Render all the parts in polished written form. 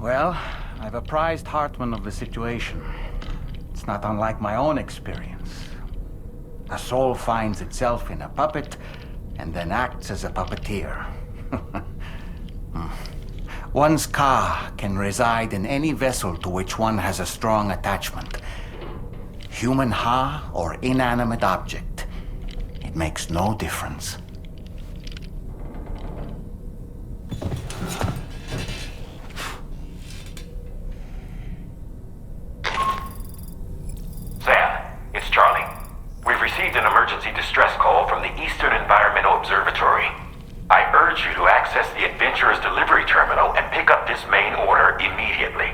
Well, I've apprised Hartman of the situation. It's not unlike my own experience. A soul finds itself in a puppet and then acts as a puppeteer. One's ka can reside in any vessel to which one has a strong attachment. Human ha or inanimate object. It makes no difference. Received an emergency distress call from the Eastern Environmental Observatory. I urge you to access the Adventurer's delivery terminal and pick up this main order immediately.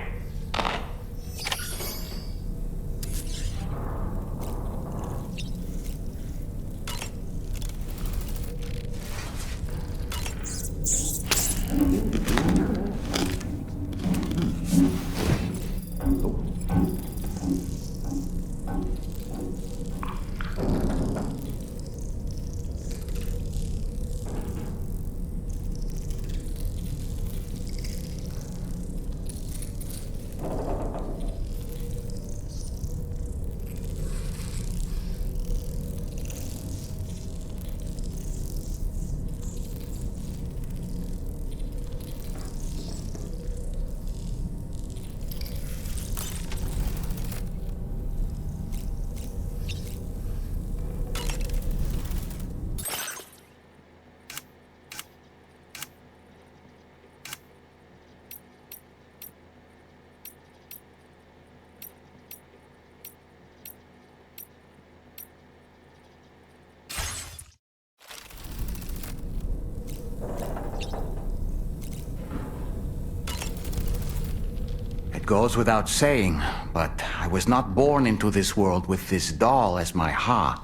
It goes without saying, but I was not born into this world with this doll as my ha.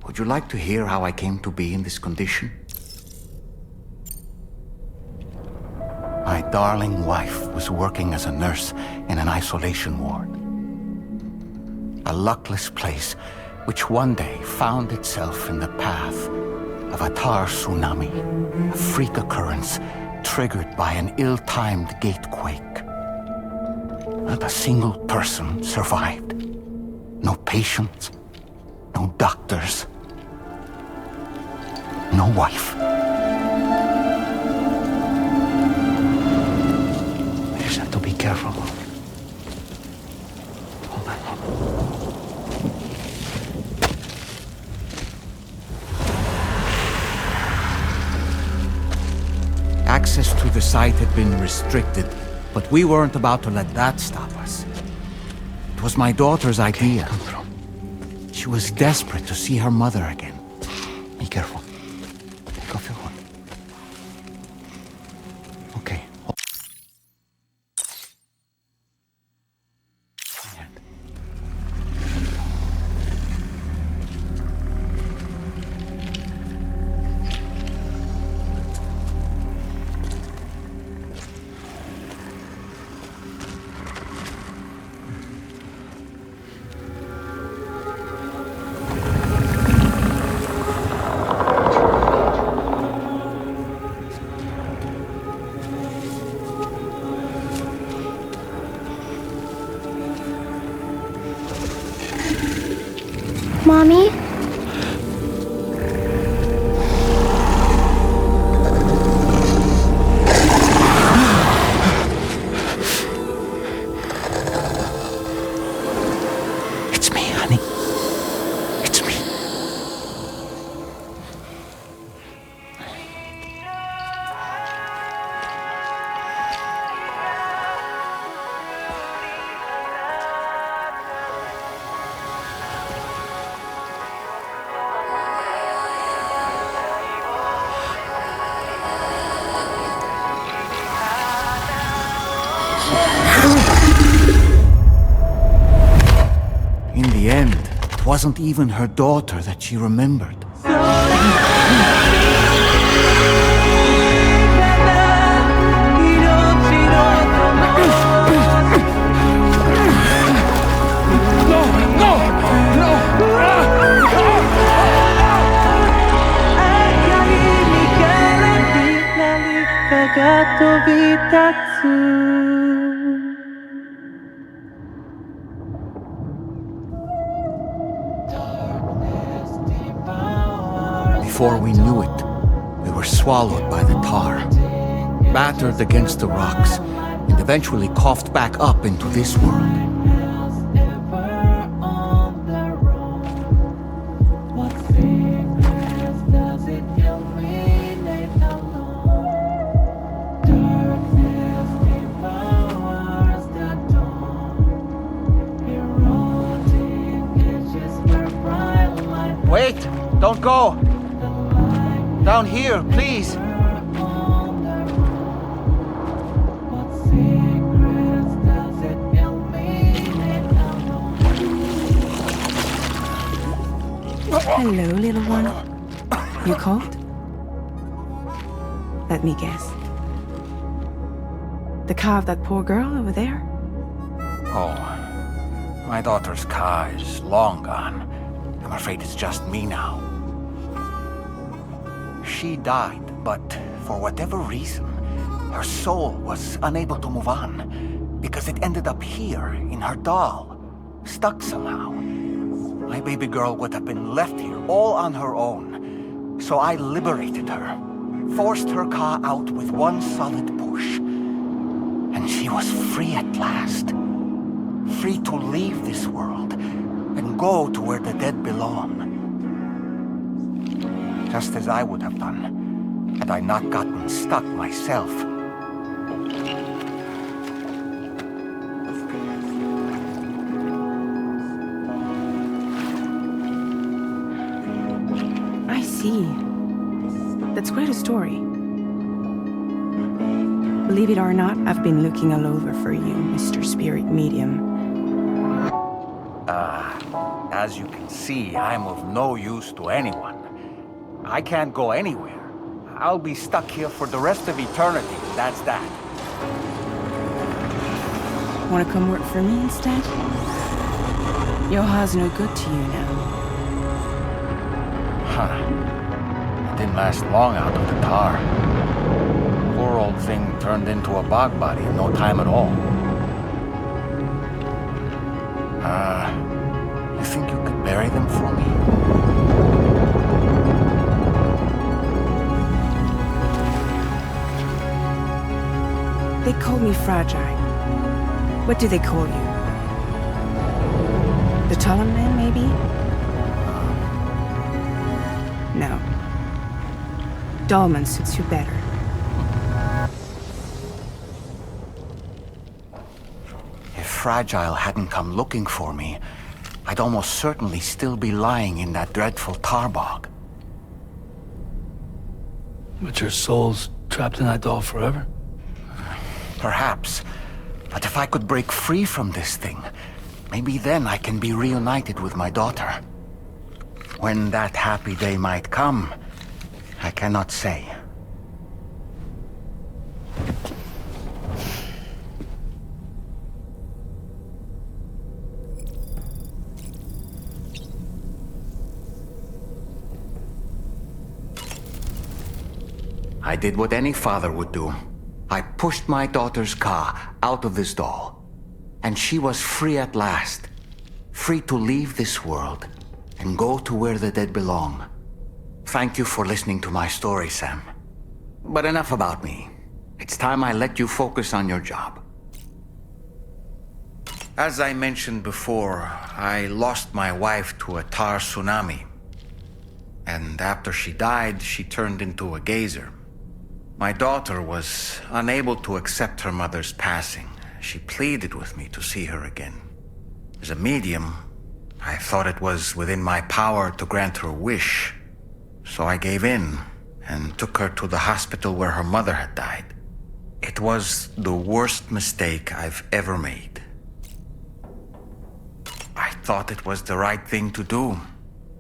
Would you like to hear how I came to be in this condition? My darling wife was working as a nurse in an isolation ward. A luckless place which one day found itself in the path of a tar tsunami, a freak occurrence triggered by an ill-timed gatequake. Not a single person survived. No patients, no doctors, no wife. I just have to be careful. Hold on. Access to the site had been restricted, but we weren't about to let that stop us. It was my daughter's idea. She was desperate to see her mother again. Be careful. Take off your hood. Okay. Mommy? It's me, honey. It's me. In the end, it wasn't even her daughter that she remembered. Ga飛び立つ before we knew it, we were swallowed by the tar, battered against the rocks, and eventually coughed back up into this world. Wait! Don't go! Down here, please! Hello, little one. You cold? Let me guess. The car of that poor girl over there? Oh, my daughter's car is long gone. I'm afraid it's just me now. She died, but for whatever reason, her soul was unable to move on because it ended up here in her doll, stuck somehow. My baby girl would have been left here all on her own. So I liberated her, forced her car out with one solid push. And she was free at last. Free to leave this world and go to where the dead belong. Just as I would have done, had I not gotten stuck myself. I see. That's quite a story. Believe it or not, I've been looking all over for you, Mr. Spirit Medium. As you can see, I'm of no use to anyone. I can't go anywhere. I'll be stuck here for the rest of eternity, that's that. Wanna come work for me instead? Yoha's no good to you now. Huh. It didn't last long out of the tar. Poor old thing turned into a bog body in no time at all. You think you could bury them for me? They call me fragile. What do they call you? The Talon Man, maybe? No. Dolman suits you better. If Fragile hadn't come looking for me, I'd almost certainly still be lying in that dreadful tar bog. But your soul's trapped in that doll forever? Perhaps. But if I could break free from this thing, maybe then I can be reunited with my daughter. When that happy day might come, I cannot say. I did what any father would do. I pushed my daughter's car out of this doll. And she was free at last. Free to leave this world and go to where the dead belong. Thank you for listening to my story, Sam. But enough about me. It's time I let you focus on your job. As I mentioned before, I lost my wife to a tar tsunami. And after she died, she turned into a geyser. My daughter was unable to accept her mother's passing. She pleaded with me to see her again. As a medium, I thought it was within my power to grant her wish. So I gave in and took her to the hospital where her mother had died. It was the worst mistake I've ever made. I thought it was the right thing to do,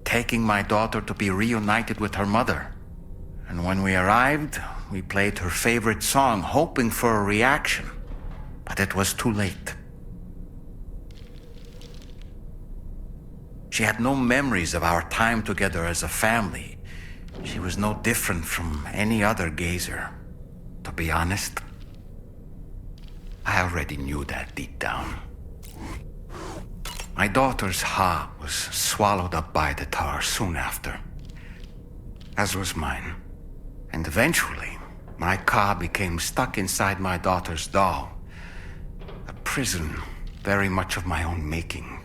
taking my daughter to be reunited with her mother. And when we arrived, we played her favorite song, hoping for a reaction. But it was too late. She had no memories of our time together as a family. She was no different from any other gazer. To be honest, I already knew that deep down. My daughter's heart was swallowed up by the tar soon after. as was mine. And eventually, my car became stuck inside my daughter's doll. A prison very much of my own making.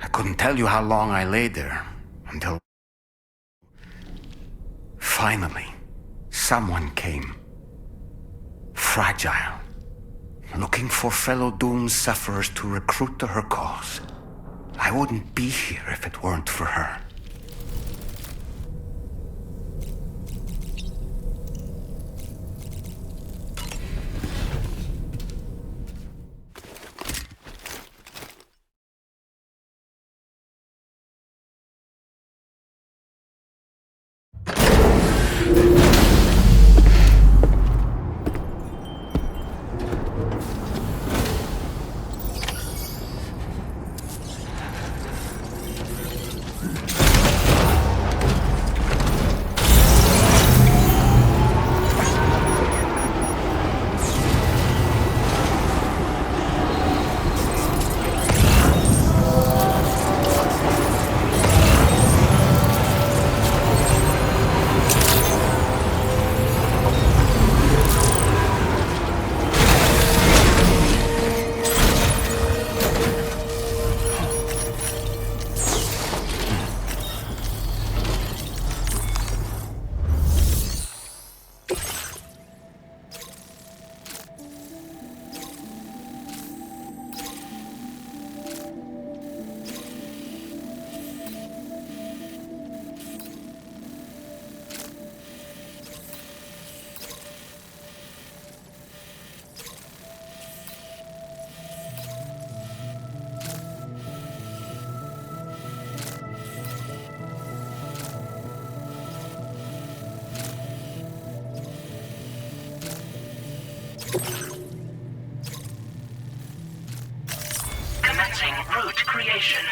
I couldn't tell you how long I lay there, until... finally, someone came. Fragile. Looking for fellow doomed sufferers to recruit to her cause. I wouldn't be here if it weren't for her. Commencing route creation.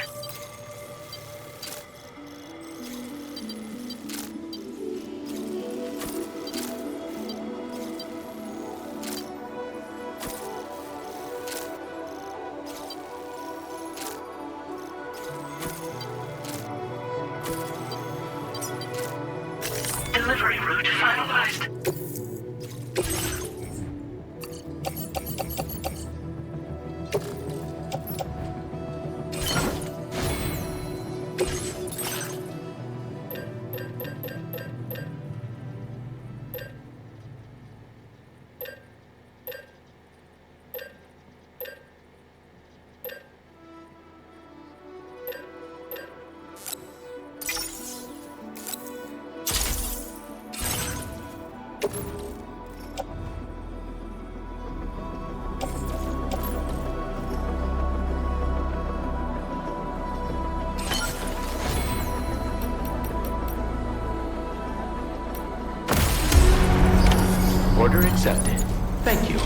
Delivery route finalized. Order accepted. Thank you.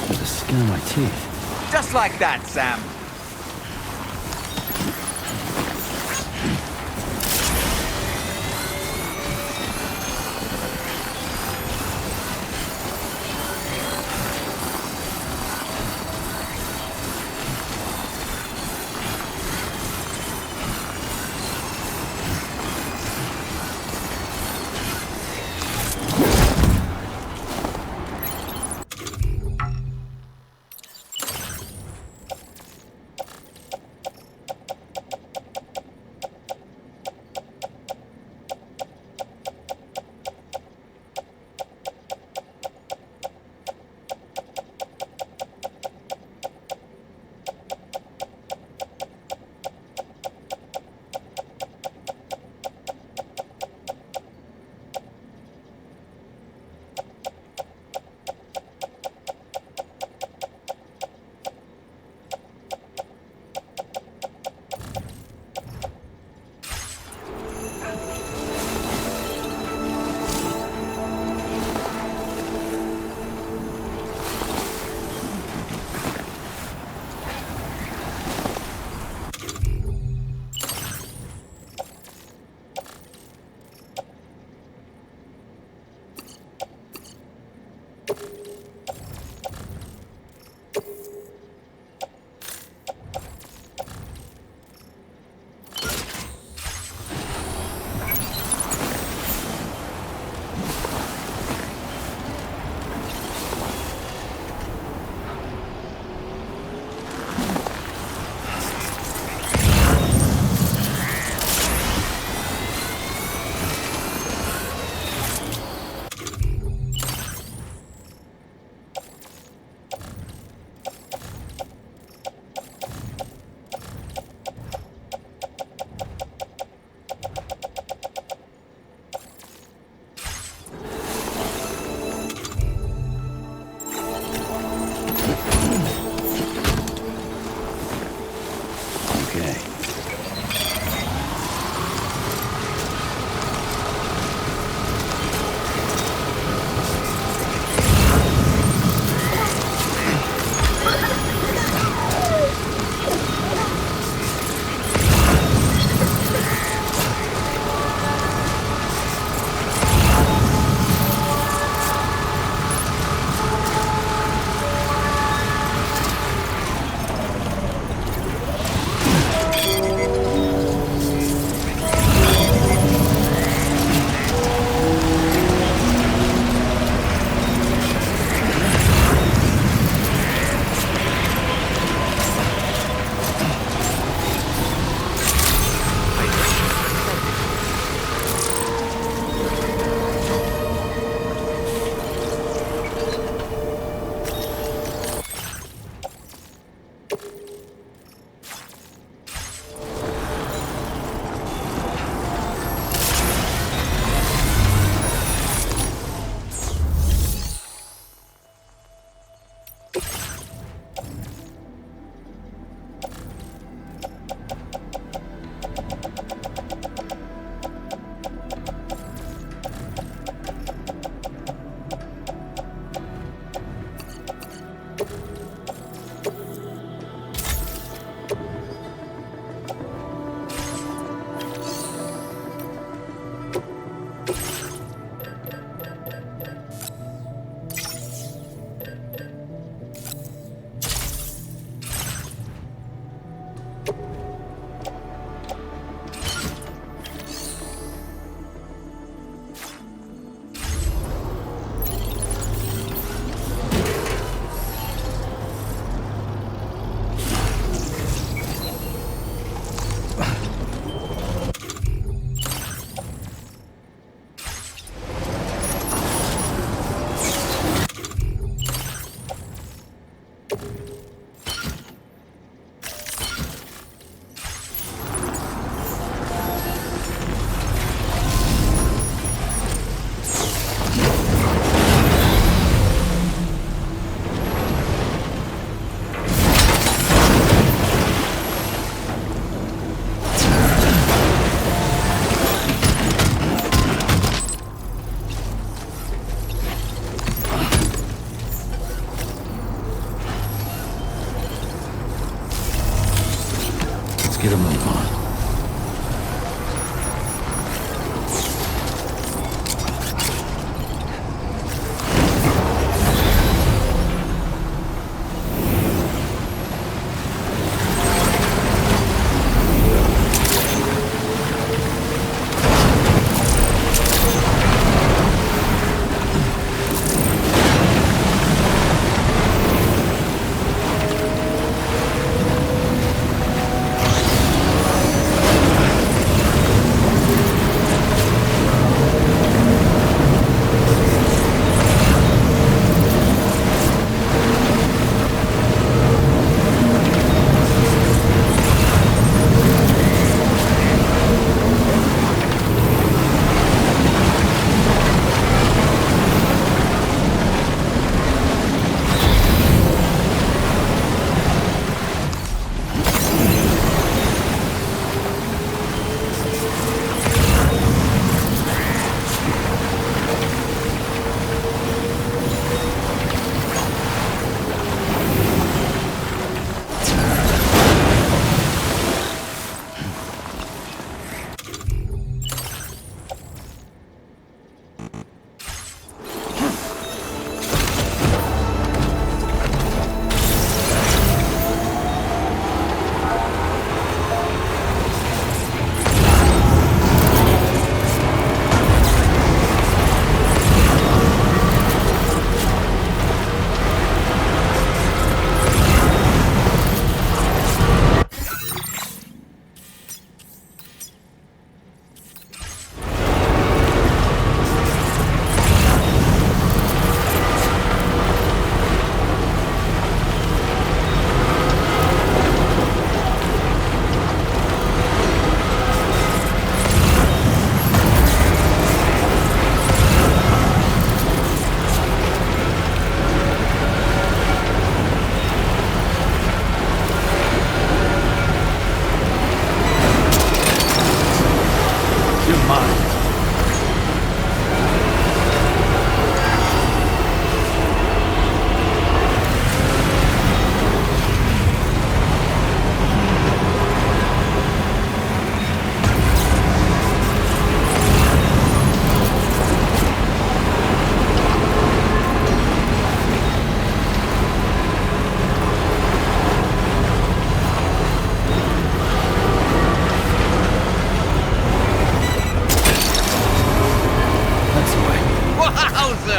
With the skin of my teeth. Just like that, Sam.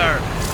sir.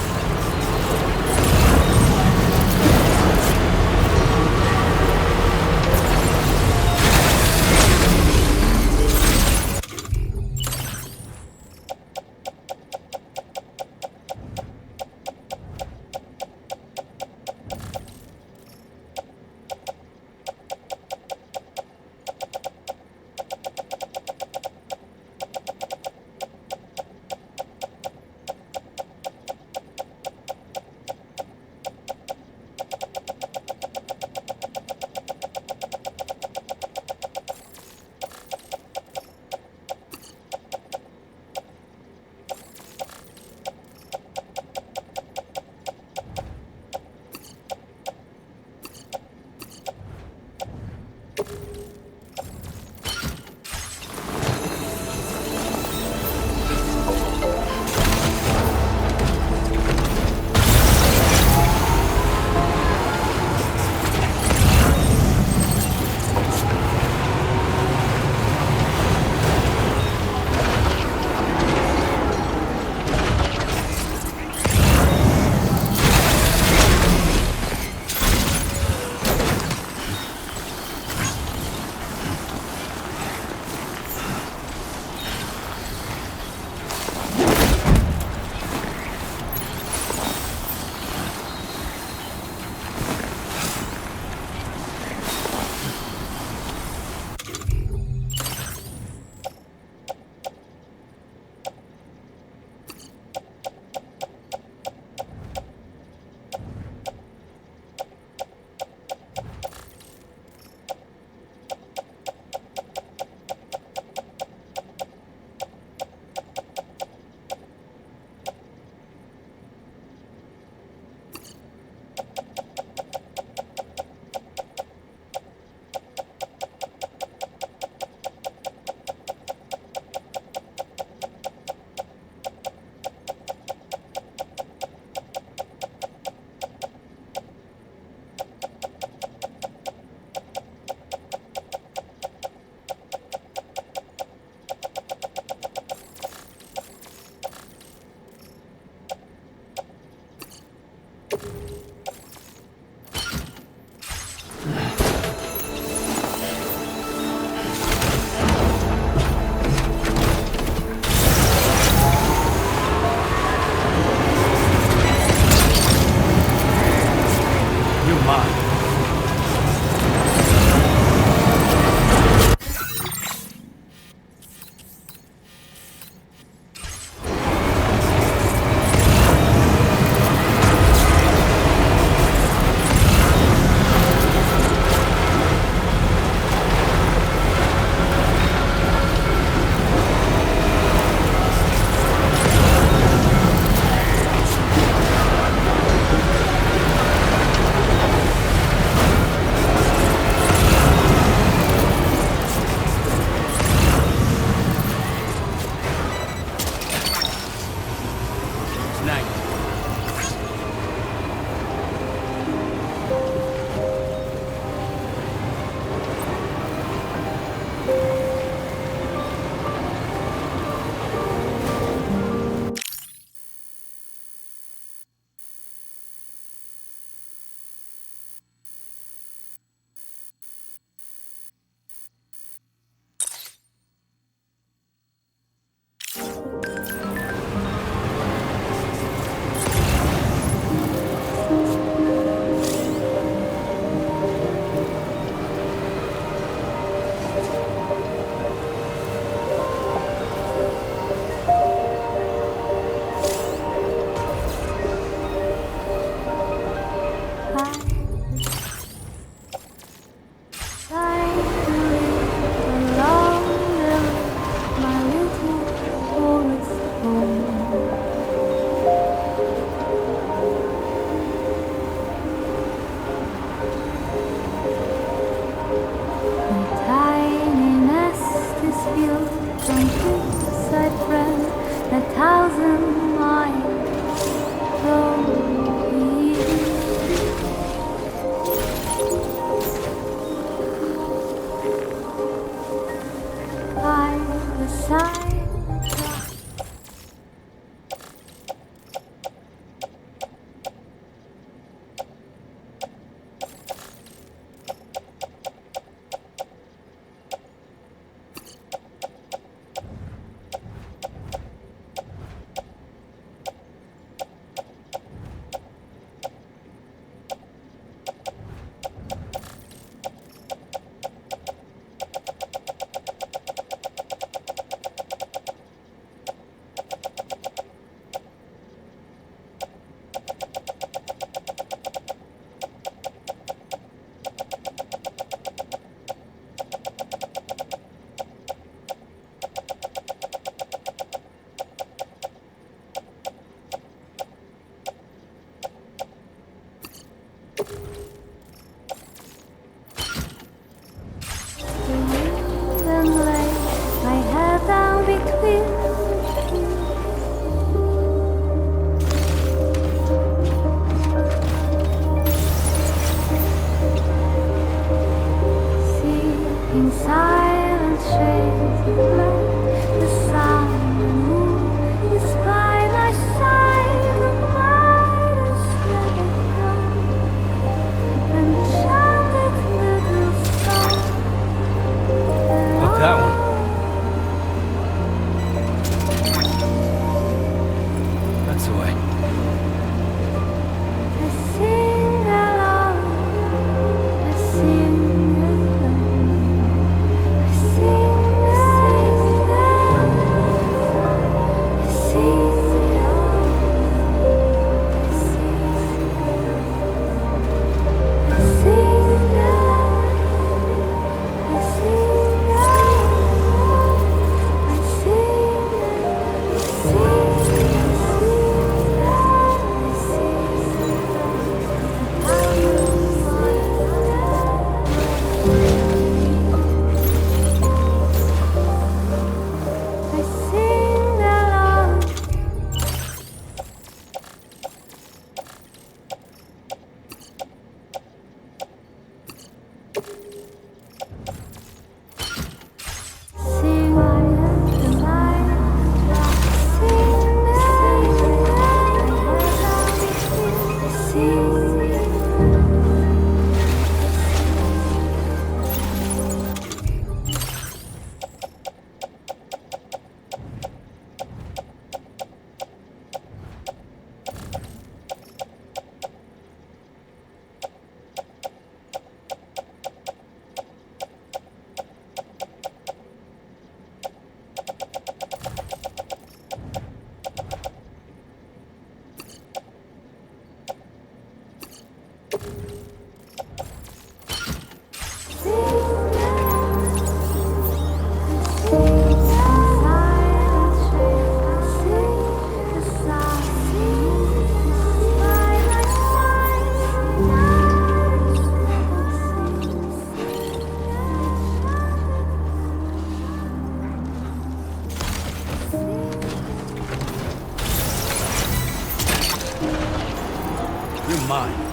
mine.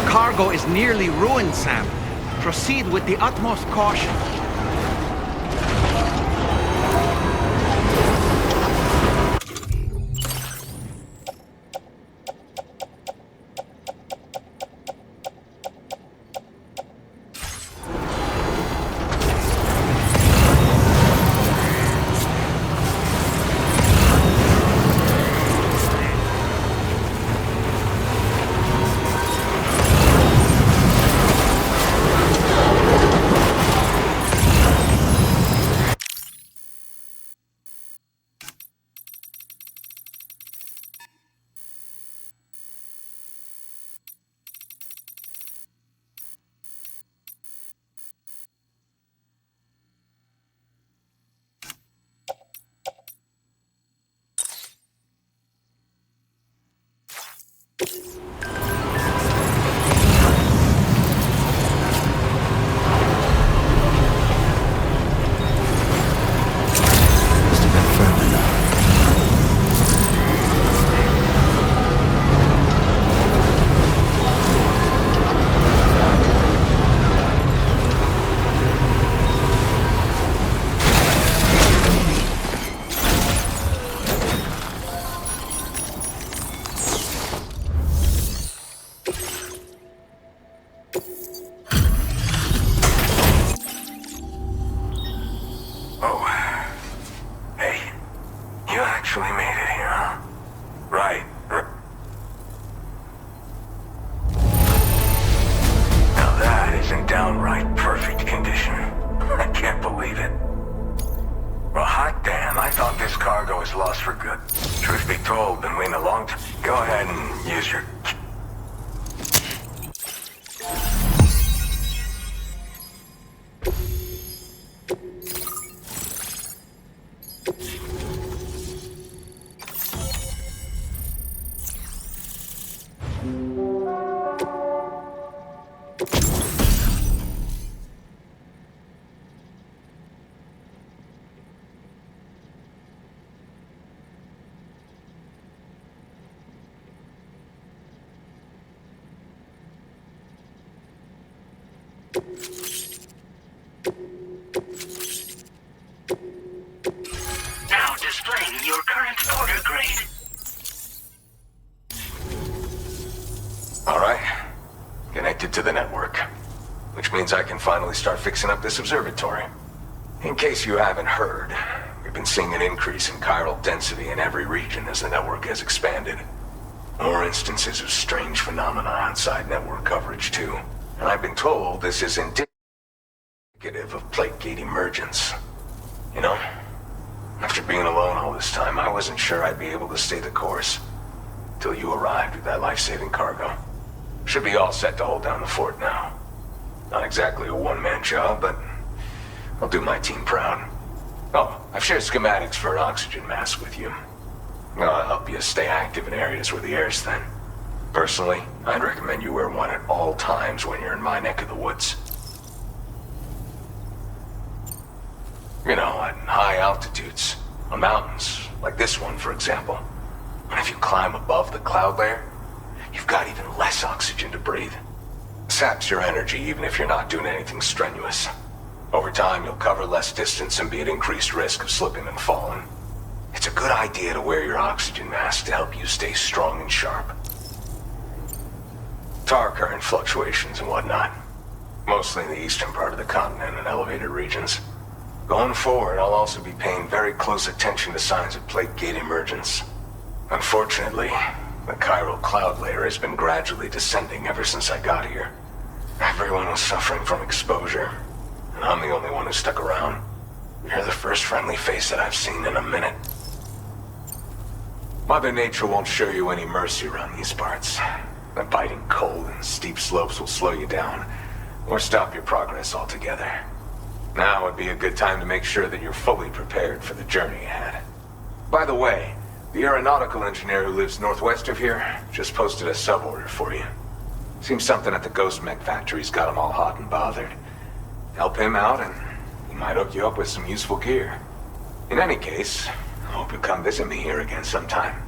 Cargo is nearly ruined, Sam. Proceed with the utmost caution. Now displaying your current order grade. All right. Connected to the network. Which means I can finally start fixing up this observatory. In case you haven't heard, we've been seeing an increase in chiral density in every region as the network has expanded. More instances of strange phenomena outside network coverage, too. And I've been told this is indicative of plate gate emergence. You know, after being alone all this time, I wasn't sure I'd be able to stay the course. Till you arrived with that life-saving cargo. Should be all set to hold down the fort now. Not exactly a one-man job, but I'll do my team proud. Oh, I've shared schematics for an oxygen mask with you. I'll help you stay active in areas where the air's thin. Personally, I'd recommend you wear one at all times when you're in my neck of the woods. You know, at high altitudes, on mountains, like this one, for example. And if you climb above the cloud layer, you've got even less oxygen to breathe. Saps your energy even if you're not doing anything strenuous. Over time, you'll cover less distance and be at increased risk of slipping and falling. It's a good idea to wear your oxygen mask to help you stay strong and sharp. Tar current fluctuations and whatnot. Mostly in the eastern part of the continent and elevated regions. Going forward, I'll also be paying very close attention to signs of plate gate emergence. Unfortunately, the chiral cloud layer has been gradually descending ever since I got here. Everyone was suffering from exposure, and I'm the only one who stuck around. You're the first friendly face that I've seen in a minute. Mother Nature won't show you any mercy around these parts. The biting cold and steep slopes will slow you down, or stop your progress altogether. Now would be a good time to make sure that you're fully prepared for the journey ahead. By the way, the aeronautical engineer who lives northwest of here just posted a sub-order for you. Seems something at the Ghost Mech factory's got him all hot and bothered. Help him out and he might hook you up with some useful gear. In any case, I hope you come visit me here again sometime.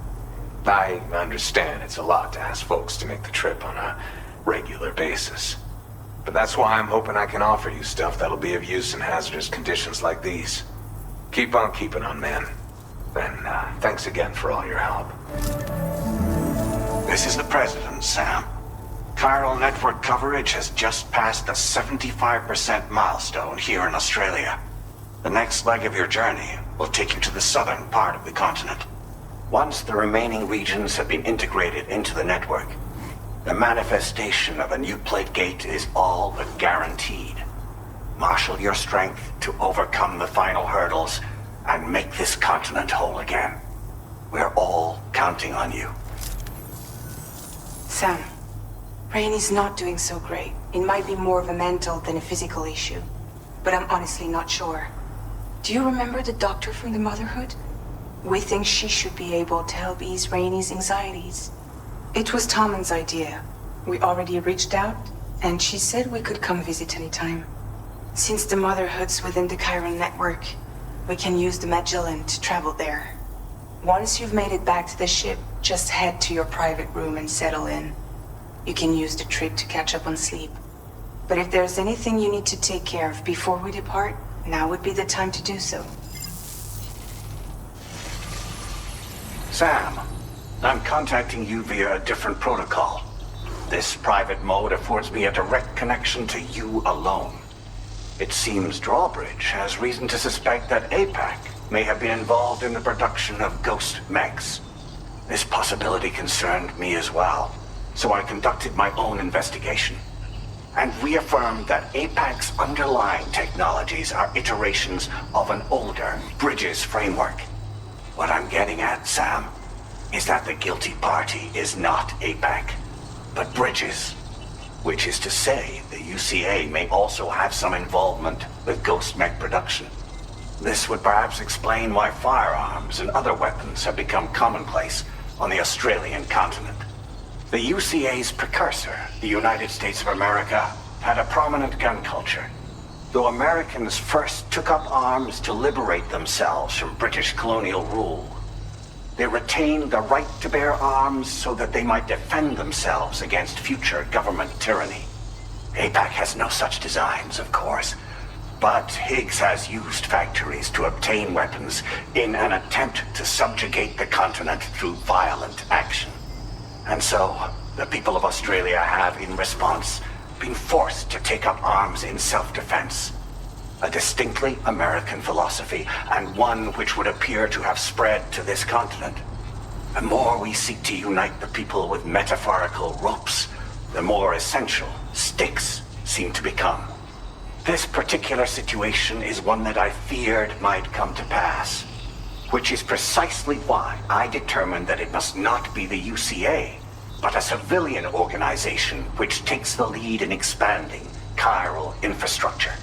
I understand it's a lot to ask folks to make the trip on a regular basis. But that's why I'm hoping I can offer you stuff that'll be of use in hazardous conditions like these. Keep on keeping on, man. And thanks again for all your help. This is the President, Sam. Chiral network coverage has just passed the 75% milestone here in Australia. The next leg of your journey will take you to the southern part of the continent. Once the remaining regions have been integrated into the network, the manifestation of a new plate gate is all but guaranteed. Marshal your strength to overcome the final hurdles and make this continent whole again. We're all counting on you. Sam, Rainey's not doing so great. It might be more of a mental than a physical issue, but I'm honestly not sure. Do you remember the doctor from the Motherhood? We think she should be able to help ease Rainey's anxieties. It was Tommen's idea. We already reached out, and she said we could come visit anytime. Since the Motherhood's within the Chiron network, we can use the Magellan to travel there. Once you've made it back to the ship, just head to your private room and settle in. You can use the trip to catch up on sleep. But if there's anything you need to take care of before we depart, now would be the time to do so. Sam, I'm contacting you via a different protocol. This private mode affords me a direct connection to you alone. It seems Drawbridge has reason to suspect that APAC may have been involved in the production of ghost mechs. This possibility concerned me as well, so I conducted my own investigation and reaffirmed that APAC's underlying technologies are iterations of an older Bridges framework. What I'm getting at, Sam, is that the guilty party is not APAC, but Bridges. Which is to say, the UCA may also have some involvement with ghost mech production. This would perhaps explain why firearms and other weapons have become commonplace on the Australian continent. The UCA's precursor, the United States of America, had a prominent gun culture. Though Americans first took up arms to liberate themselves from British colonial rule, they retained the right to bear arms so that they might defend themselves against future government tyranny. APAC has no such designs, of course, but Higgs has used factories to obtain weapons in an attempt to subjugate the continent through violent action. And so, the people of Australia have, in response, been forced to take up arms in self-defense. A distinctly American philosophy, and one which would appear to have spread to this continent. The more we seek to unite the people with metaphorical ropes, the more essential sticks seem to become. This particular situation is one that I feared might come to pass, which is precisely why I determined that it must not be the UCA, but a civilian organization which takes the lead in expanding chiral infrastructure.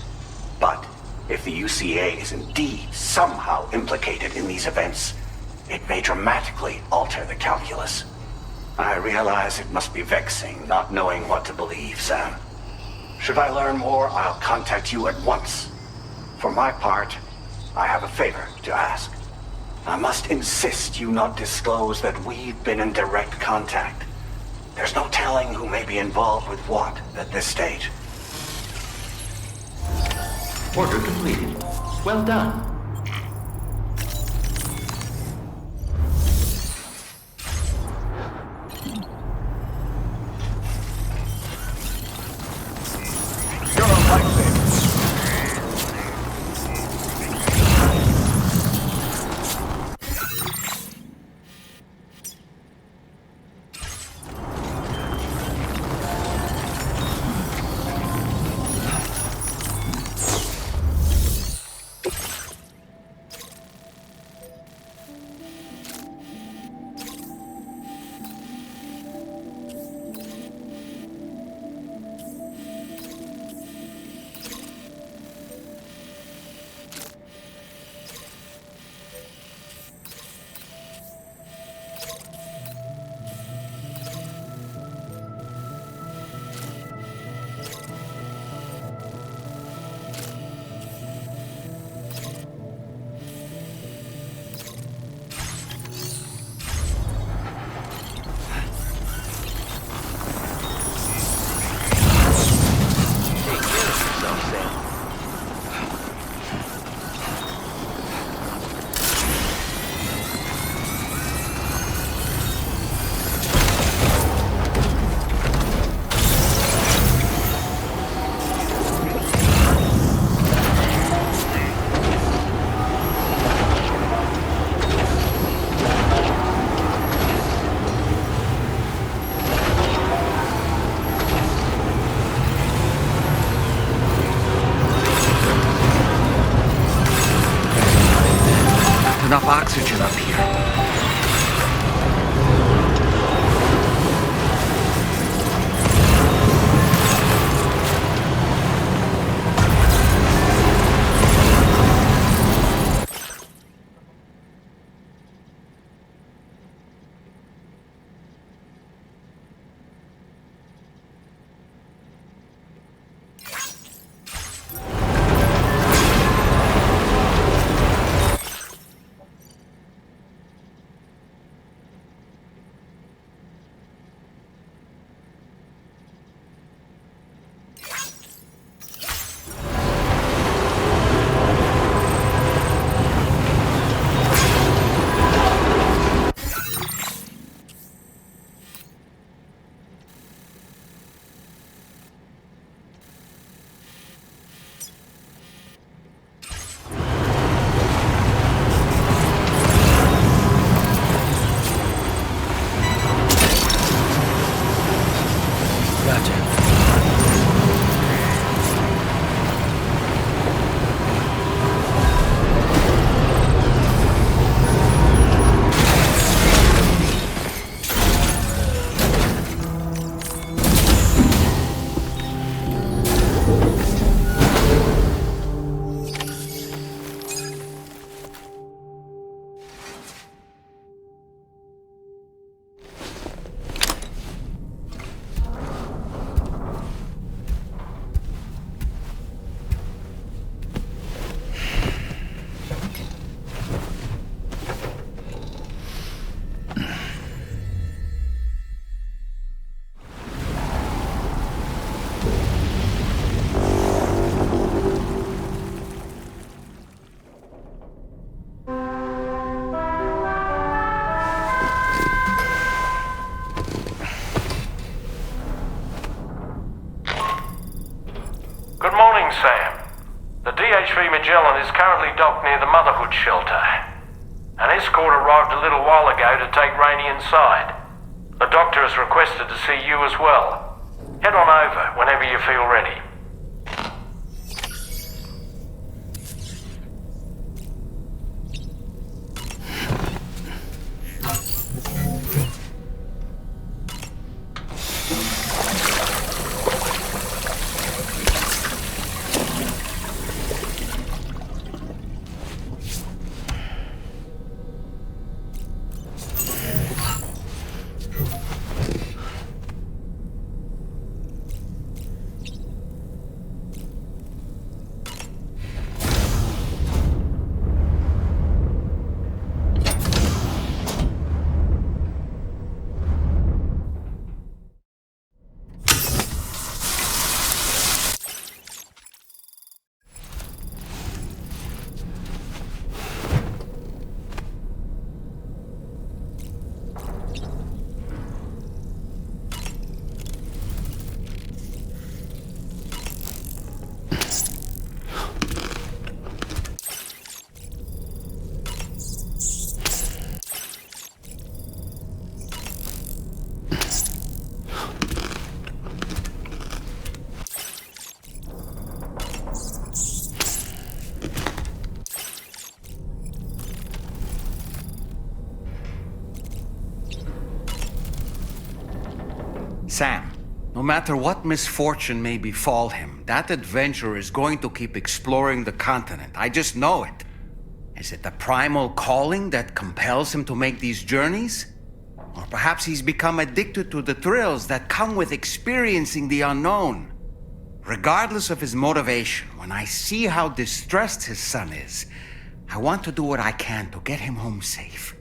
But if the UCA is indeed somehow implicated in these events, it may dramatically alter the calculus. I realize it must be vexing not knowing what to believe, Sam. Should I learn more, I'll contact you at once. For my part, I have a favor to ask. I must insist you not disclose that we've been in direct contact. There's no telling who may be involved with what at this stage. Order completed. Well done. You're a lifesaver. enough oxygen up here. Good morning, Sam. The DHV Magellan is currently docked near the Motherhood shelter. An escort arrived a little while ago to take Rainey inside. The doctor has requested to see you as well. Head on over whenever you feel ready. Sam, no matter what misfortune may befall him, that adventurer is going to keep exploring the continent. I just know it. Is it the primal calling that compels him to make these journeys? Or perhaps he's become addicted to the thrills that come with experiencing the unknown. Regardless of his motivation, when I see how distressed his son is, I want to do what I can to get him home safe.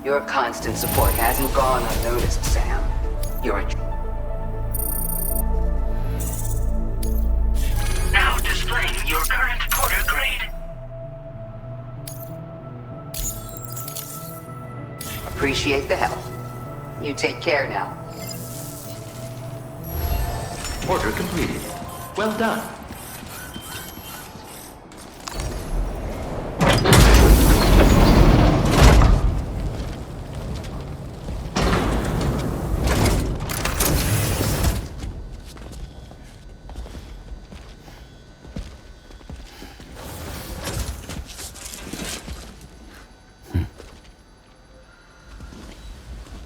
Your constant support hasn't gone unnoticed, Sam. You're a... Now displaying your current Porter grade. Appreciate the help. You take care now. Order completed. Well done.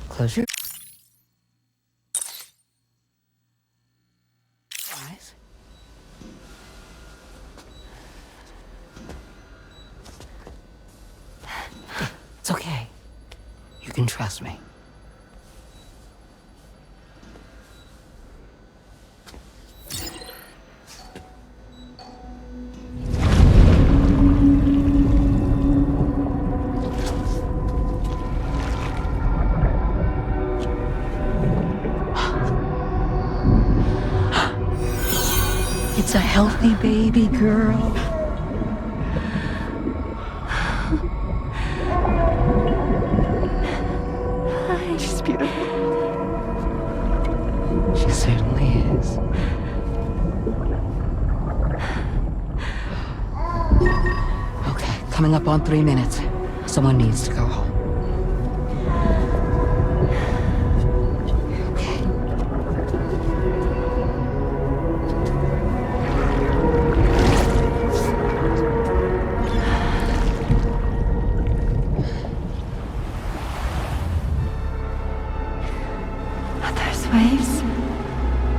Close your eyes. It's okay. You can trust me. It's a healthy baby girl. She's beautiful. She certainly is. Okay, coming up on 3 minutes. Someone needs to go home. Waves?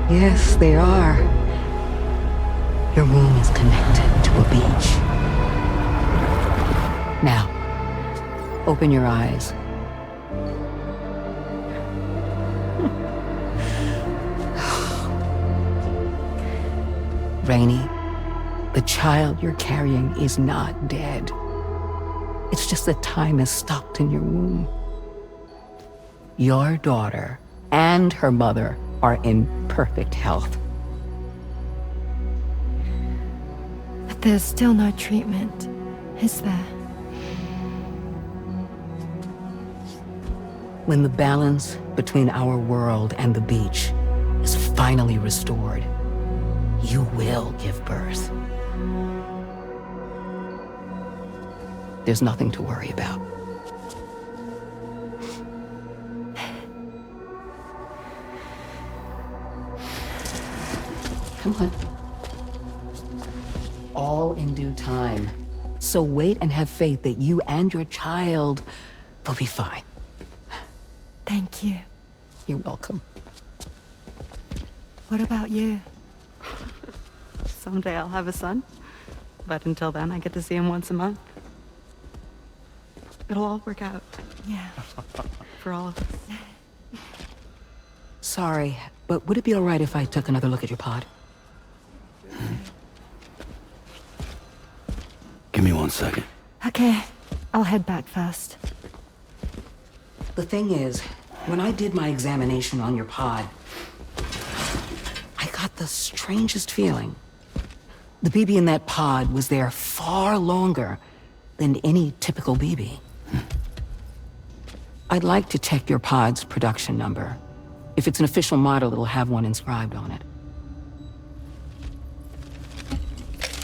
Yes, they are. Your womb is connected to a beach. Now, open your eyes. Rainey, the child you're carrying is not dead. It's just that time has stopped in your womb. Your daughter and her mother are in perfect health. But there's still no treatment, is there? When the balance between our world and the beach is finally restored, you will give birth. There's nothing to worry about. Come on. All in due time. So wait and have faith that you and your child will be fine. Thank you. You're welcome. What about you? Someday I'll have a son, but until then I get to see him once a month. It'll all work out. Yeah. For all of us. Sorry, but would it be all right if I took another look at your pod? Give me 1 second. Okay, I'll head back first. The thing is, when I did my examination on your pod, I got the strangest feeling. The BB in that pod was there far longer than any typical BB. I'd like to check your pod's production number. If it's an official model, it'll have one inscribed on it.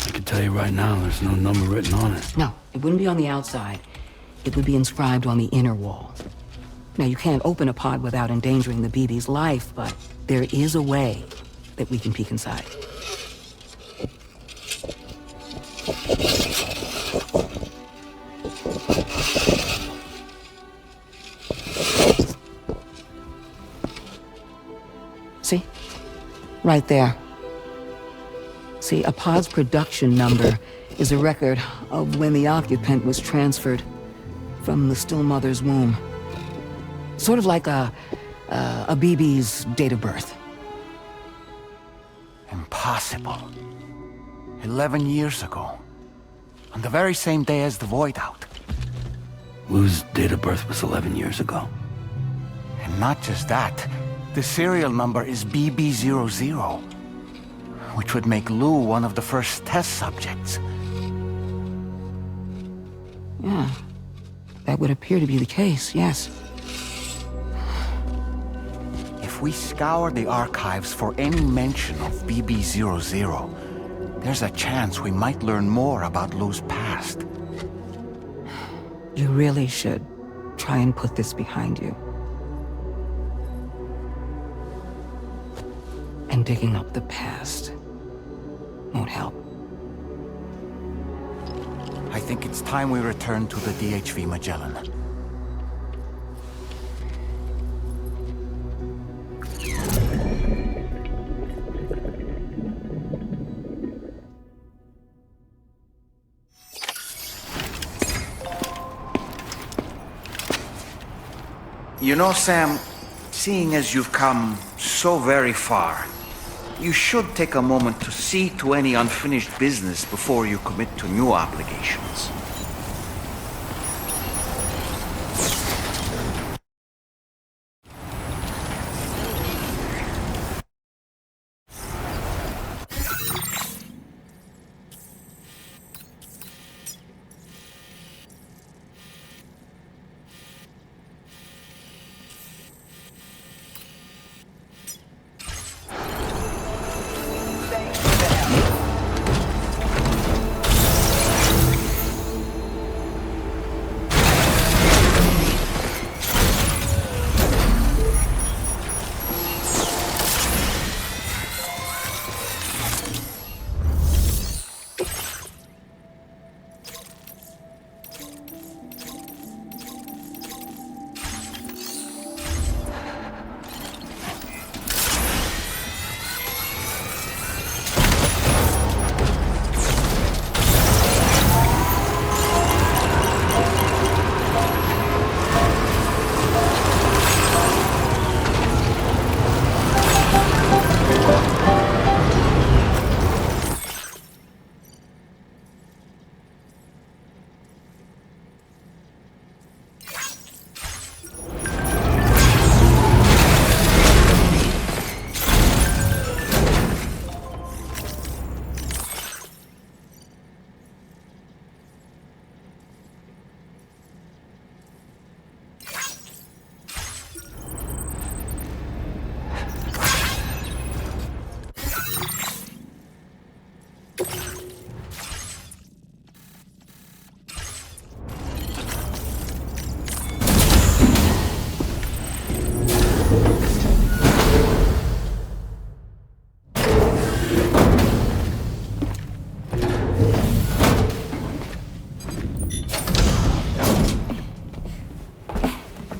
I can tell you right now, there's no number written on it. No, it wouldn't be on the outside. It would be inscribed on the inner wall. Now, you can't open a pod without endangering the BB's life, but there is a way that we can peek inside. See? Right there. See, a pod's production number is a record of when the occupant was transferred from the still mother's womb. Sort of like a BB's date of birth. Impossible. 11 years ago. On the very same day as the Void Out. Lou's date of birth was 11 years ago. And not just that, the serial number is BB00, which would make Lou one of the first test subjects. Yeah, that would appear to be the case, yes. If we scour the archives for any mention of BB00, there's a chance we might learn more about Lou's past. You really should try and put this behind you. And digging up the past won't help. I think it's time we return to the DHV Magellan. You know, Sam, seeing as you've come so very far, you should take a moment to see to any unfinished business before you commit to new obligations.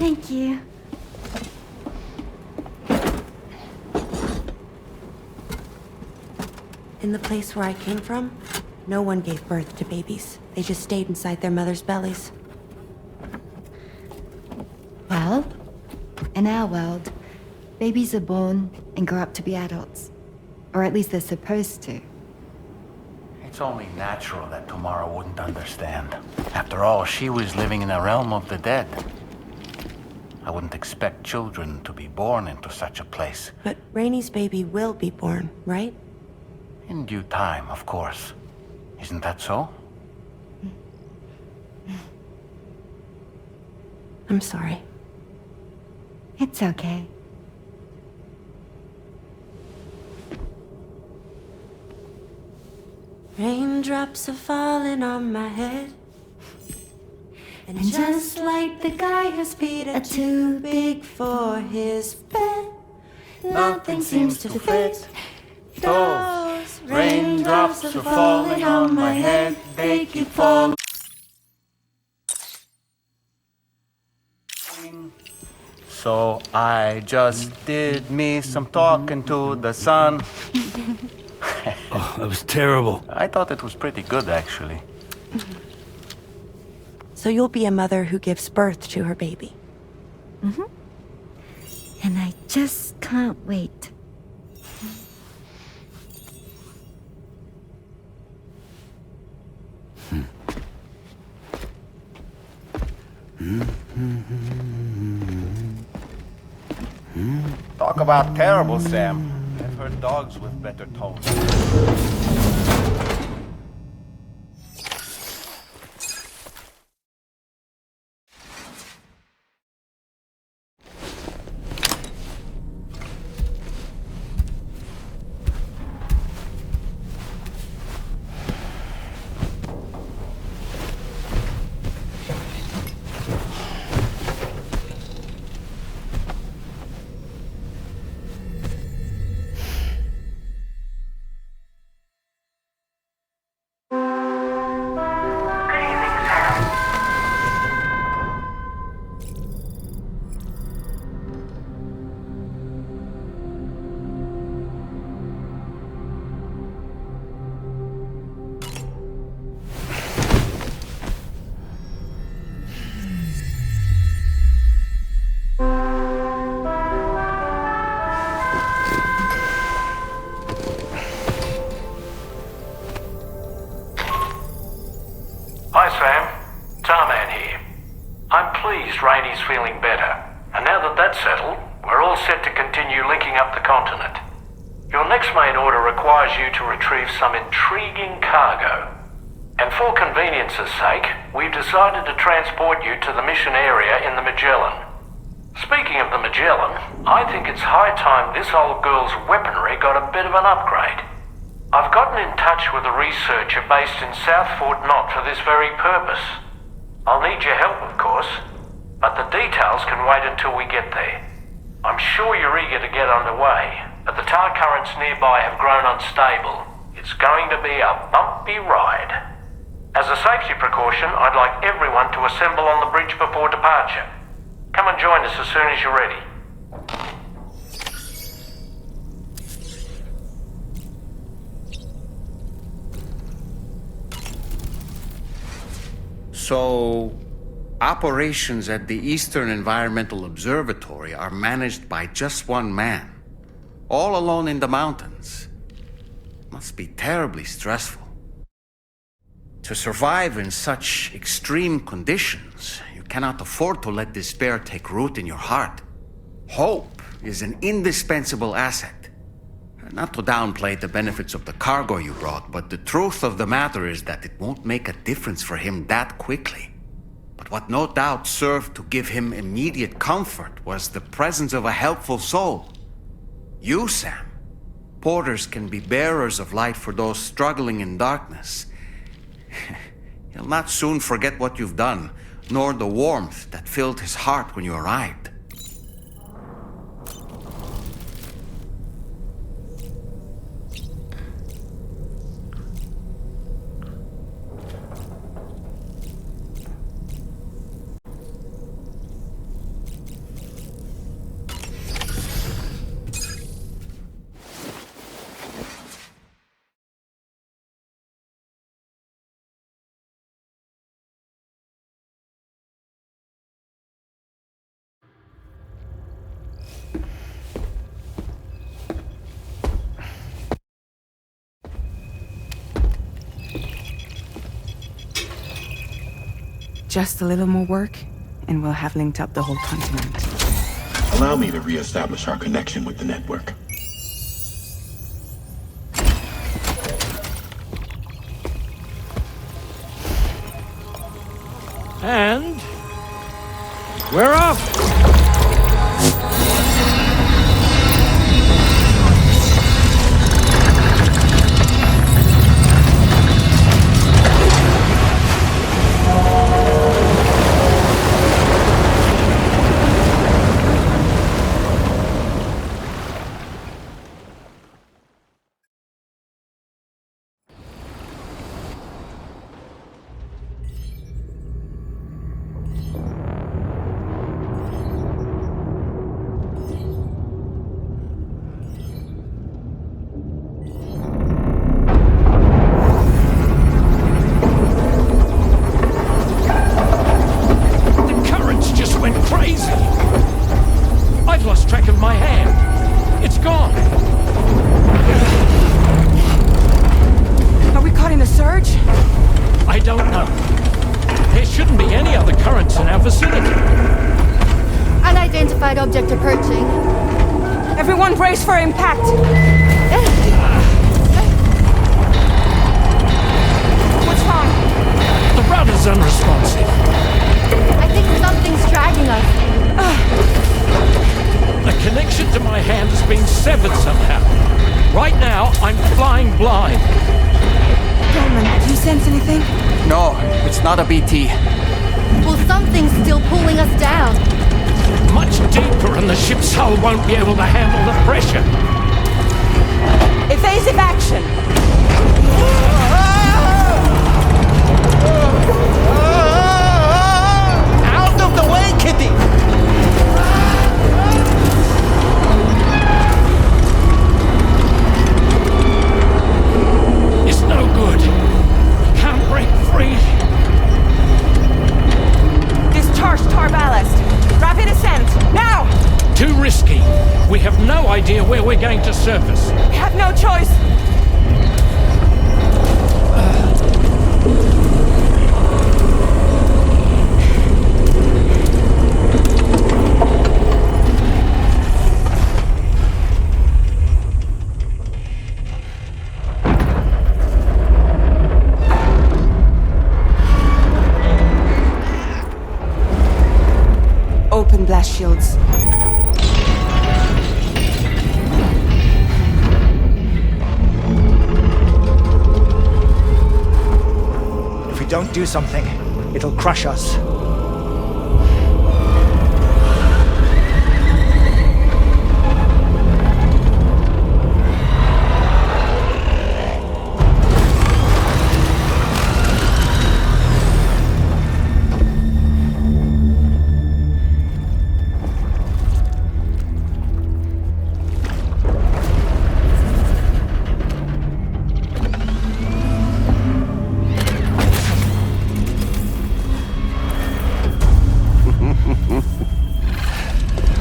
Thank you. In the place where I came from, no one gave birth to babies. They just stayed inside their mother's bellies. Well, in our world, babies are born and grow up to be adults. Or at least they're supposed to. It's only natural that Tamara wouldn't understand. After all, she was living in a realm of the dead. I wouldn't expect children to be born into such a place. But Rainey's baby will be born, right? In due time, of course. Isn't that so? I'm sorry. It's okay. Raindrops are falling on my head. And just like the guy whose feet are too big for his bed, nothing seems to fit. Those raindrops are falling on my head, they keep falling. So I just did me some talking to the sun. Oh, that was terrible. I thought it was pretty good, actually. So you'll be a mother who gives birth to her baby. Mm-hmm. And I just can't wait. Talk about terrible, Sam. I've heard dogs with better tones. Hi Sam, Tarman here. I'm pleased Rainey's feeling better, and now that that's settled, we're all set to continue linking up the continent. Your next main order requires you to retrieve some intriguing cargo. And for convenience's sake, we've decided to transport you to the mission area in the Magellan. Speaking of the Magellan, I think it's high time this old girl's weaponry got a bit of an upgrade. I've gotten in touch with a researcher based in South Fort Knott for this very purpose. I'll need your help, of course, but the details can wait until we get there. I'm sure you're eager to get underway, but the tar currents nearby have grown unstable. It's going to be a bumpy ride. As a safety precaution, I'd like everyone to assemble on the bridge before departure. Come and join us as soon as you're ready. So, operations at the Eastern Environmental Observatory are managed by just one man, all alone in the mountains. Must be terribly stressful. To survive in such extreme conditions, you cannot afford to let despair take root in your heart. Hope is an indispensable asset. Not to downplay the benefits of the cargo you brought, but the truth of the matter is that it won't make a difference for him that quickly. But what no doubt served to give him immediate comfort was the presence of a helpful soul. You, Sam. Porters can be bearers of light for those struggling in darkness. He'll not soon forget what you've done, nor the warmth that filled his heart when you arrived. Just a little more work, and we'll have linked up the whole continent. Allow me to reestablish our connection with the network. And we're off! currents in our vicinity. Unidentified object approaching. Everyone brace for impact! What's wrong? The rudder's unresponsive. I think something's dragging us. The connection to my hand has been severed somehow. Right now, I'm flying blind. Dolman, do you sense anything? No, it's not a BT. Well, something's still pulling us down. Much deeper, and the ship's hull won't be able to handle the pressure. Evasive action! Out of the way, Kitty! It's no good. Can't break free. Discharge tar ballast. Rapid ascent, now! Too risky. We have no idea where we're going to surface. We have no choice. Open blast shields. If we don't do something, it'll crush us.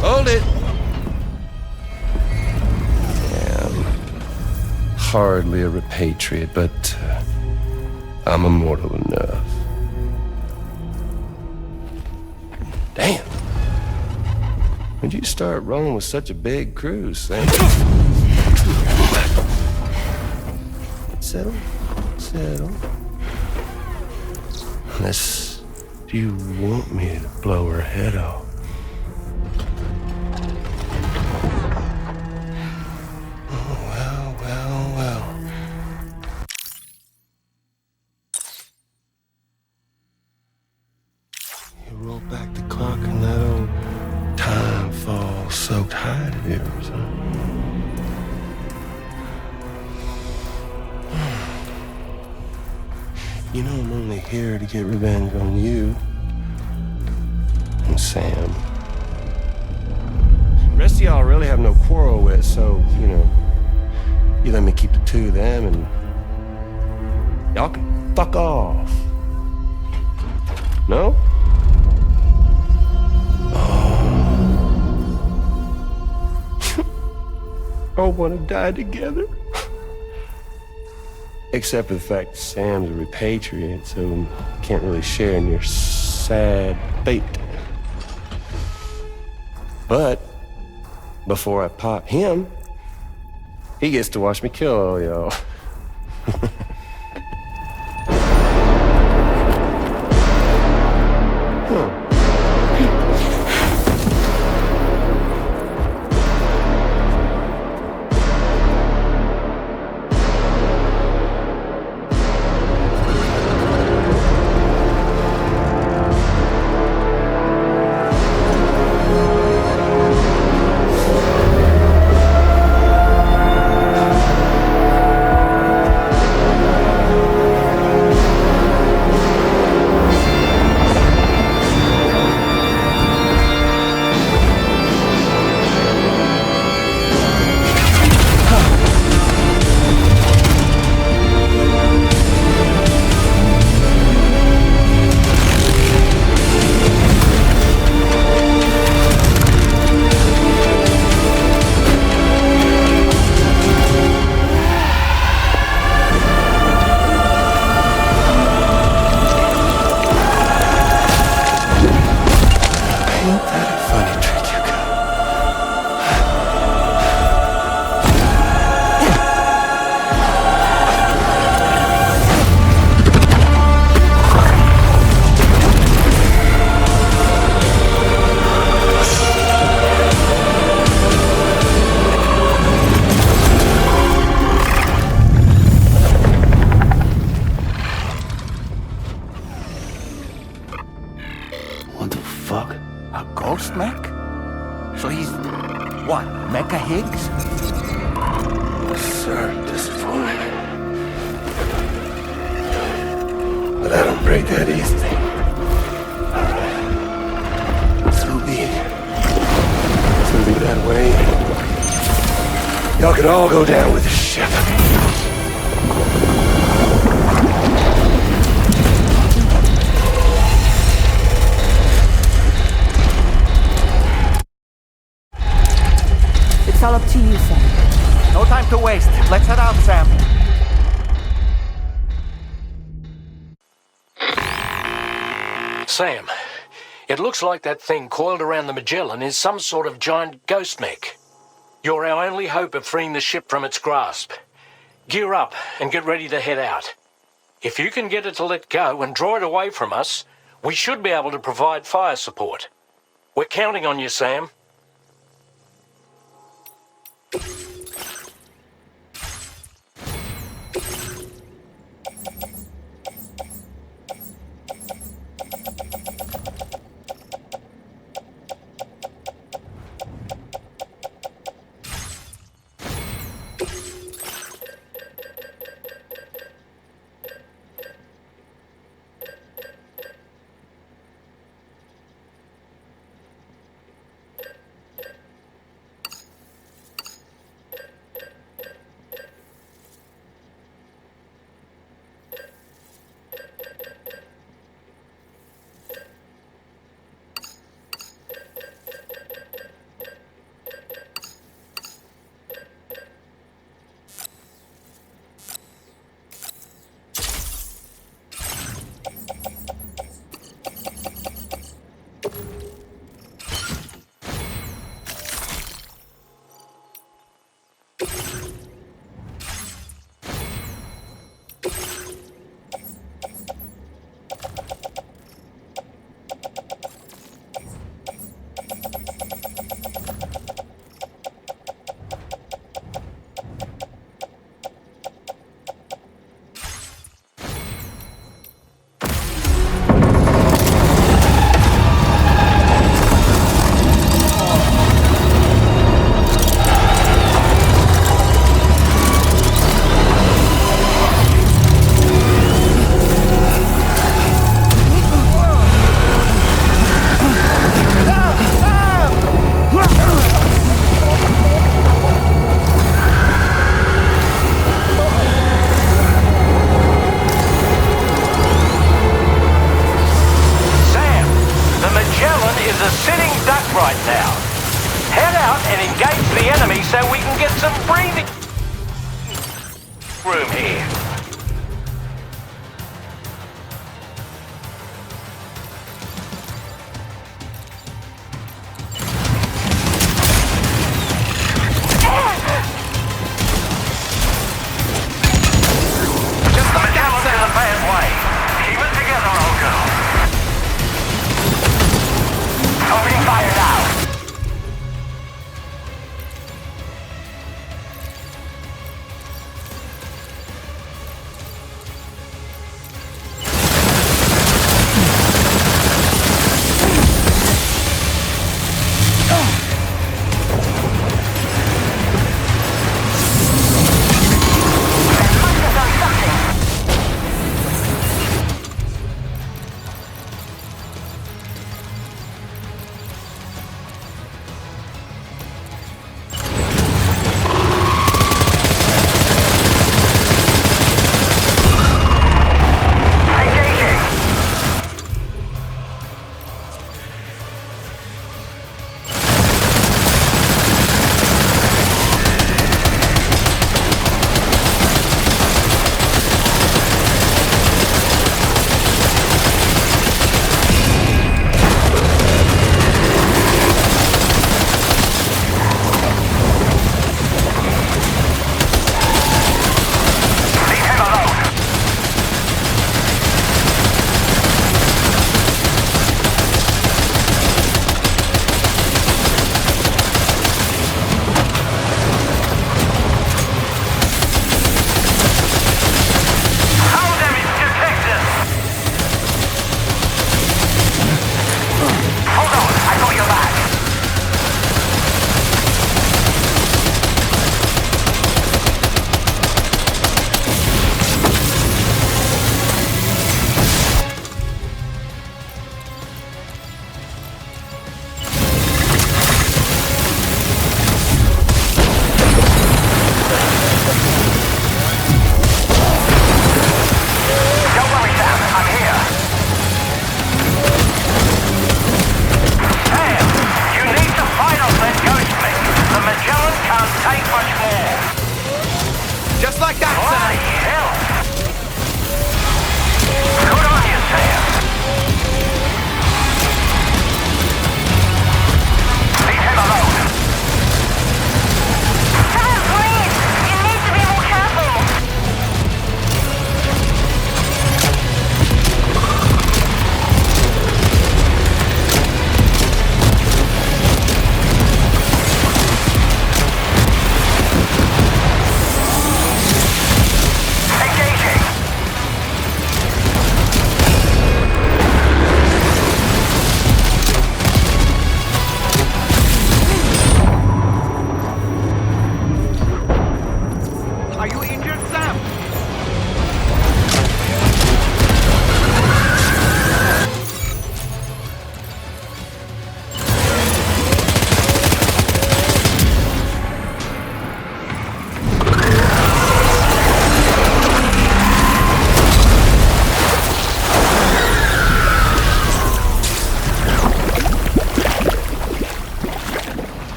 Hold it! Yeah, I'm hardly a repatriate, but I'm immortal enough. Damn. When'd you start rolling with such a big crew, Sam? Settle. Unless you want me to blow her head off. Well. You roll back the clock and that old time fall soaked hide of yours, huh? You know I'm only here to get revenge on you and Sam. The rest of y'all really have no quarrel with, so, you let me keep the two of them and y'all can fuck off. No? All want to die together. Except for the fact that Sam's a repatriate, so can't really share in your sad fate. But before I pop him, he gets to watch me kill all y'all. fuck? A ghost mech? So he's... what, Mecha Higgs? Sir, disappointed. But I don't break that easy. So be it. It's gonna be that way. Y'all could all go down with the ship. It's all up to you, Sam. No time to waste. Let's head out, Sam. Sam, it looks like that thing coiled around the Magellan is some sort of giant ghost mech. You're our only hope of freeing the ship from its grasp. Gear up and get ready to head out. If you can get it to let go and draw it away from us, we should be able to provide fire support. We're counting on you, Sam.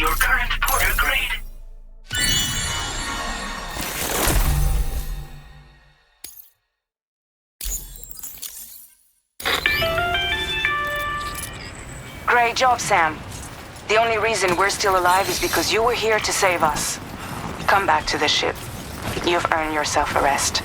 your current porter grade. Great job, Sam. The only reason we're still alive is because you were here to save us. Come back to the ship. You've earned yourself a rest.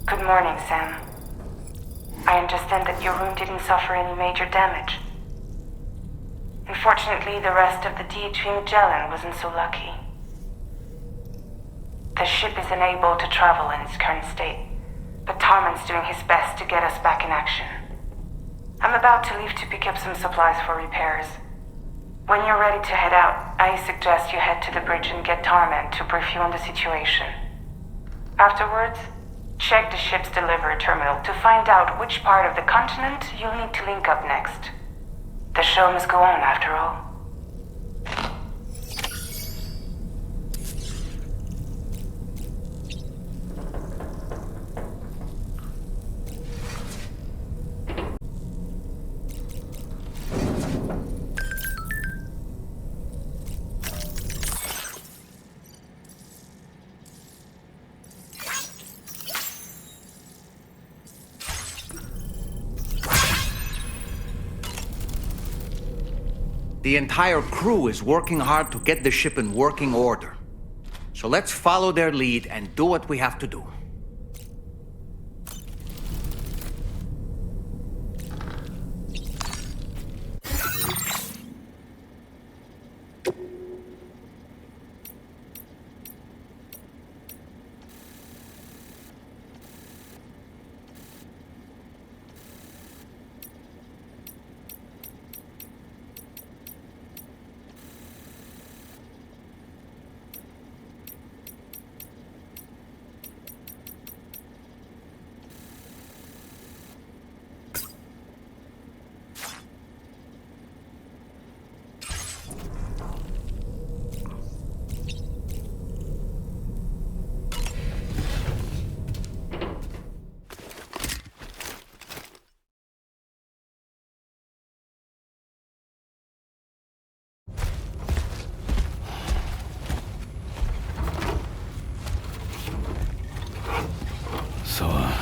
Good morning, Sam. I understand that your room didn't suffer any major damage. Unfortunately, the rest of the DHV Magellan wasn't so lucky. The ship is unable to travel in its current state, but Tarman's doing his best to get us back in action. I'm about to leave to pick up some supplies for repairs. When you're ready to head out, I suggest you head to the bridge and get Tarman to brief you on the situation. Afterwards, check the ship's delivery terminal to find out which part of the continent you'll need to link up next. The show must go on, after all. The entire crew is working hard to get the ship in working order. So let's follow their lead and do what we have to do.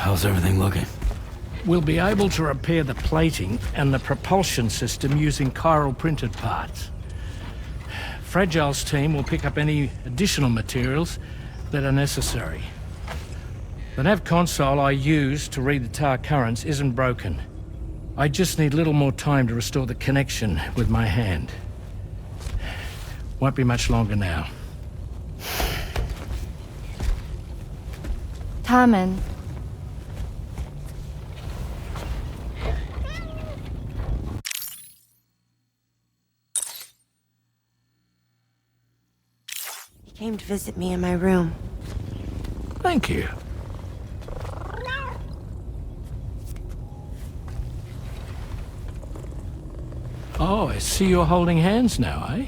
How's everything looking? We'll be able to repair the plating and the propulsion system using chiral printed parts. Fragile's team will pick up any additional materials that are necessary. The nav console I use to read the tower currents isn't broken. I just need a little more time to restore the connection with my hand. Won't be much longer now. Tarman. He came to visit me in my room. Thank you. Oh, I see you're holding hands now, eh?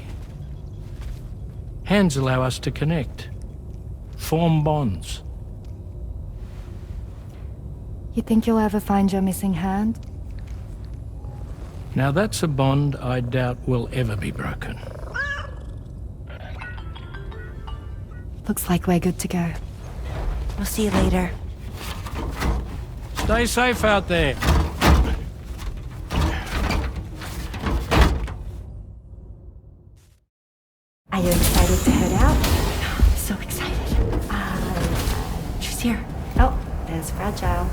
Hands allow us to connect. Form bonds. You think you'll ever find your missing hand? Now that's a bond I doubt will ever be broken. Looks like we're good to go. We'll see you later. Stay safe out there. Are you excited to head out? So excited. She's here. Oh, there's Fragile.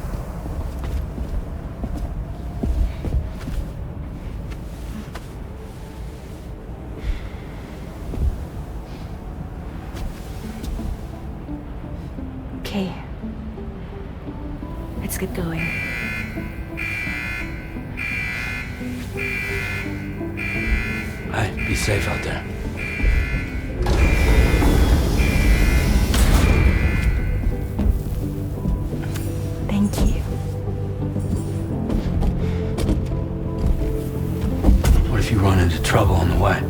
Let's get going. Hey, be safe out there. Thank you. What if you run into trouble on the way?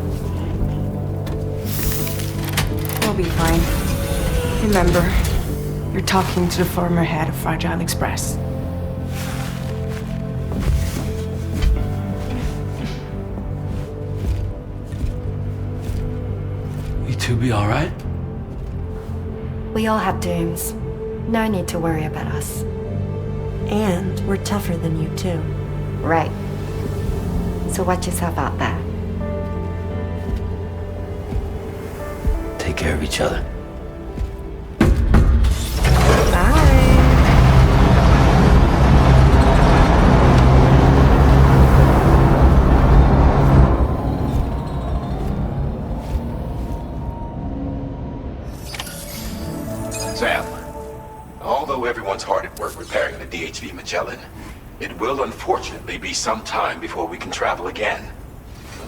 We'll be fine. Remember, you're talking to the former head of Fragile Express. You two be all right? We all have dooms. No need to worry about us. And we're tougher than you, too. Right. So watch yourself out there. Take care of each other. Sam, although everyone's hard at work repairing the DHV Magellan, it will unfortunately be some time before we can travel again.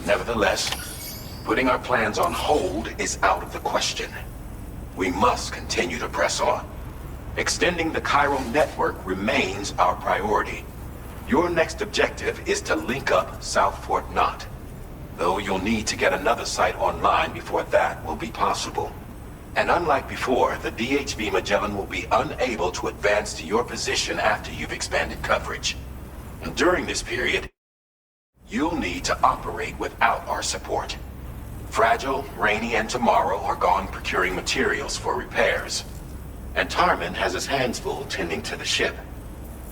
Nevertheless, putting our plans on hold is out of the question. We must continue to press on. Extending the chiral network remains our priority. Your next objective is to link up South Fort Knot. Though you'll need to get another site online before that will be possible. And unlike before, the DHV Magellan will be unable to advance to your position after you've expanded coverage. And during this period, you'll need to operate without our support. Fragile, Rainey, and Tomorrow are gone procuring materials for repairs. And Tarman has his hands full tending to the ship.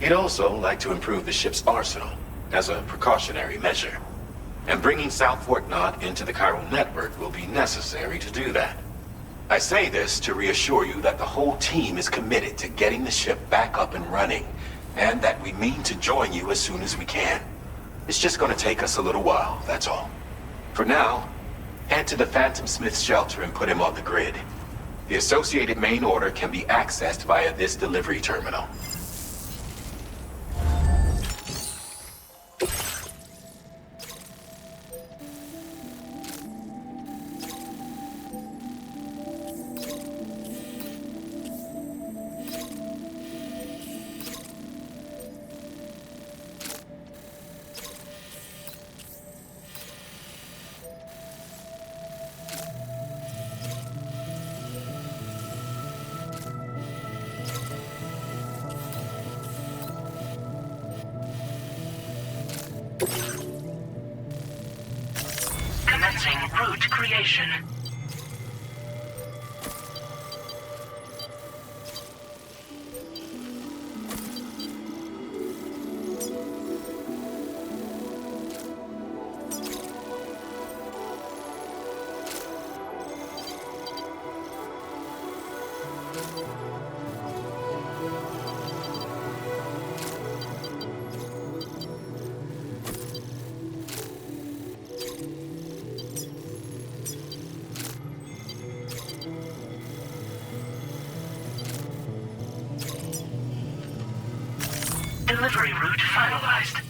He'd also like to improve the ship's arsenal, as a precautionary measure. And bringing South Fort Knot into the chiral network will be necessary to do that. I say this to reassure you that the whole team is committed to getting the ship back up and running, and that we mean to join you as soon as we can. It's just gonna take us a little while, that's all. For now, head to the Phantom Smith shelter and put him on the grid. The associated main order can be accessed via this delivery terminal. Commencing route creation. Delivery route finalized.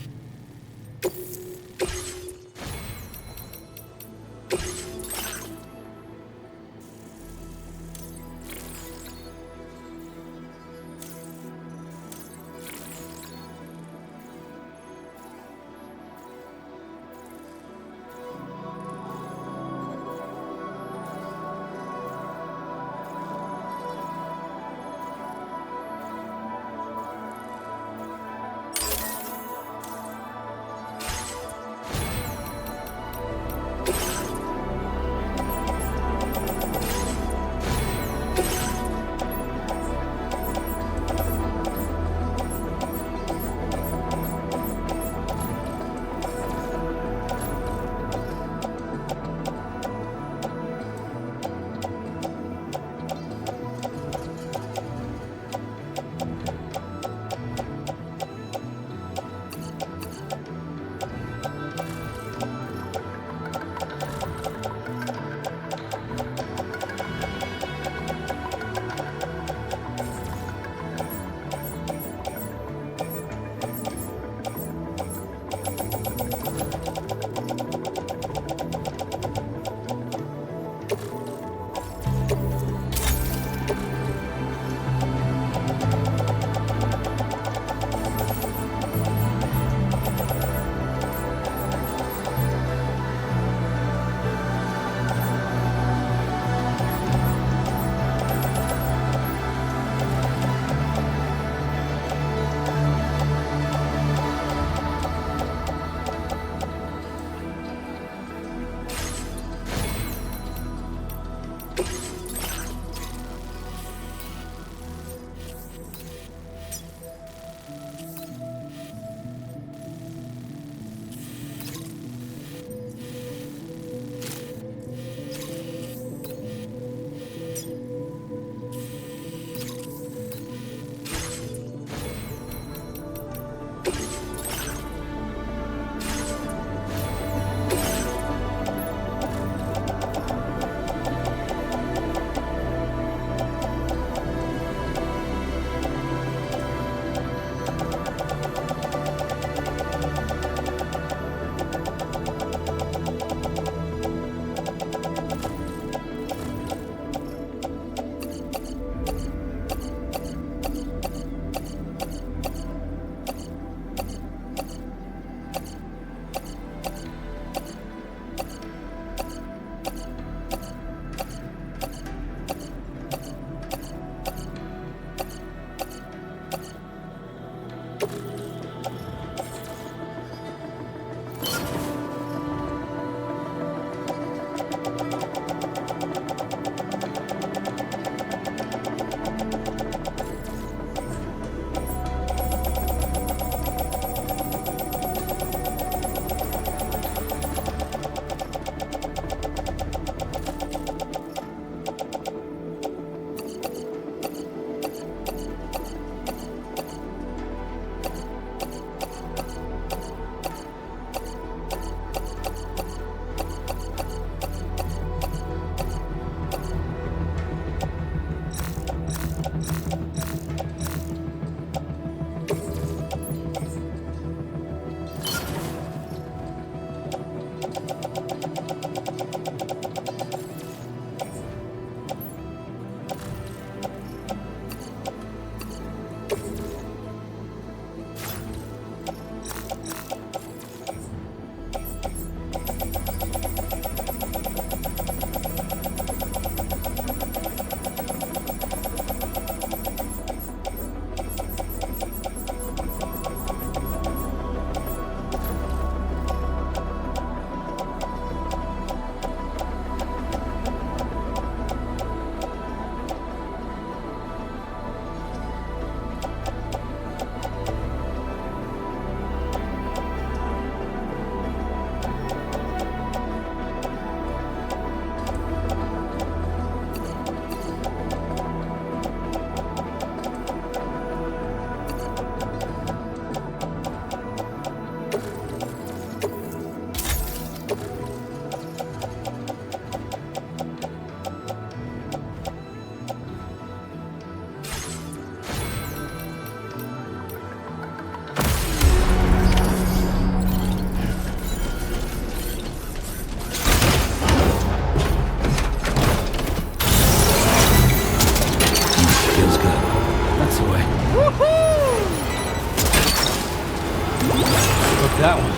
That one.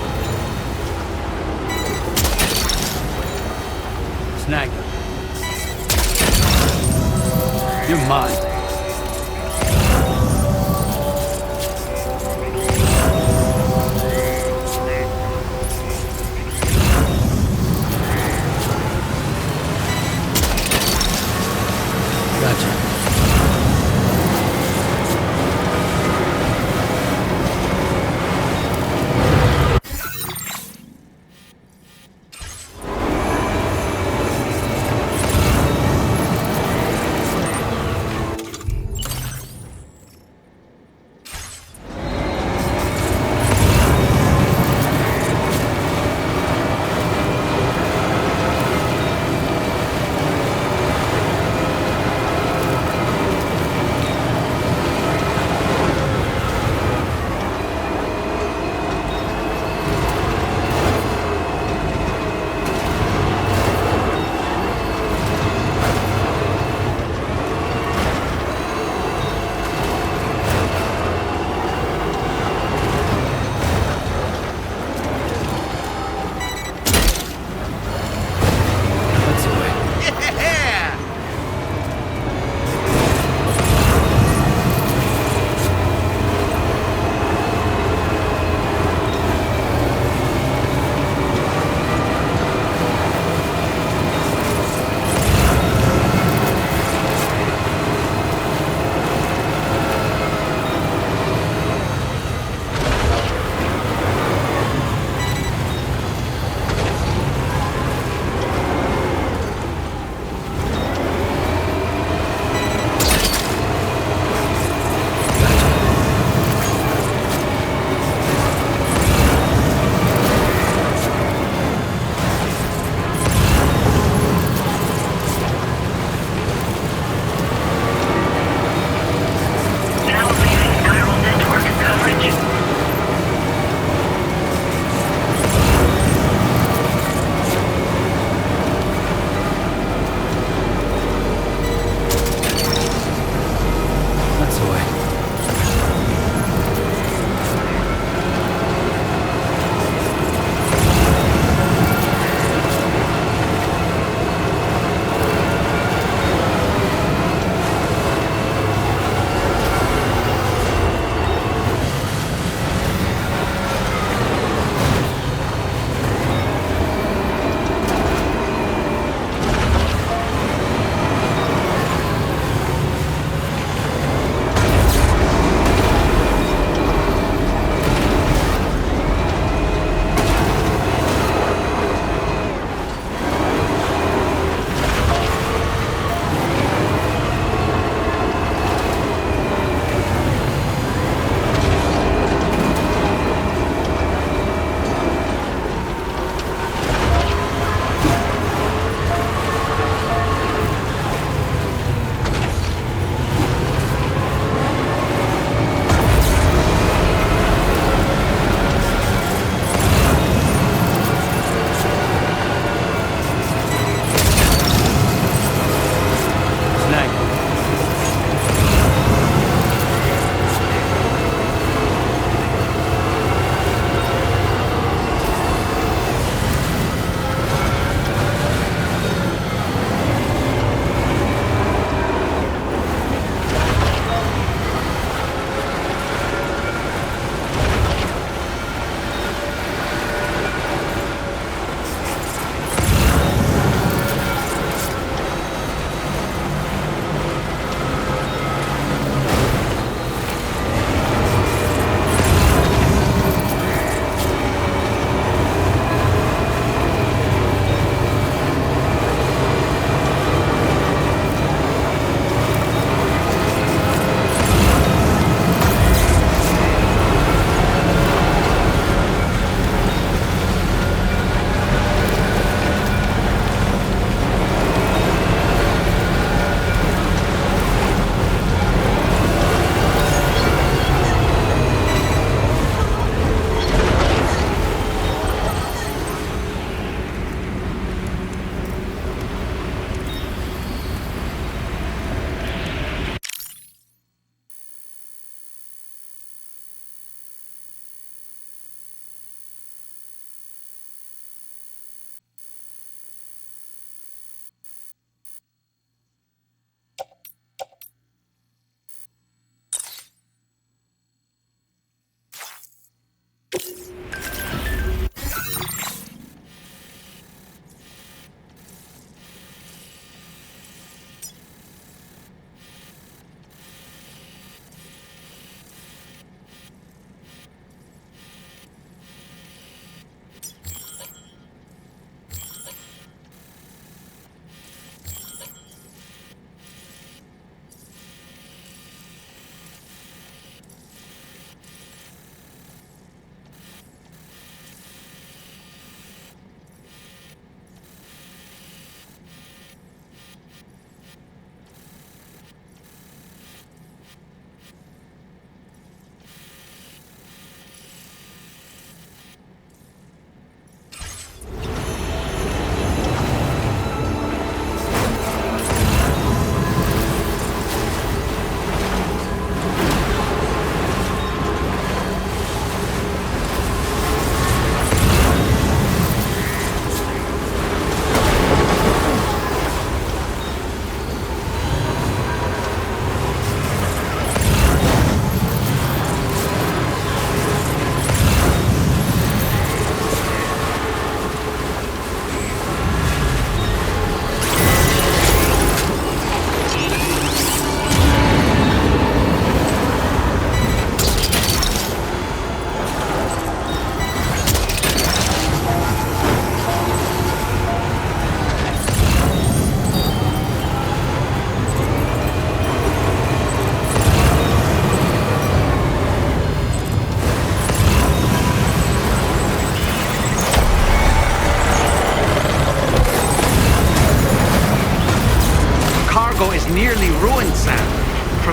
Snag them. You're mine.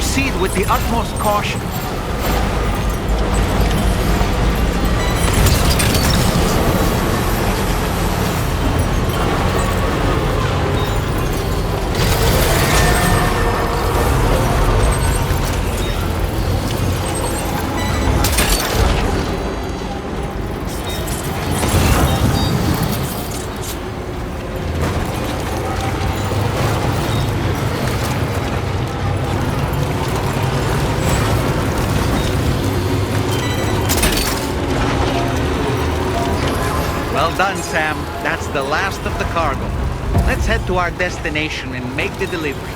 Proceed with the utmost caution. Well done, Sam. That's the last of the cargo. Let's head to our destination and make the delivery.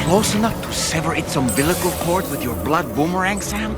close enough to sever its umbilical cord with your blood boomerang, Sam?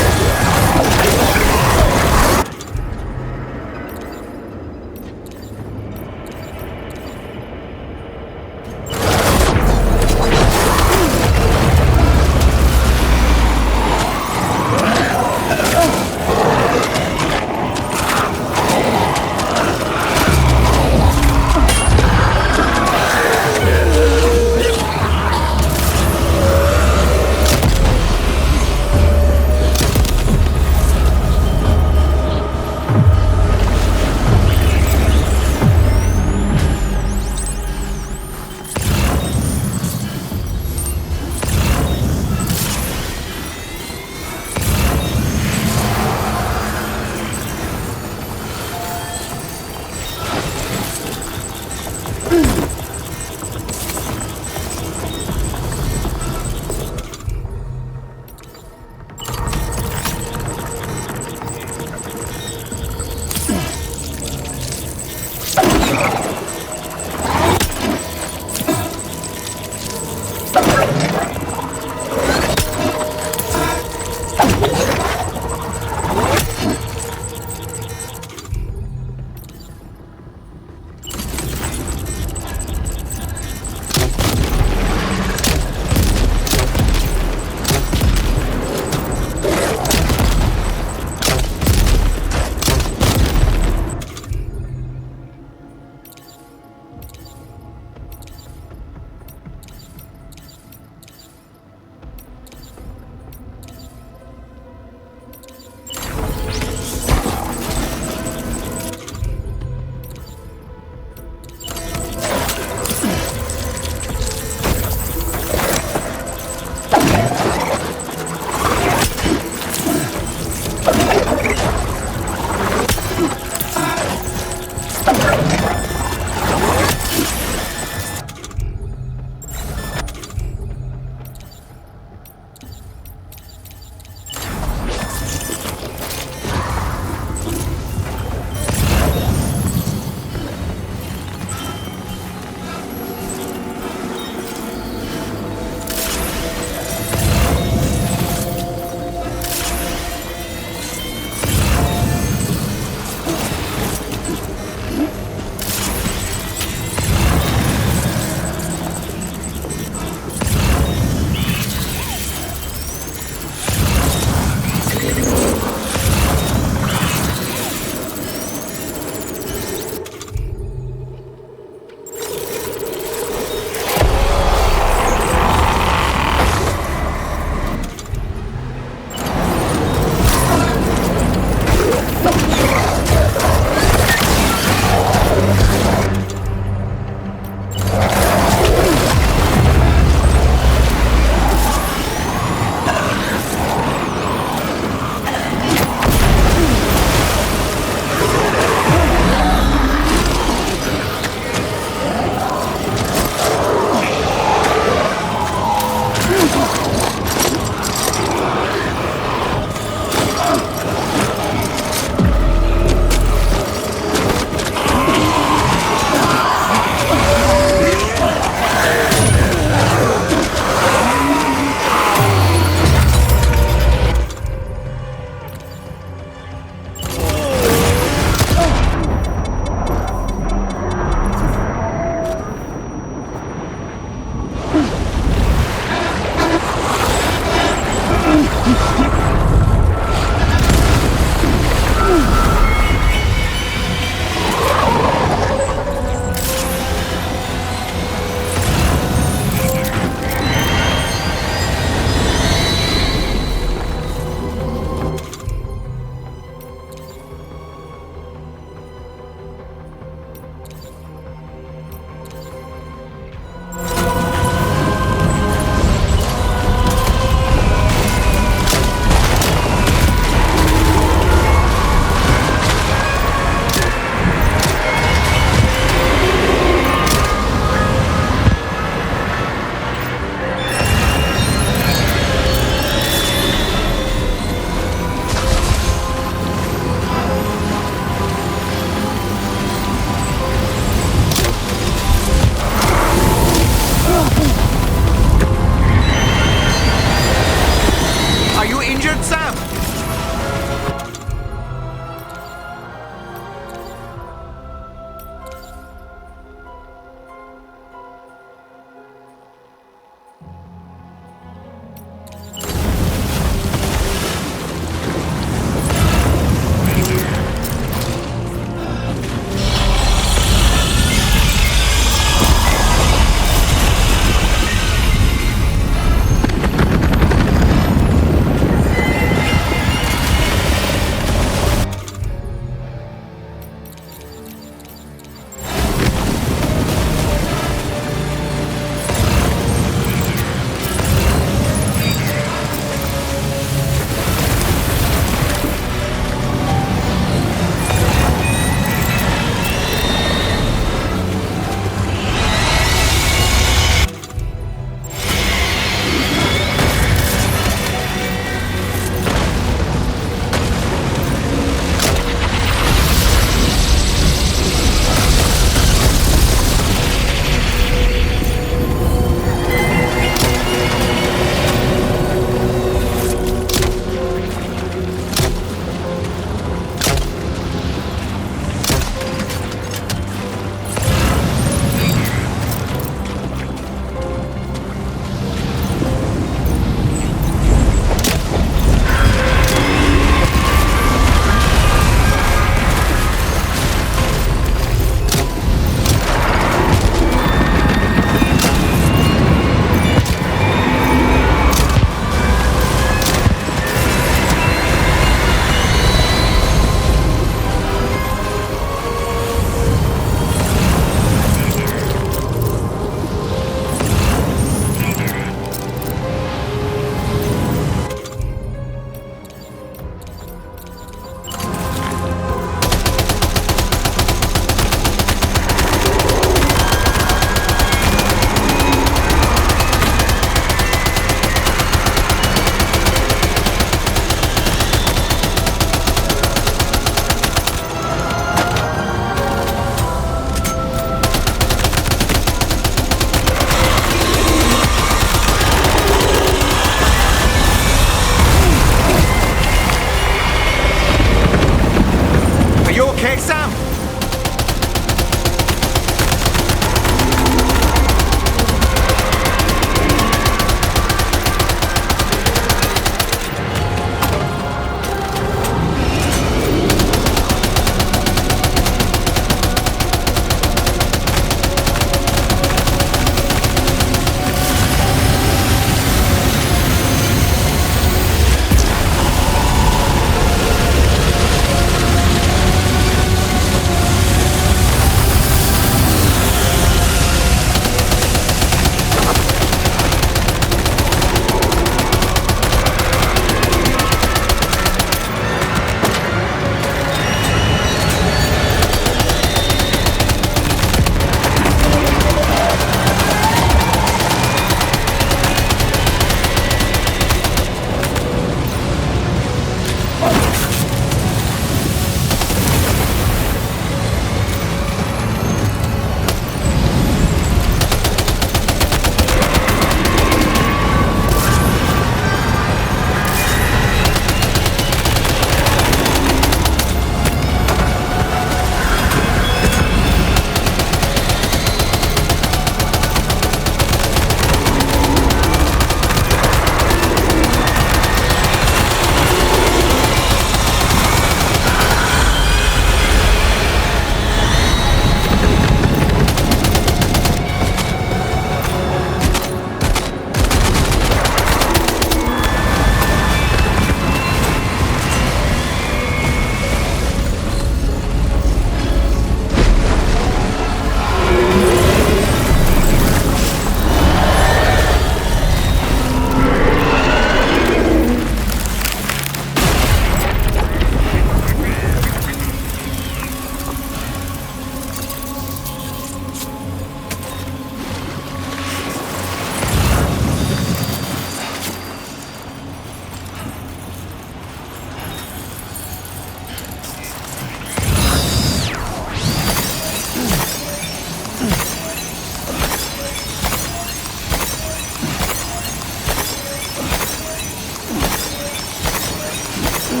Now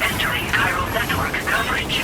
entering chiral network coverage.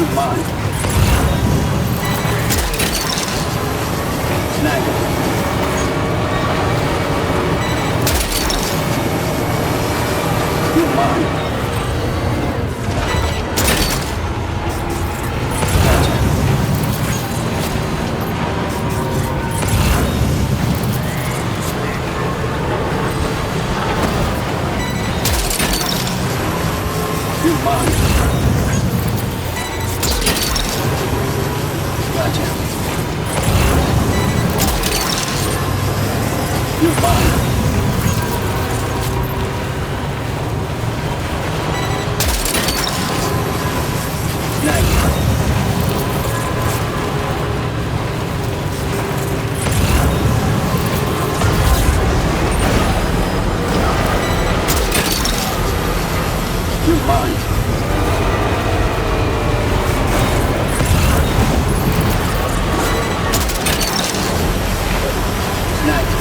You're mine. Snag it. You're mine. Gotcha. You're mine. Gotcha. You're mine. Snag it. You're mine. Snag it.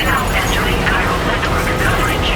Now entering chiral network coverage.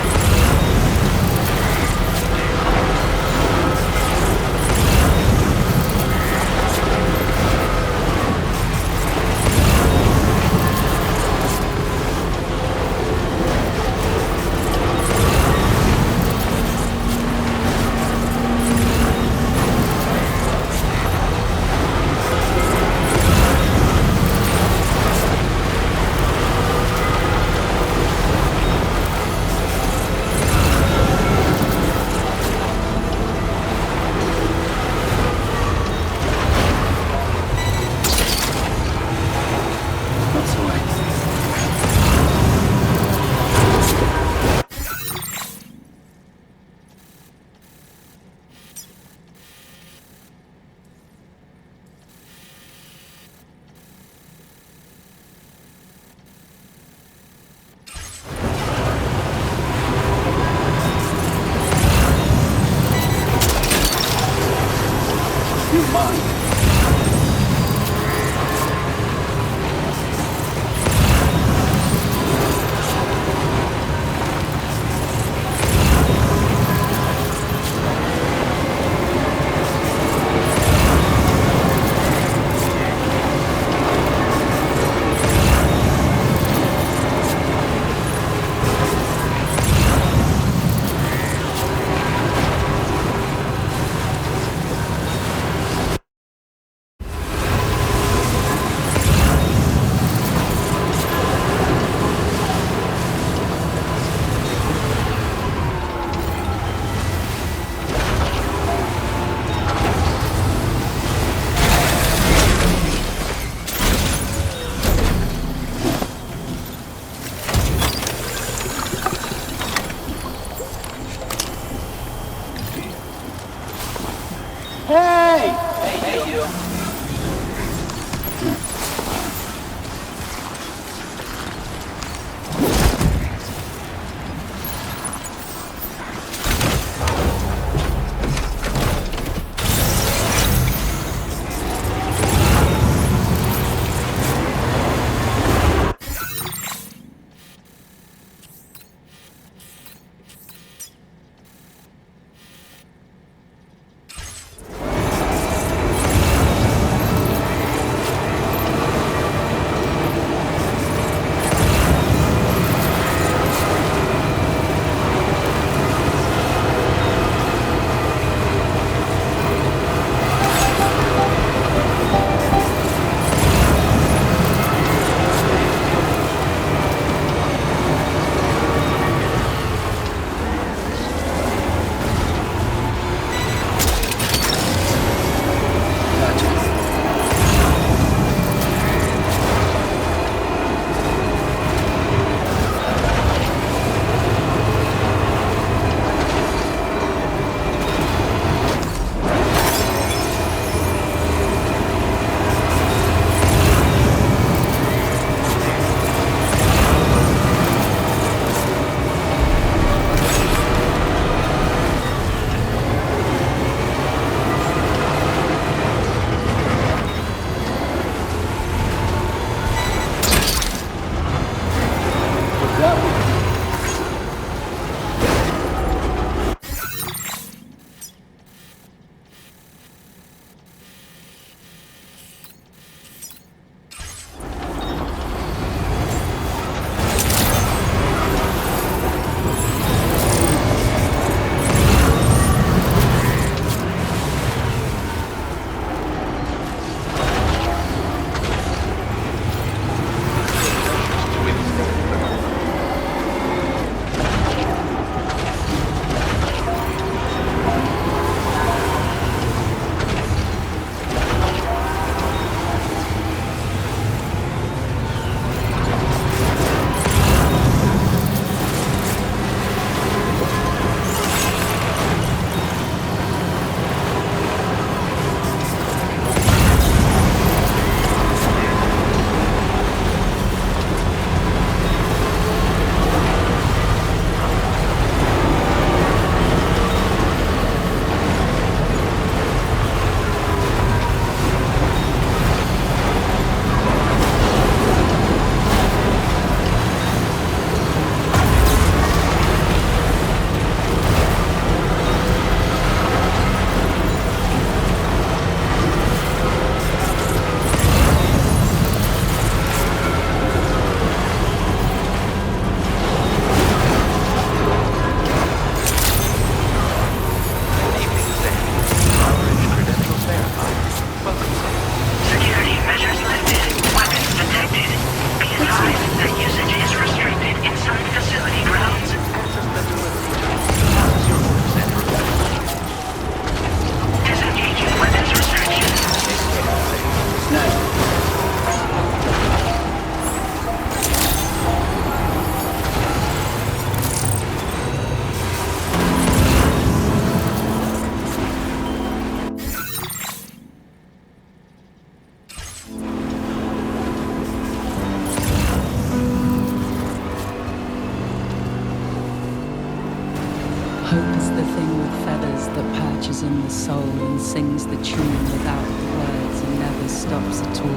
the thing with feathers that perches in the soul and sings the tune without the words and never stops at all.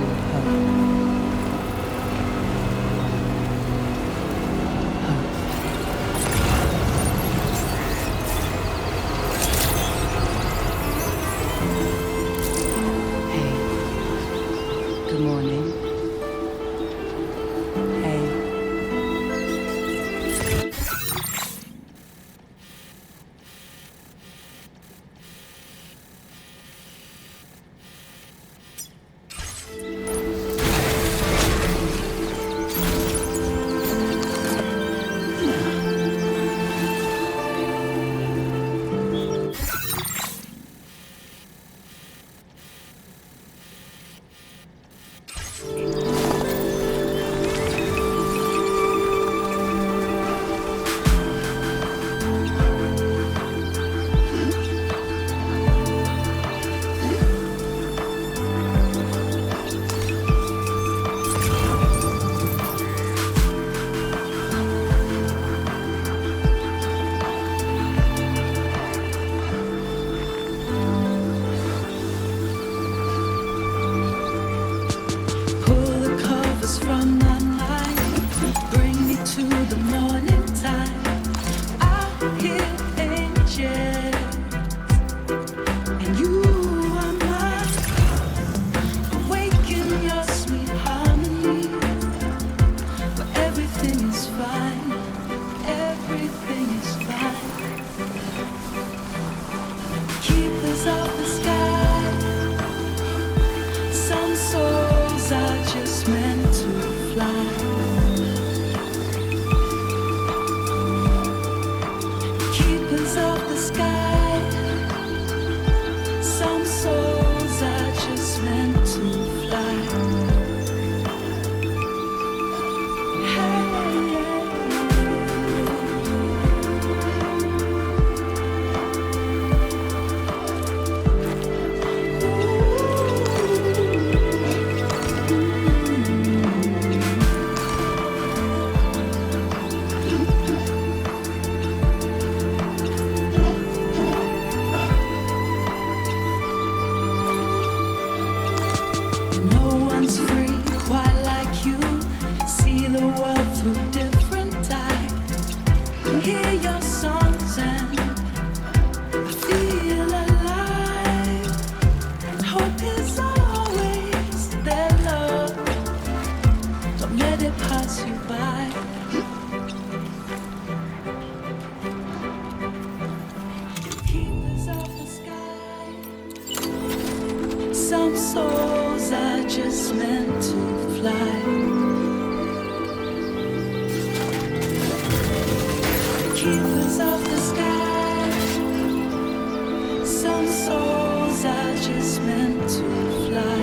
Hey. Good morning. Hey. Some souls are just meant to fly. Keepers of the sky. Some souls are just meant to fly.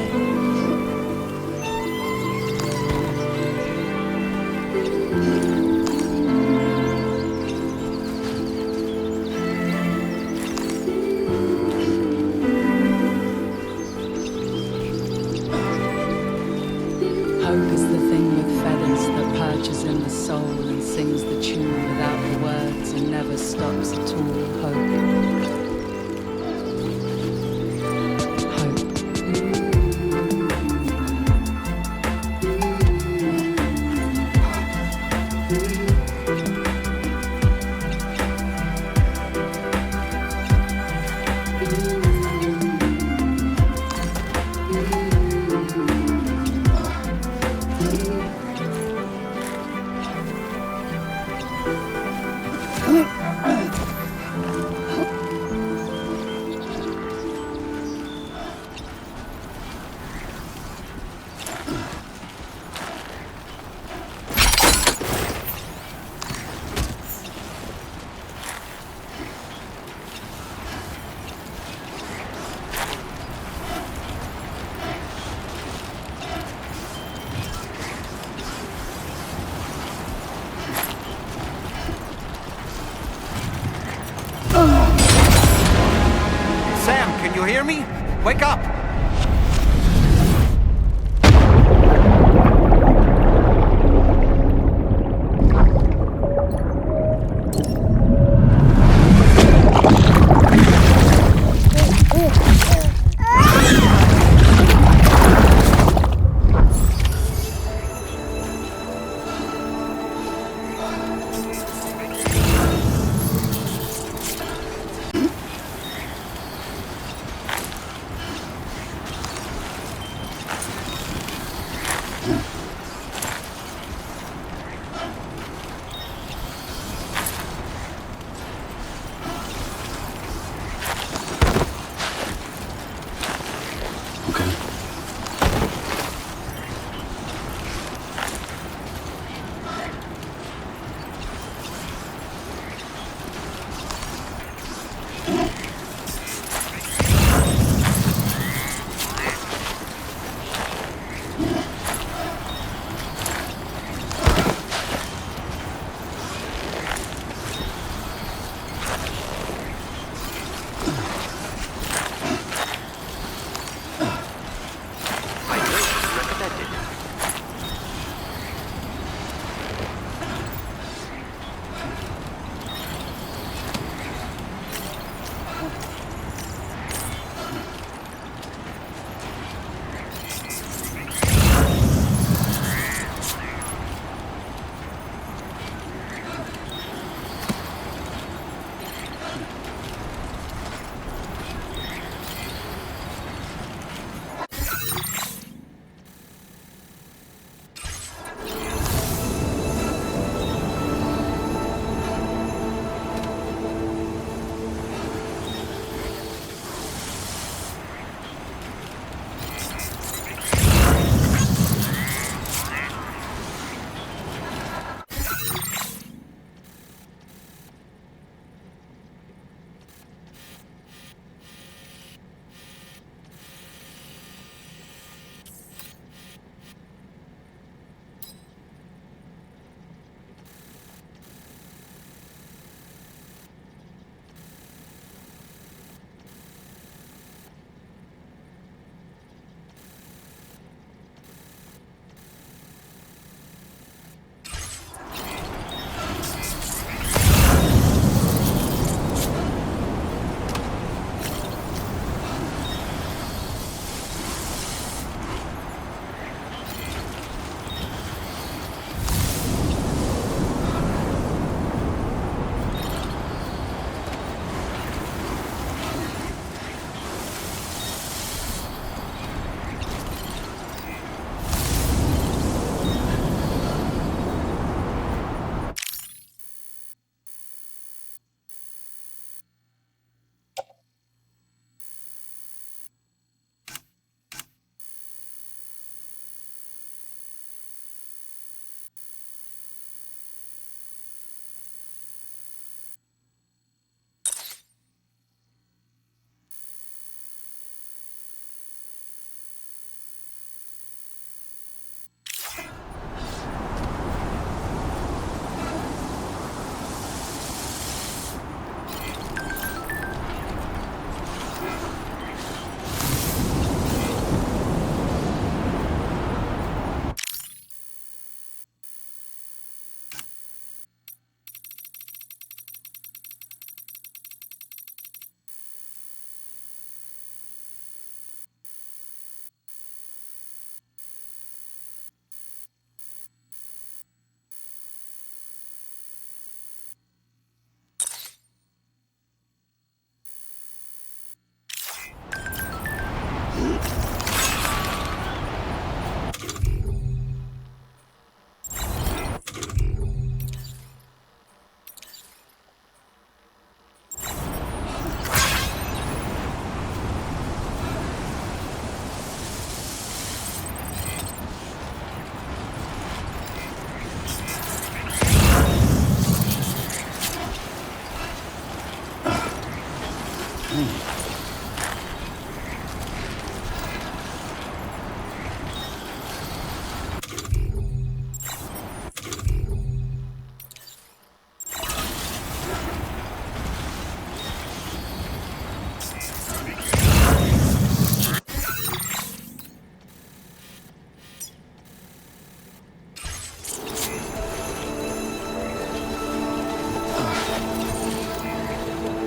Hope is the thing with feathers that perches in the soul and sings the tune without the words and never stops at all. Hope. Sam, can you hear me? Wake up!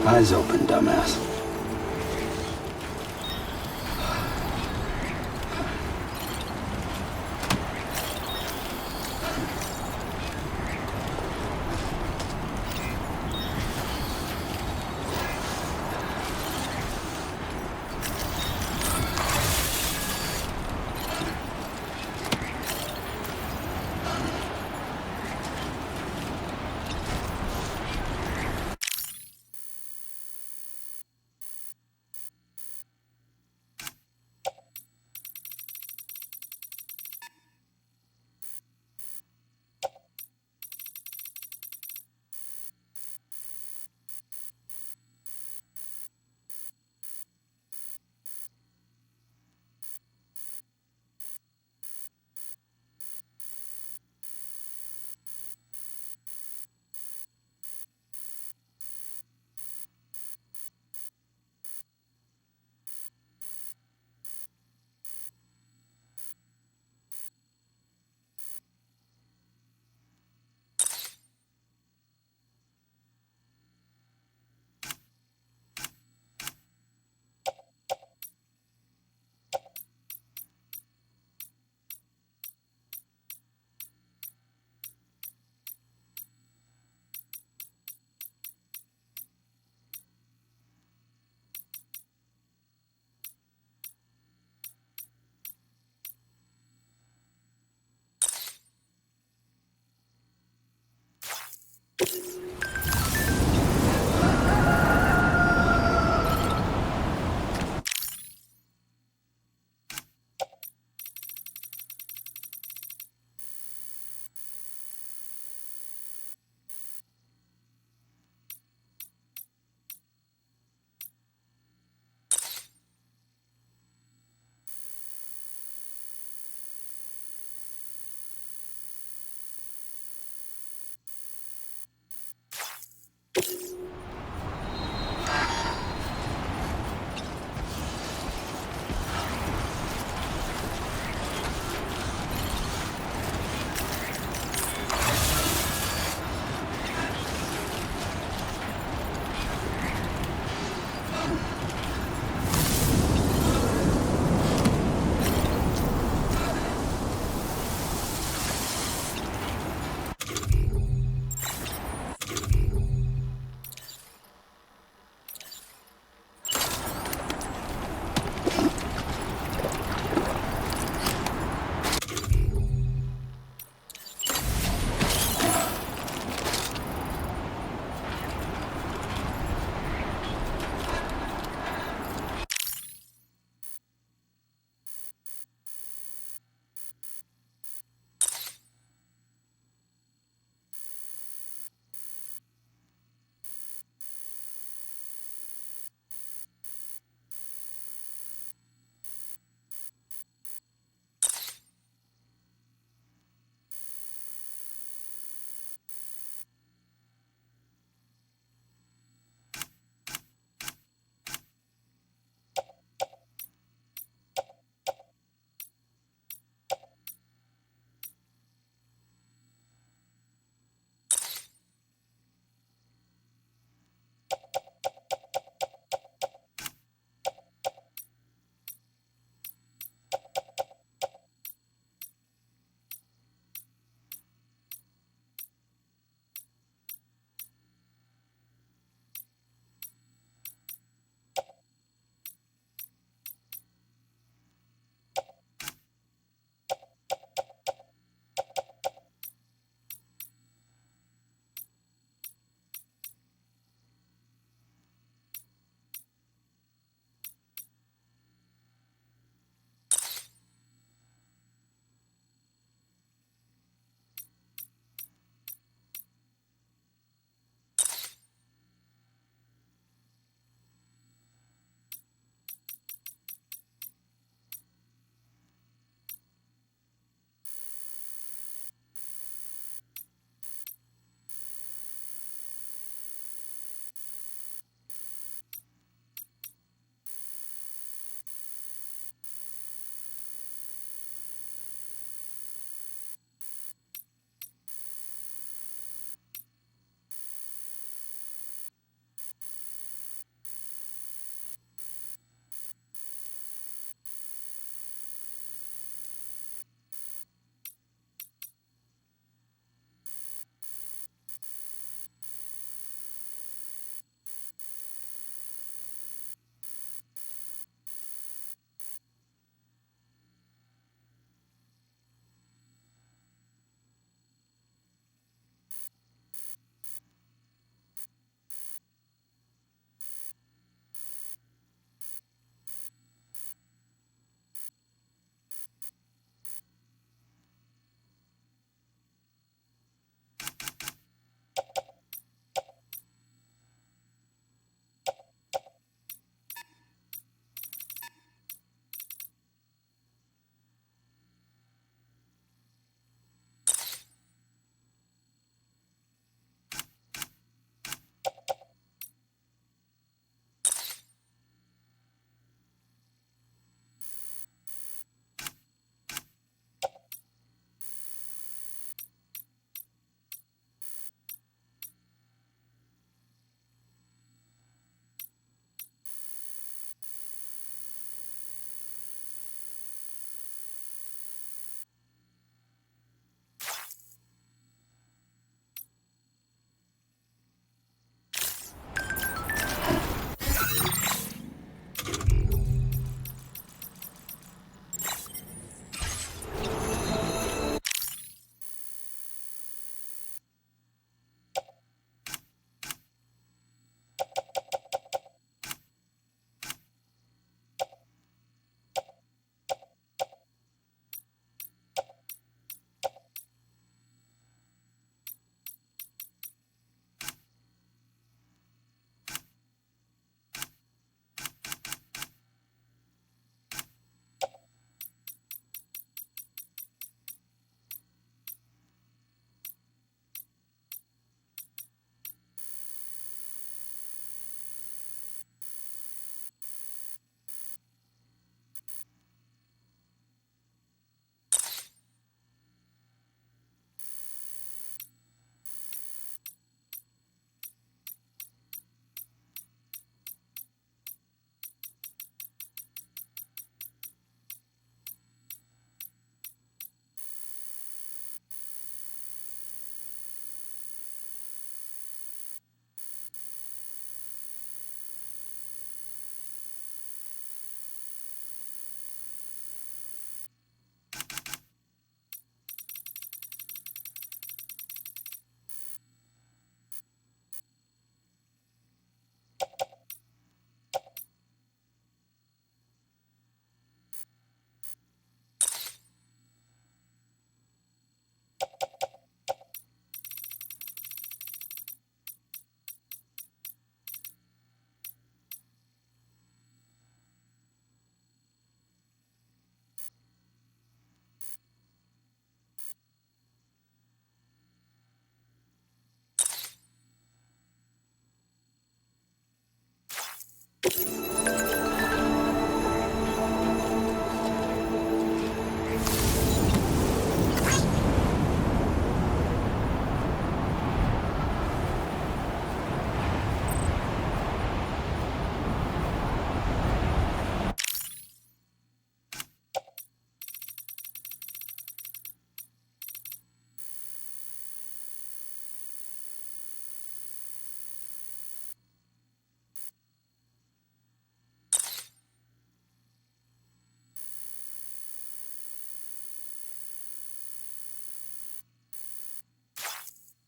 Eyes open, dumbass.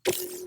It's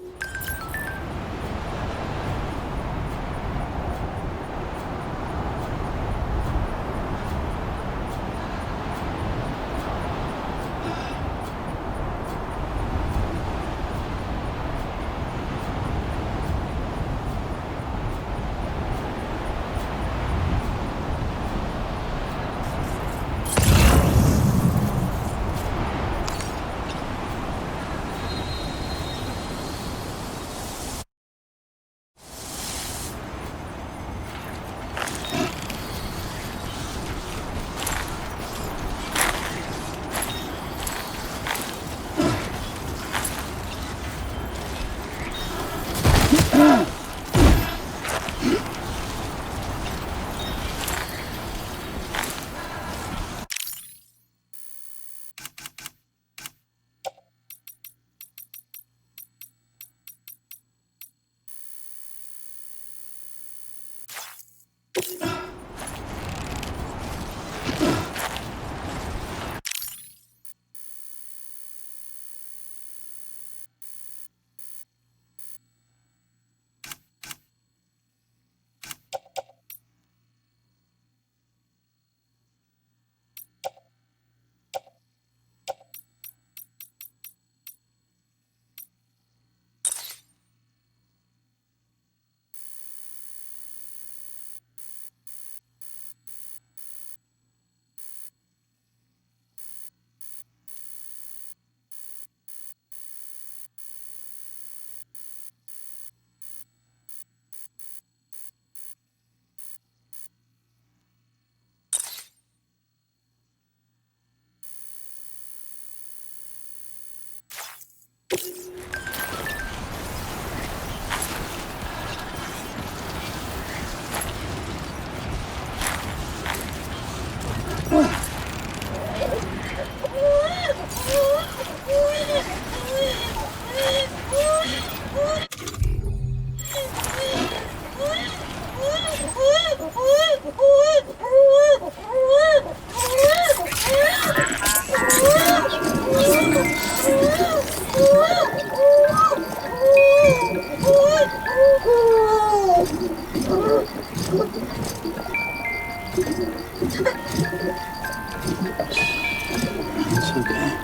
okay.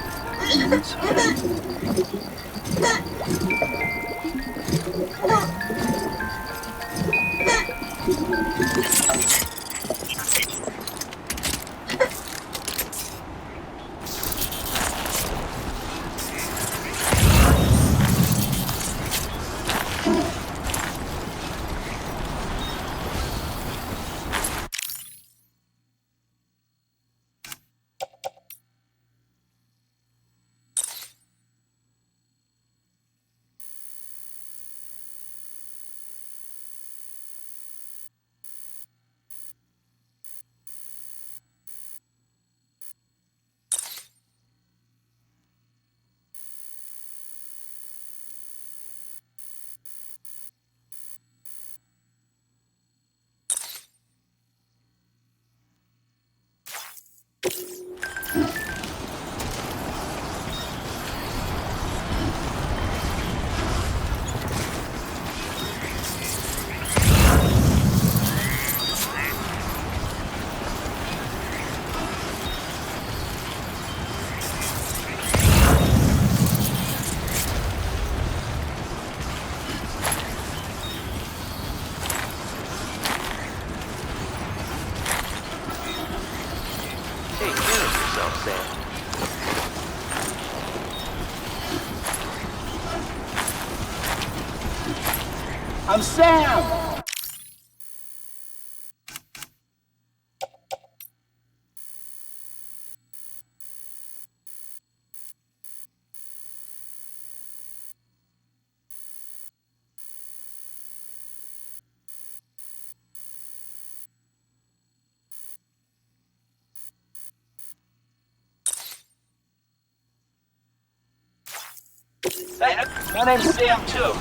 It's all right. I'm Sam! Hey, my name's Sam, too.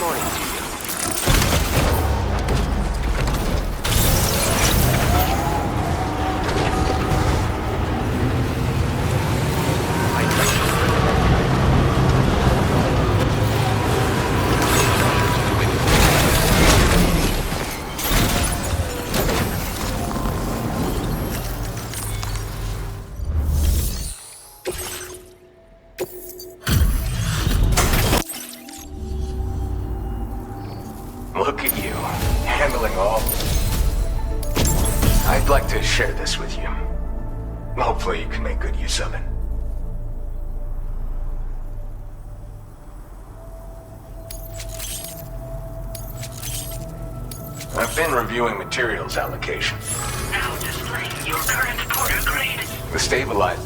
morning to you. Look at you, handling all... I'd like to share this with you. Hopefully you can make good use of it. I've been reviewing materials allocation. Now displaying your current Porter grade. The stabilize...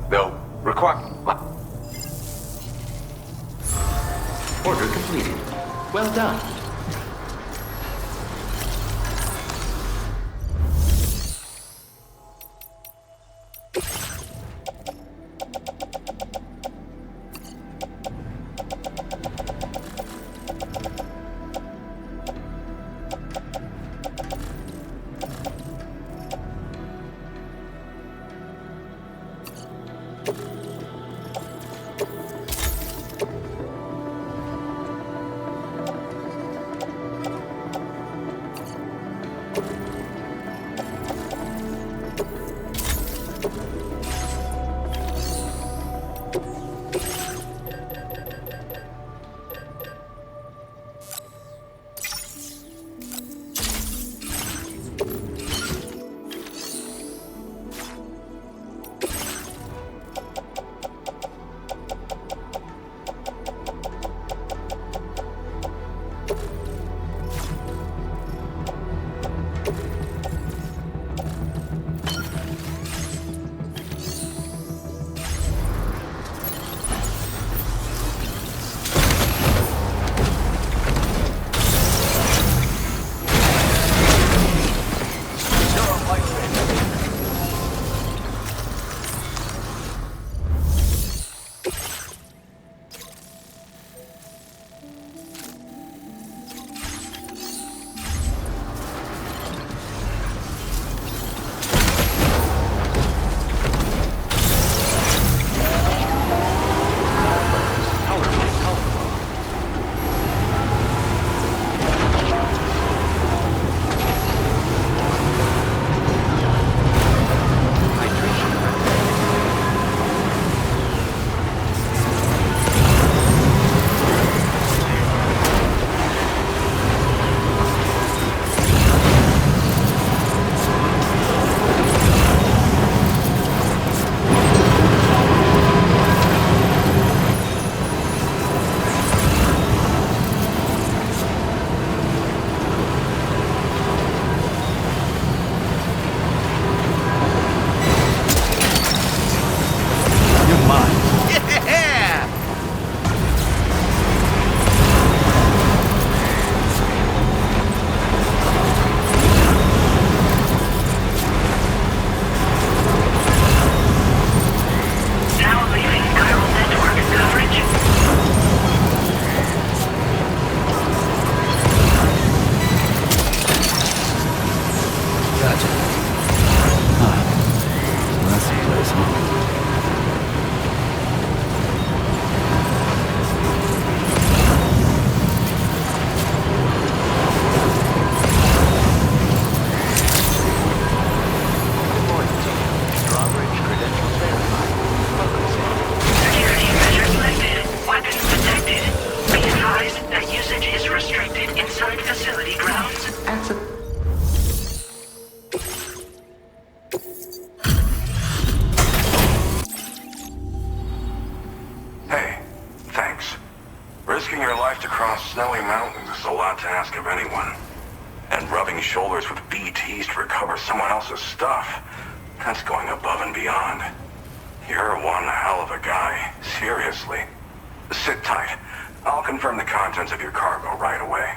They'll require... Order completed. Well done. Risking your life to cross snowy mountains is a lot to ask of anyone. And rubbing shoulders with BTs to recover someone else's stuff, that's going above and beyond. You're one hell of a guy, seriously. Sit tight. I'll confirm the contents of your cargo right away.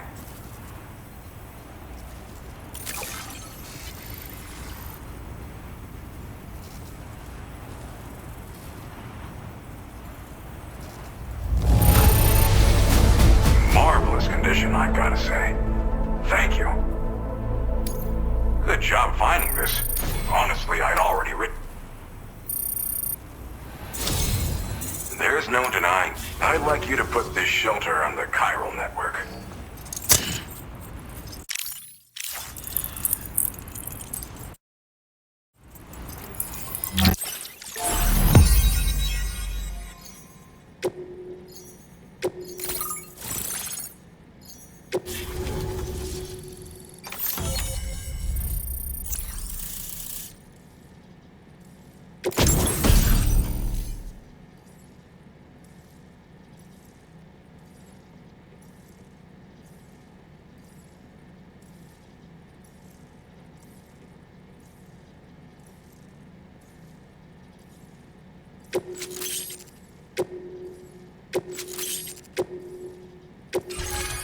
expedition, I gotta say. Thank you. Good job finding this. Honestly, I'd already written. There's no denying. I'd like you to put this shelter on the chiral network.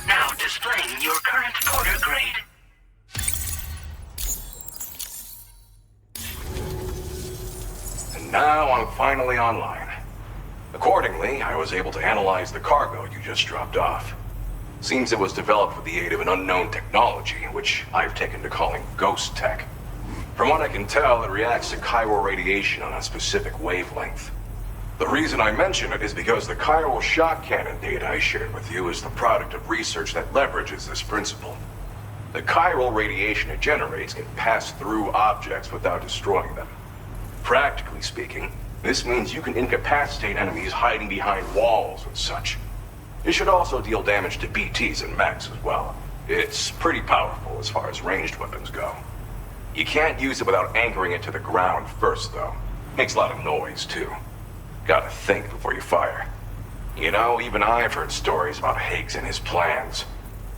Now displaying your current porter grade. And now I'm finally online. Accordingly, I was able to analyze the cargo you just dropped off. Seems it was developed with the aid of an unknown technology, which I've taken to calling ghost tech. From what I can tell, it reacts to chiral radiation on a specific wavelength. The reason I mention it is because the chiral shock cannon data I shared with you is the product of research that leverages this principle. The chiral radiation it generates can pass through objects without destroying them. Practically speaking, this means you can incapacitate enemies hiding behind walls and such. It should also deal damage to BTs and mechs as well. It's pretty powerful as far as ranged weapons go. You can't use it without anchoring it to the ground first, though. Makes a lot of noise, too. Gotta think before you fire. You know, even I've heard stories about Higgs and his plans.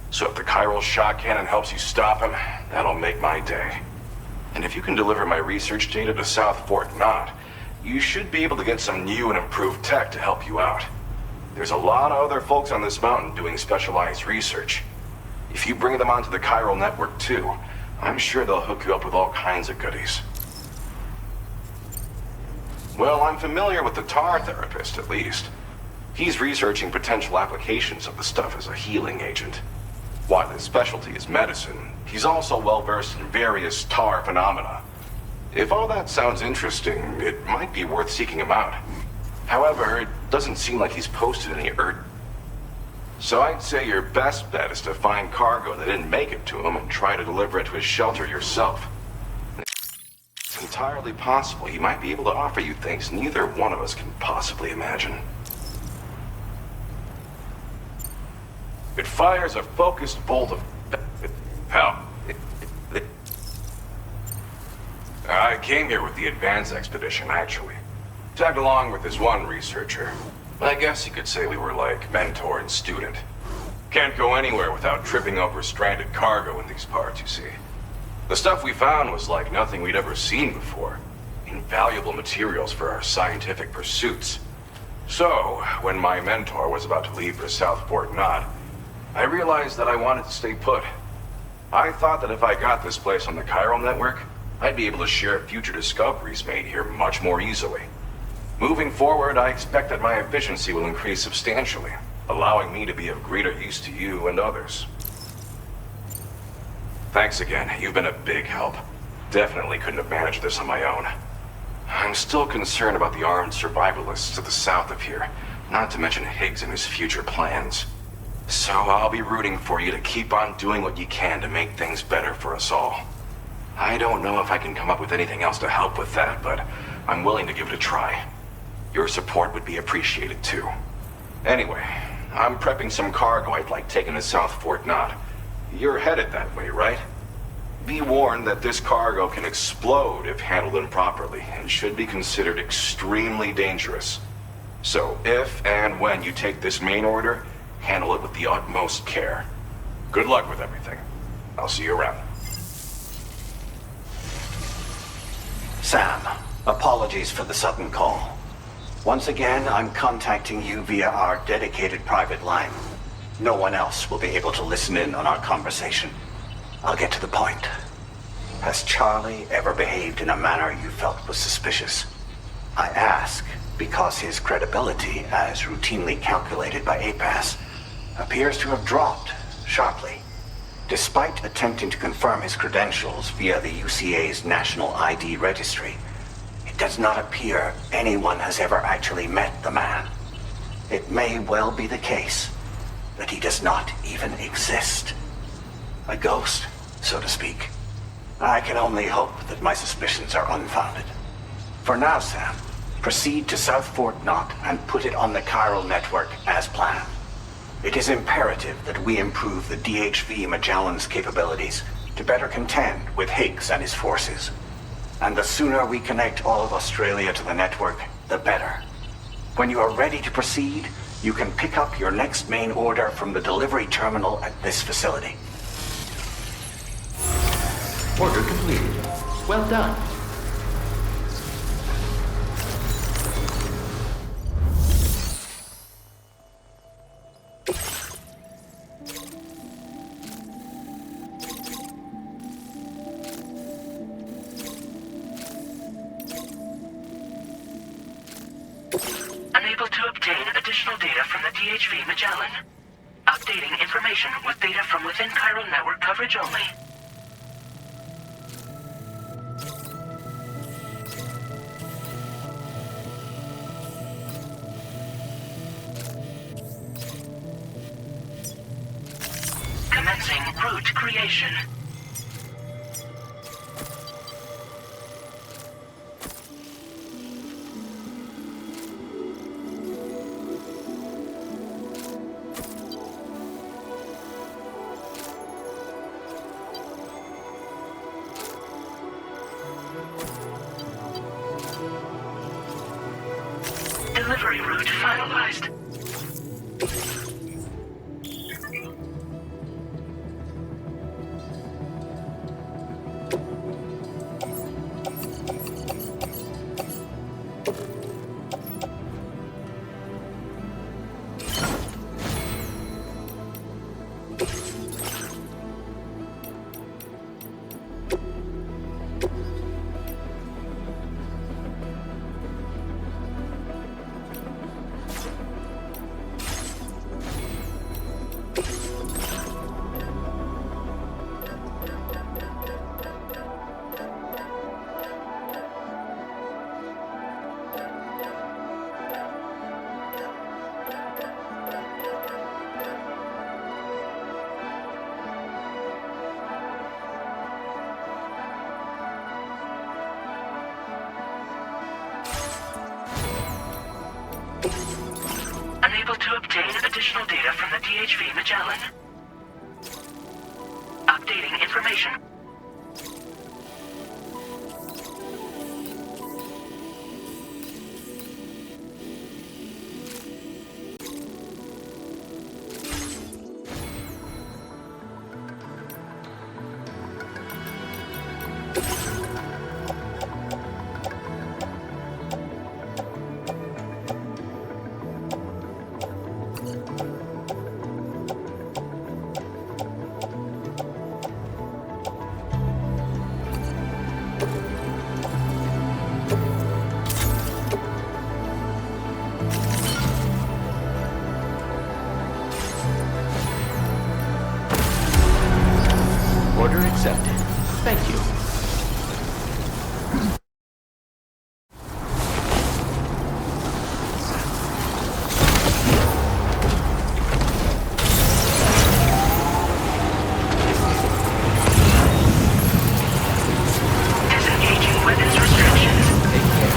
So if the chiral shock cannon helps you stop him, that'll make my day. And if you can deliver my research data to South Fort Knot, you should be able to get some new and improved tech to help you out. There's a lot of other folks on this mountain doing specialized research. If you bring them onto the chiral network too, I'm sure they'll hook you up with all kinds of goodies. Well, I'm familiar with the tar therapist, at least. He's researching potential applications of the stuff as a healing agent. While his specialty is medicine, he's also well-versed in various tar phenomena. If all that sounds interesting, it might be worth seeking him out. However, it doesn't seem like he's posted any So I'd say your best bet is to find cargo that didn't make it to him and try to deliver it to his shelter yourself. It's entirely possible he might be able to offer you things neither one of us can possibly imagine. It fires a focused bolt of... hell. I came here with the advance expedition, actually. Tagged along with this one researcher. I guess you could say we were like mentor and student. Can't go anywhere without tripping over stranded cargo in these parts, you see. The stuff we found was like nothing we'd ever seen before. Invaluable materials for our scientific pursuits. So, when my mentor was about to leave for South Fort Knot, I realized that I wanted to stay put. I thought that if I got this place on the chiral network, I'd be able to share future discoveries made here much more easily. Moving forward, I expect that my efficiency will increase substantially, allowing me to be of greater use to you and others. Thanks again. You've been a big help. Definitely couldn't have managed this on my own. I'm still concerned about the armed survivalists to the south of here, not to mention Higgs and his future plans. So I'll be rooting for you to keep on doing what you can to make things better for us all. I don't know if I can come up with anything else to help with that, but I'm willing to give it a try. Your support would be appreciated too. Anyway, I'm prepping some cargo I'd like taken to South Fort Knot. You're headed that way, right? Be warned that this cargo can explode if handled improperly, and should be considered extremely dangerous. So if and when you take this main order, handle it with the utmost care. Good luck with everything. I'll see you around. Sam, apologies for the sudden call. Once again, I'm contacting you via our dedicated private line. No one else will be able to listen in on our conversation. I'll get to the point. Has Charlie ever behaved in a manner you felt was suspicious? I ask because his credibility, as routinely calculated by APAS, appears to have dropped sharply. Despite attempting to confirm his credentials via the UCA's National ID Registry, it does not appear anyone has ever actually met the man. It may well be the case that he does not even exist. A ghost, so to speak. I can only hope that my suspicions are unfounded. For now, Sam, proceed to South Fort Knott and put it on the chiral network as planned. It is imperative that we improve the DHV Magellan's capabilities to better contend with Higgs and his forces. And the sooner we connect all of Australia to the network, the better. When you are ready to proceed, you can pick up your next main order from the delivery terminal at this facility. Order completed. Well done. Unable to obtain additional data from the DHV Magellan. Updating information with data from within chiral network coverage only. Commencing route creation. Delivery route finalized. Unable to obtain additional data from the DHV Magellan. Updating information. Order accepted. Thank you. Disengaging weapons restrictions. Take care.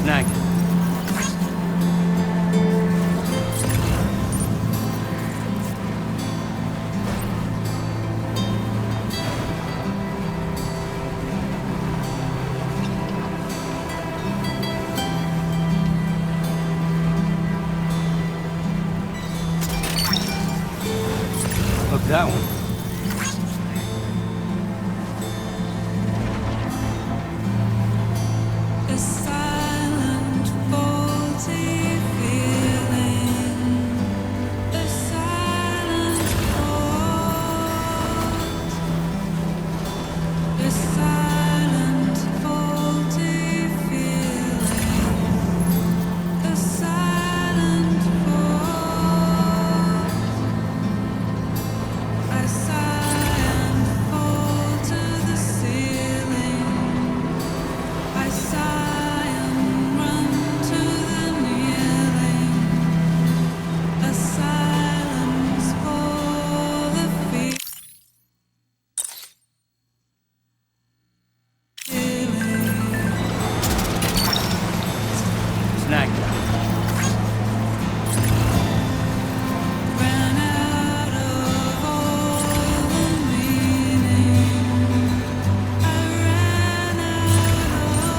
Snag. Look, that one. A silent, faulty feeling. A silent fault. A silent, faulty feeling. A silent fault. I sigh and fall to the ceiling. I sigh and run to the kneeling. A silence for the feeling. Snag. Ran out of all the meaning. I ran out of.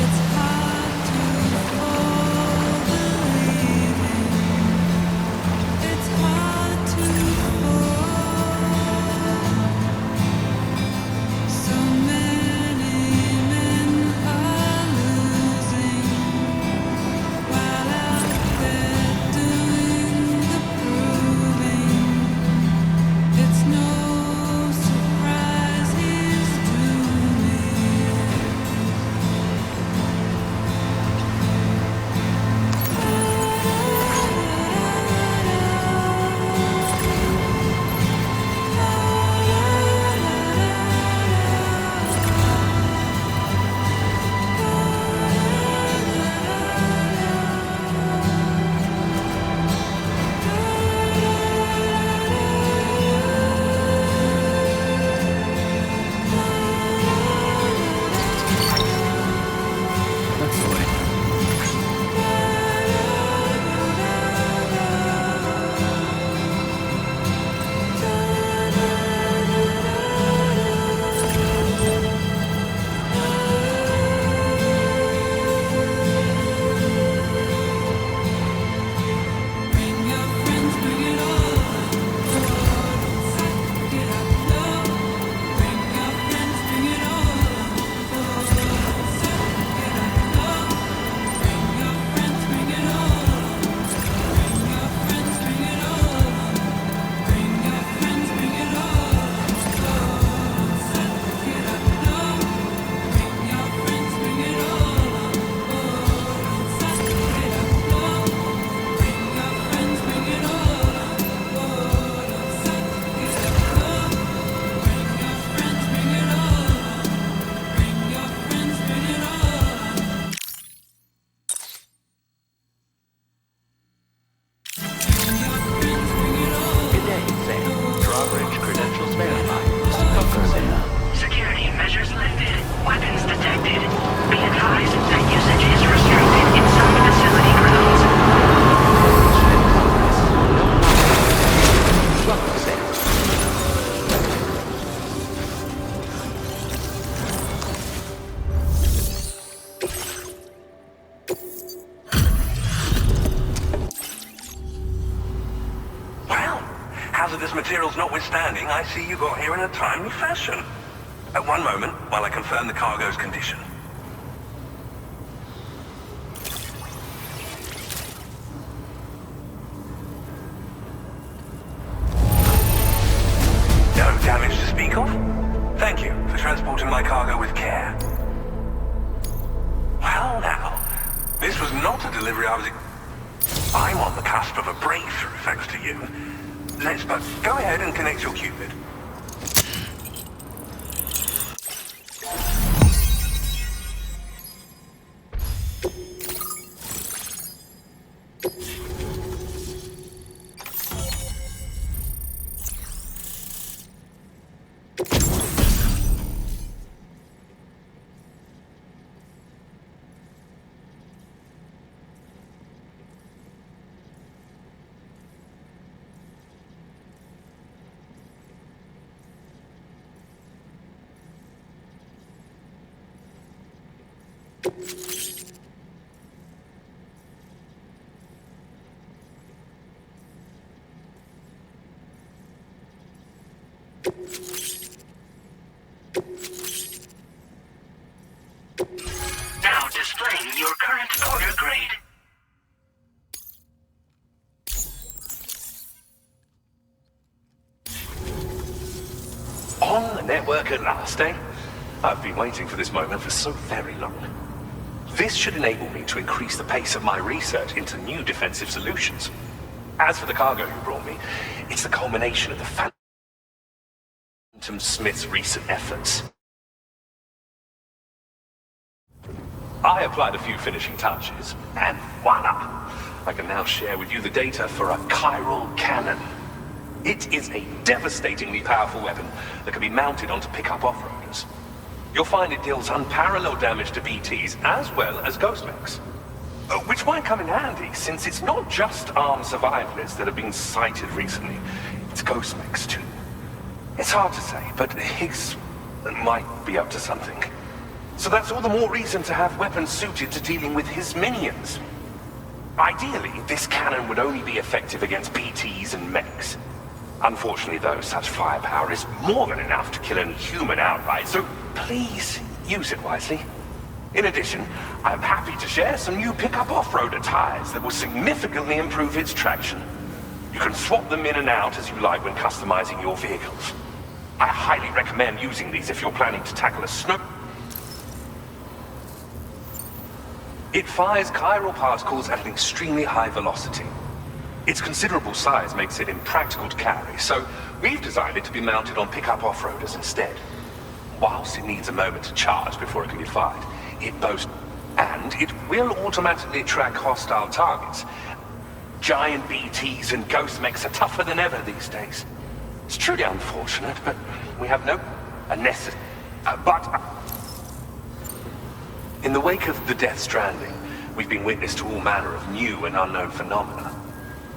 It's hard to fall believing. It's hard to fall. So many men are losing while out there doing the proving. It's no surprise he's doing. That's the way. Bring your friends, bring it all. Suck it up, love. Bring your friends, bring it all. Suck it up, love. Bring your friends, bring it all. Bring your friends, bring it all. Bring your friends, bring it all. Suck it up, love. Bring your friends, bring it all. Suck it up, love. Bring your friends, bring it all. Suck it up, love. Bring your friends, bring it all. Bring your friends, bring it all. Good day, Sam. Drawbridge credentials verified. Comfort, Sam. Security measures lifted. Weapons detected. Be advised that usage is restricted in some facility grounds. Welcome, Sam. Well, hazardous materials notwithstanding, I see you got here in a timely fashion. At one moment, while I confirm the cargo's condition. No damage to speak of? Thank you for transporting my cargo with care. Well now, this was not a delivery I was... I'm on the cusp of a breakthrough, thanks to you. Let's but go ahead and connect your Cupid. Now displaying your current order grade. On the network at last, eh? I've been waiting for this moment for so very long. This should enable me to increase the pace of my research into new defensive solutions. As for the cargo you brought me, it's the culmination of the Phantom Smith's recent efforts. I applied a few finishing touches, and voila! I can now share with you the data for a chiral cannon. It is a devastatingly powerful weapon that can be mounted onto pickup off-roaders. You'll find it deals unparalleled damage to BTs as well as ghost mechs. Which might come in handy, since it's not just armed survivalists that have been sighted recently. It's ghost mechs too. It's hard to say, but Higgs might be up to something. So that's all the more reason to have weapons suited to dealing with his minions. Ideally, this cannon would only be effective against BTs and mechs. Unfortunately, though, such firepower is more than enough to kill any human outright, so please use it wisely. In addition, I'm happy to share some new pickup off-roader tires that will significantly improve its traction. You can swap them in and out as you like when customizing your vehicles. I highly recommend using these if you're planning to tackle a snow... It fires chiral particles at an extremely high velocity. Its considerable size makes it impractical to carry, so we've designed it to be mounted on pickup off-roaders instead. Whilst it needs a moment to charge before it can be fired, it boasts... And it will automatically track hostile targets. Giant BTs and ghost mechs are tougher than ever these days. It's truly unfortunate, but we have no necessity. In the wake of the Death Stranding, we've been witness to all manner of new and unknown phenomena.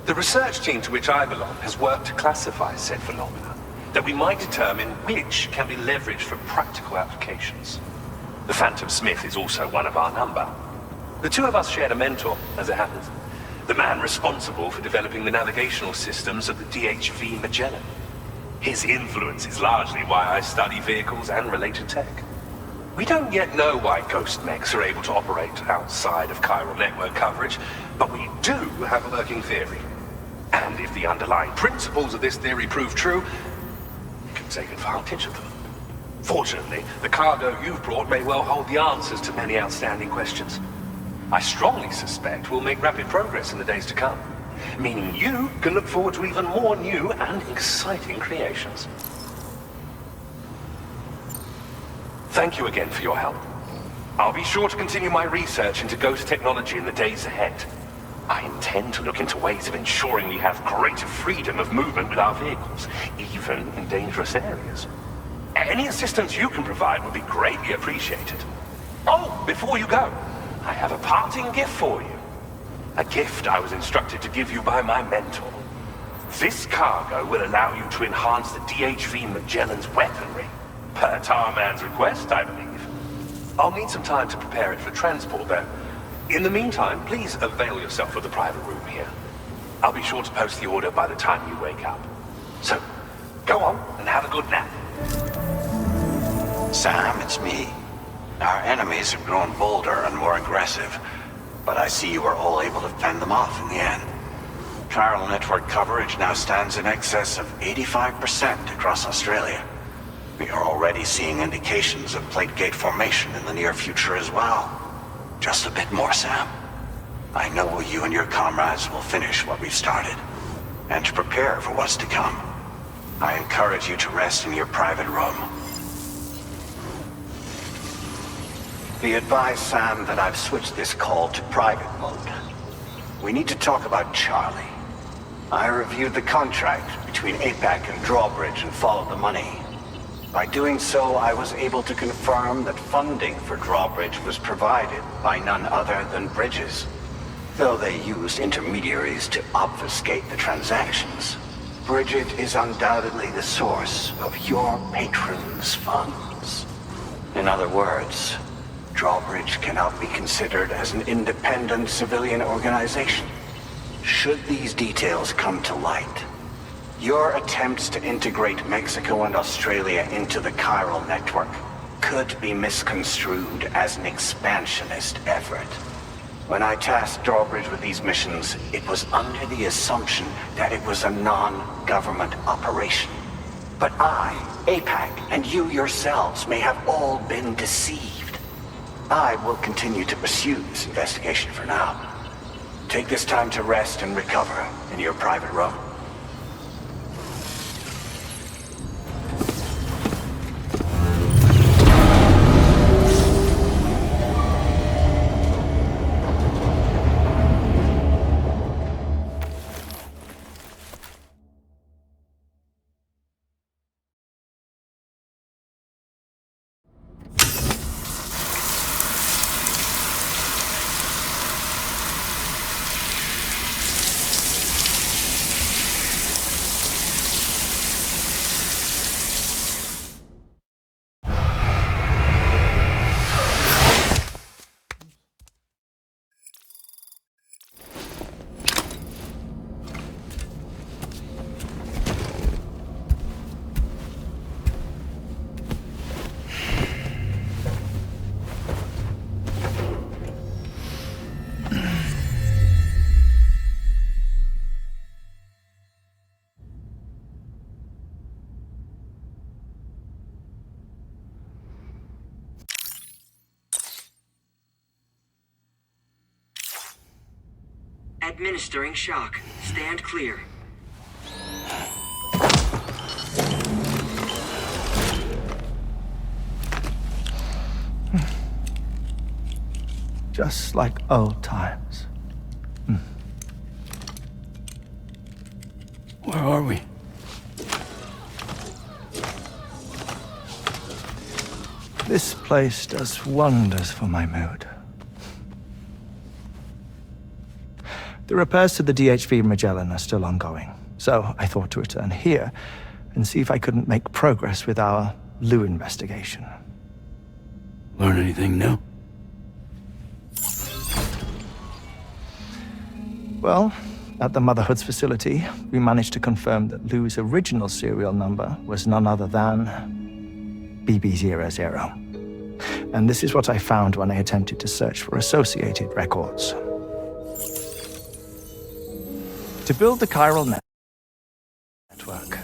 The research team to which I belong has worked to classify said phenomena, that we might determine which can be leveraged for practical applications. The Phantom Smith is also one of our number. The two of us shared a mentor, as it happens. The man responsible for developing the navigational systems of the DHV Magellan. His influence is largely why I study vehicles and related tech. We don't yet know why ghost mechs are able to operate outside of chiral network coverage, but we do have a working theory. And if the underlying principles of this theory prove true, we can take advantage of them. Fortunately, the cargo you've brought may well hold the answers to many outstanding questions. I strongly suspect we'll make rapid progress in the days to come, meaning you can look forward to even more new and exciting creations. Thank you again for your help. I'll be sure to continue my research into ghost technology in the days ahead. I intend to look into ways of ensuring we have greater freedom of movement with our vehicles, even in dangerous areas. Any assistance you can provide would be greatly appreciated. Oh, before you go, I have a parting gift for you. A gift I was instructed to give you by my mentor. This cargo will allow you to enhance the DHV Magellan's weaponry. Per Tarman's request, I believe. I'll need some time to prepare it for transport, though. In the meantime, please avail yourself of the private room here. I'll be sure to post the order by the time you wake up. So, go on and have a good nap. Sam, it's me. Our enemies have grown bolder and more aggressive, but I see you were all able to fend them off in the end. Chiral network coverage now stands in excess of 85% across Australia. We are already seeing indications of plate gate formation in the near future as well. Just a bit more, Sam. I know you and your comrades will finish what we've started, and to prepare for what's to come. I encourage you to rest in your private room. Be advised, Sam, that I've switched this call to private mode. We need to talk about Charlie. I reviewed the contract between APAC and Drawbridge and followed the money. By doing so, I was able to confirm that funding for Drawbridge was provided by none other than Bridges. Though they used intermediaries to obfuscate the transactions, Bridget is undoubtedly the source of your patrons' funds. In other words, Drawbridge cannot be considered as an independent civilian organization. Should these details come to light, your attempts to integrate Mexico and Australia into the chiral network could be misconstrued as an expansionist effort. When I tasked Drawbridge with these missions, it was under the assumption that it was a non-government operation. But I, APAC, and you yourselves may have all been deceived. I will continue to pursue this investigation for now. Take this time to rest and recover in your private room. Administering shock. Stand clear. Just like old times. Where are we? This place does wonders for my mood. The repairs to the DHV Magellan are still ongoing, so I thought to return here and see if I couldn't make progress with our Lou investigation. Learn anything new? Well, at the Motherhood's facility, we managed to confirm that Lou's original serial number was none other than BB00. And this is what I found when I attempted to search for associated records. To build the chiral network,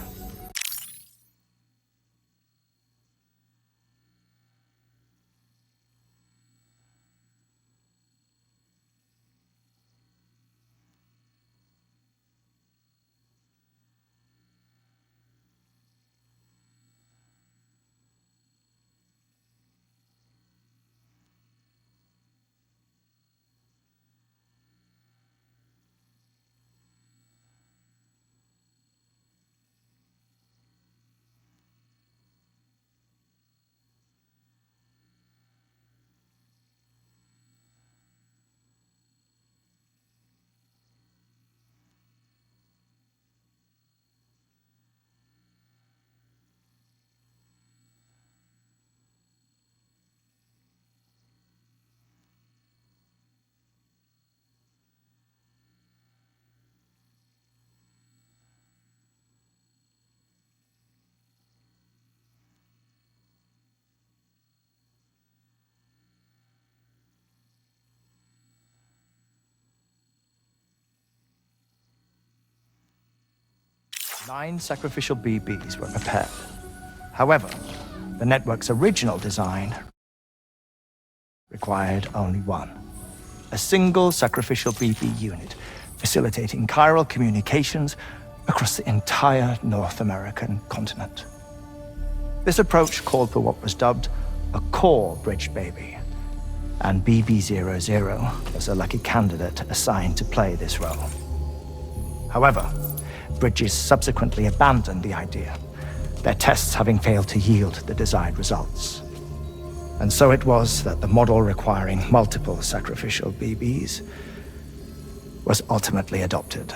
nine sacrificial BBs were prepared. However, the network's original design required only one. A single sacrificial BB unit, facilitating chiral communications across the entire North American continent. This approach called for what was dubbed a core bridge baby, and BB00 was a lucky candidate assigned to play this role. However, Bridges subsequently abandoned the idea, their tests having failed to yield the desired results. And so it was that the model requiring multiple sacrificial BBs was ultimately adopted.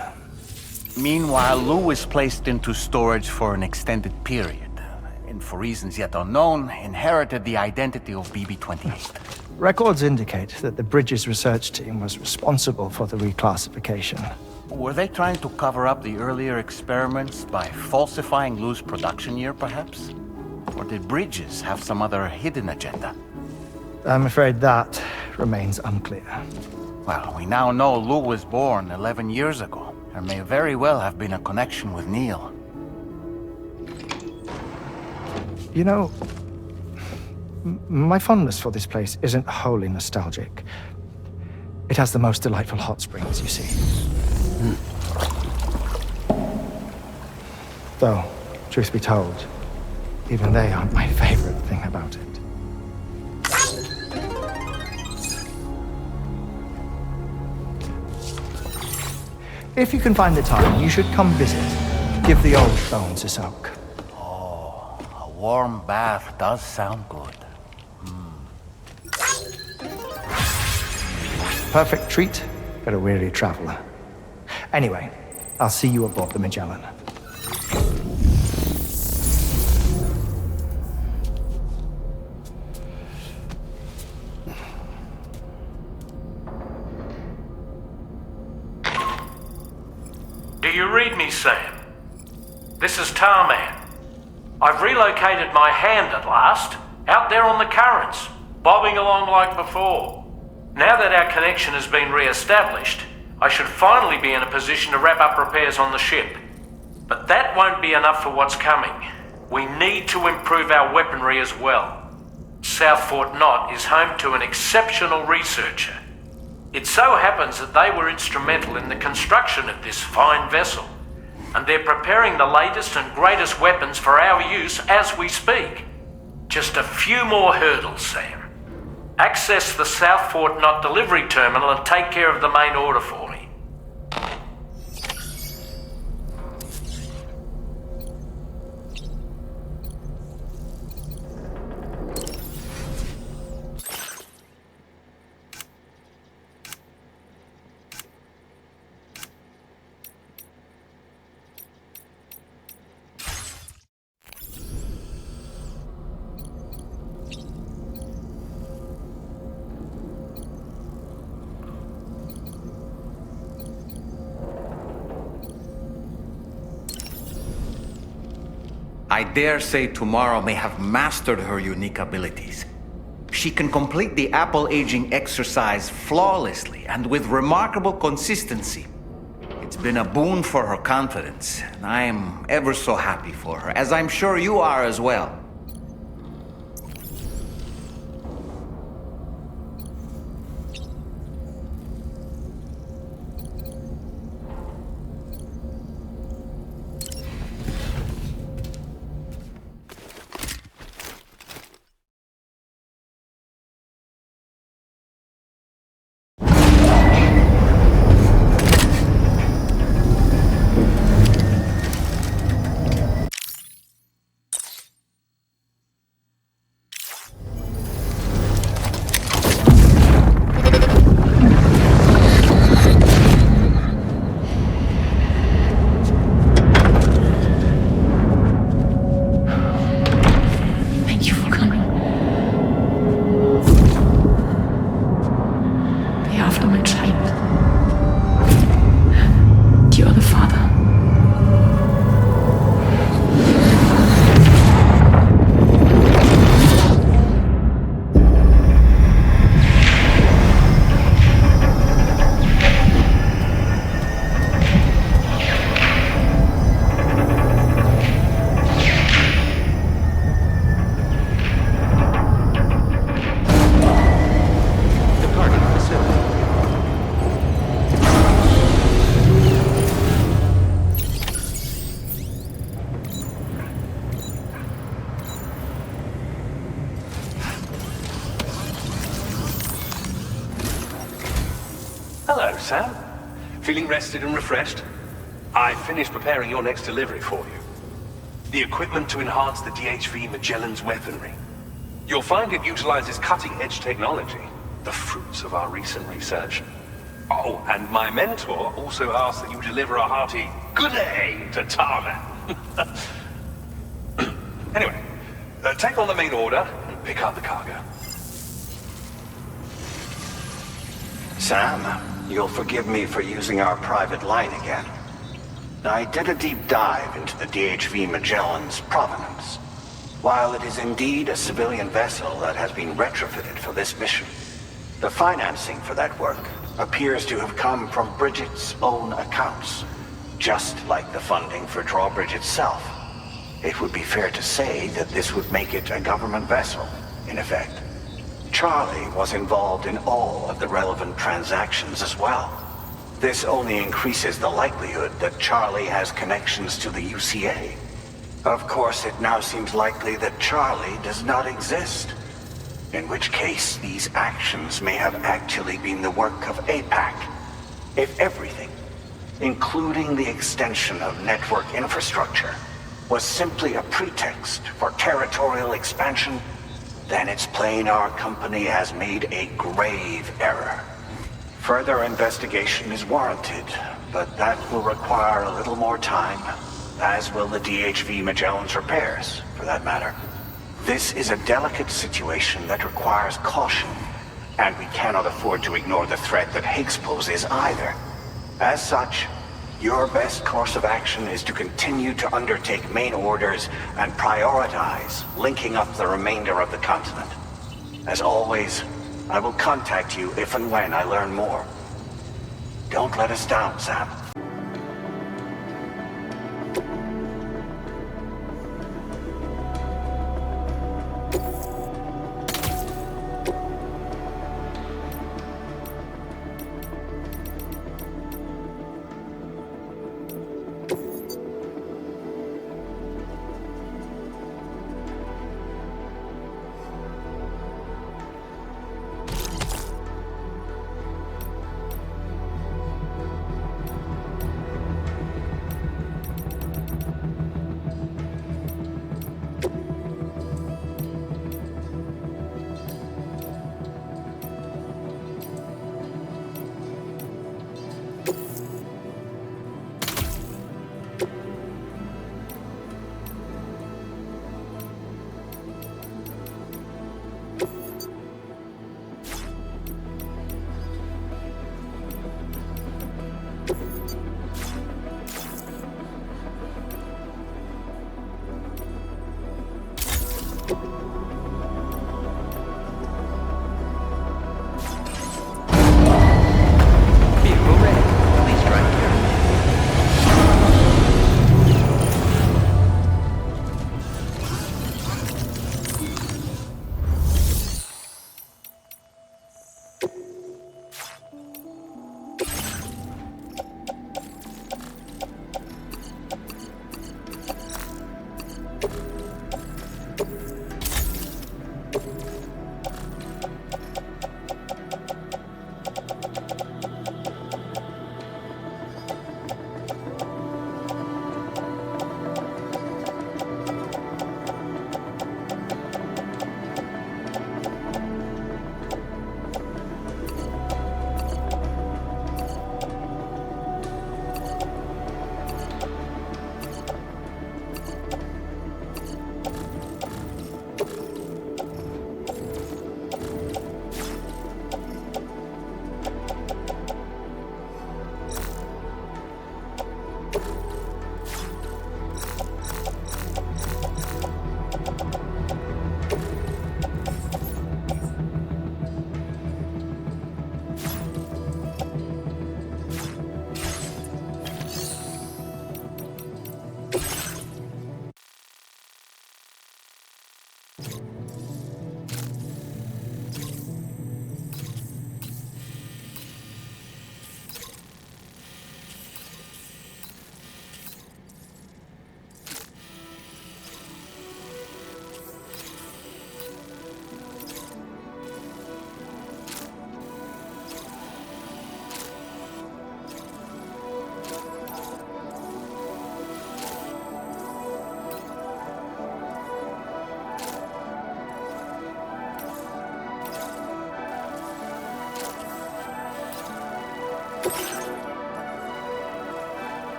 Meanwhile, Lou was placed into storage for an extended period. and for reasons yet unknown, inherited the identity of BB-28. Records indicate that the Bridges research team was responsible for the reclassification. Were they trying to cover up the earlier experiments by falsifying Lou's production year, perhaps? Or did Bridges have some other hidden agenda? I'm afraid that remains unclear. Well, we now know Lou was born 11 years ago. There may very well have been a connection with Neil. You know, my fondness for this place isn't wholly nostalgic. It has the most delightful hot springs, you see. Though, truth be told, even they aren't my favorite thing about it. If you can find the time, you should come visit. Give the old bones a soak. Oh, a warm bath does sound good. Perfect treat for a weary traveler. Anyway, I'll see you aboard the Magellan. Do you read me, Sam? This is Tarman. I've relocated my hand at last, out there on the currents, bobbing along like before. Now that our connection has been re-established, I should finally be in a position to wrap up repairs on the ship. But that won't be enough for what's coming. We need to improve our weaponry as well. South Fort Knot is home to an exceptional researcher. It so happens that they were instrumental in the construction of this fine vessel, and they're preparing the latest and greatest weapons for our use as we speak. Just a few more hurdles, Sam. Access the South Fort Knot delivery terminal and take care of the main order for me. I dare say tomorrow may have mastered her unique abilities. She can complete the apple aging exercise flawlessly and with remarkable consistency. It's been a boon for her confidence, and I am ever so happy for her, as I'm sure you are as well. Hello, Sam. Feeling rested and refreshed? I finished preparing your next delivery for you. The equipment to enhance the DHV Magellan's weaponry. You'll find it utilizes cutting-edge technology, the fruits of our recent research. Oh, and my mentor also asked that you deliver a hearty good day to Tarman. Anyway, Take on the main order and pick up the cargo. Sam, you'll forgive me for using our private line again. I did a deep dive into the DHV Magellan's provenance. While it is indeed a civilian vessel that has been retrofitted for this mission, the financing for that work appears to have come from Bridget's own accounts, just like the funding for Drawbridge itself. It would be fair to say that this would make it a government vessel, in effect. Charlie was involved in all of the relevant transactions as well. This only increases the likelihood that Charlie has connections to the UCA. Of course, it now seems likely that Charlie does not exist. In which case, these actions may have actually been the work of APAC. If everything, including the extension of network infrastructure, was simply a pretext for territorial expansion, then it's plain our company has made a grave error. Further investigation is warranted, but that will require a little more time, as will the DHV Magellan's repairs, for that matter. This is a delicate situation that requires caution, and we cannot afford to ignore the threat that Higgs poses either. As such, your best course of action is to continue to undertake main orders and prioritize linking up the remainder of the continent. As always, I will contact you if and when I learn more. Don't let us down, Sam.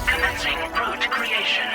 Commencing route creation.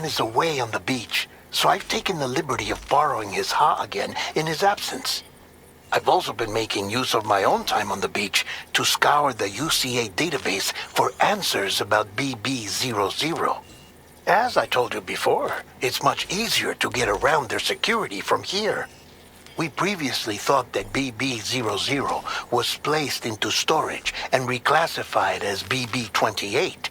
man is away on the beach, so I've taken the liberty of borrowing his Ha again in his absence. I've also been making use of my own time on the beach to scour the UCA database for answers about BB00. As I told you before, it's much easier to get around their security from here. We previously thought that BB00 was placed into storage and reclassified as BB28,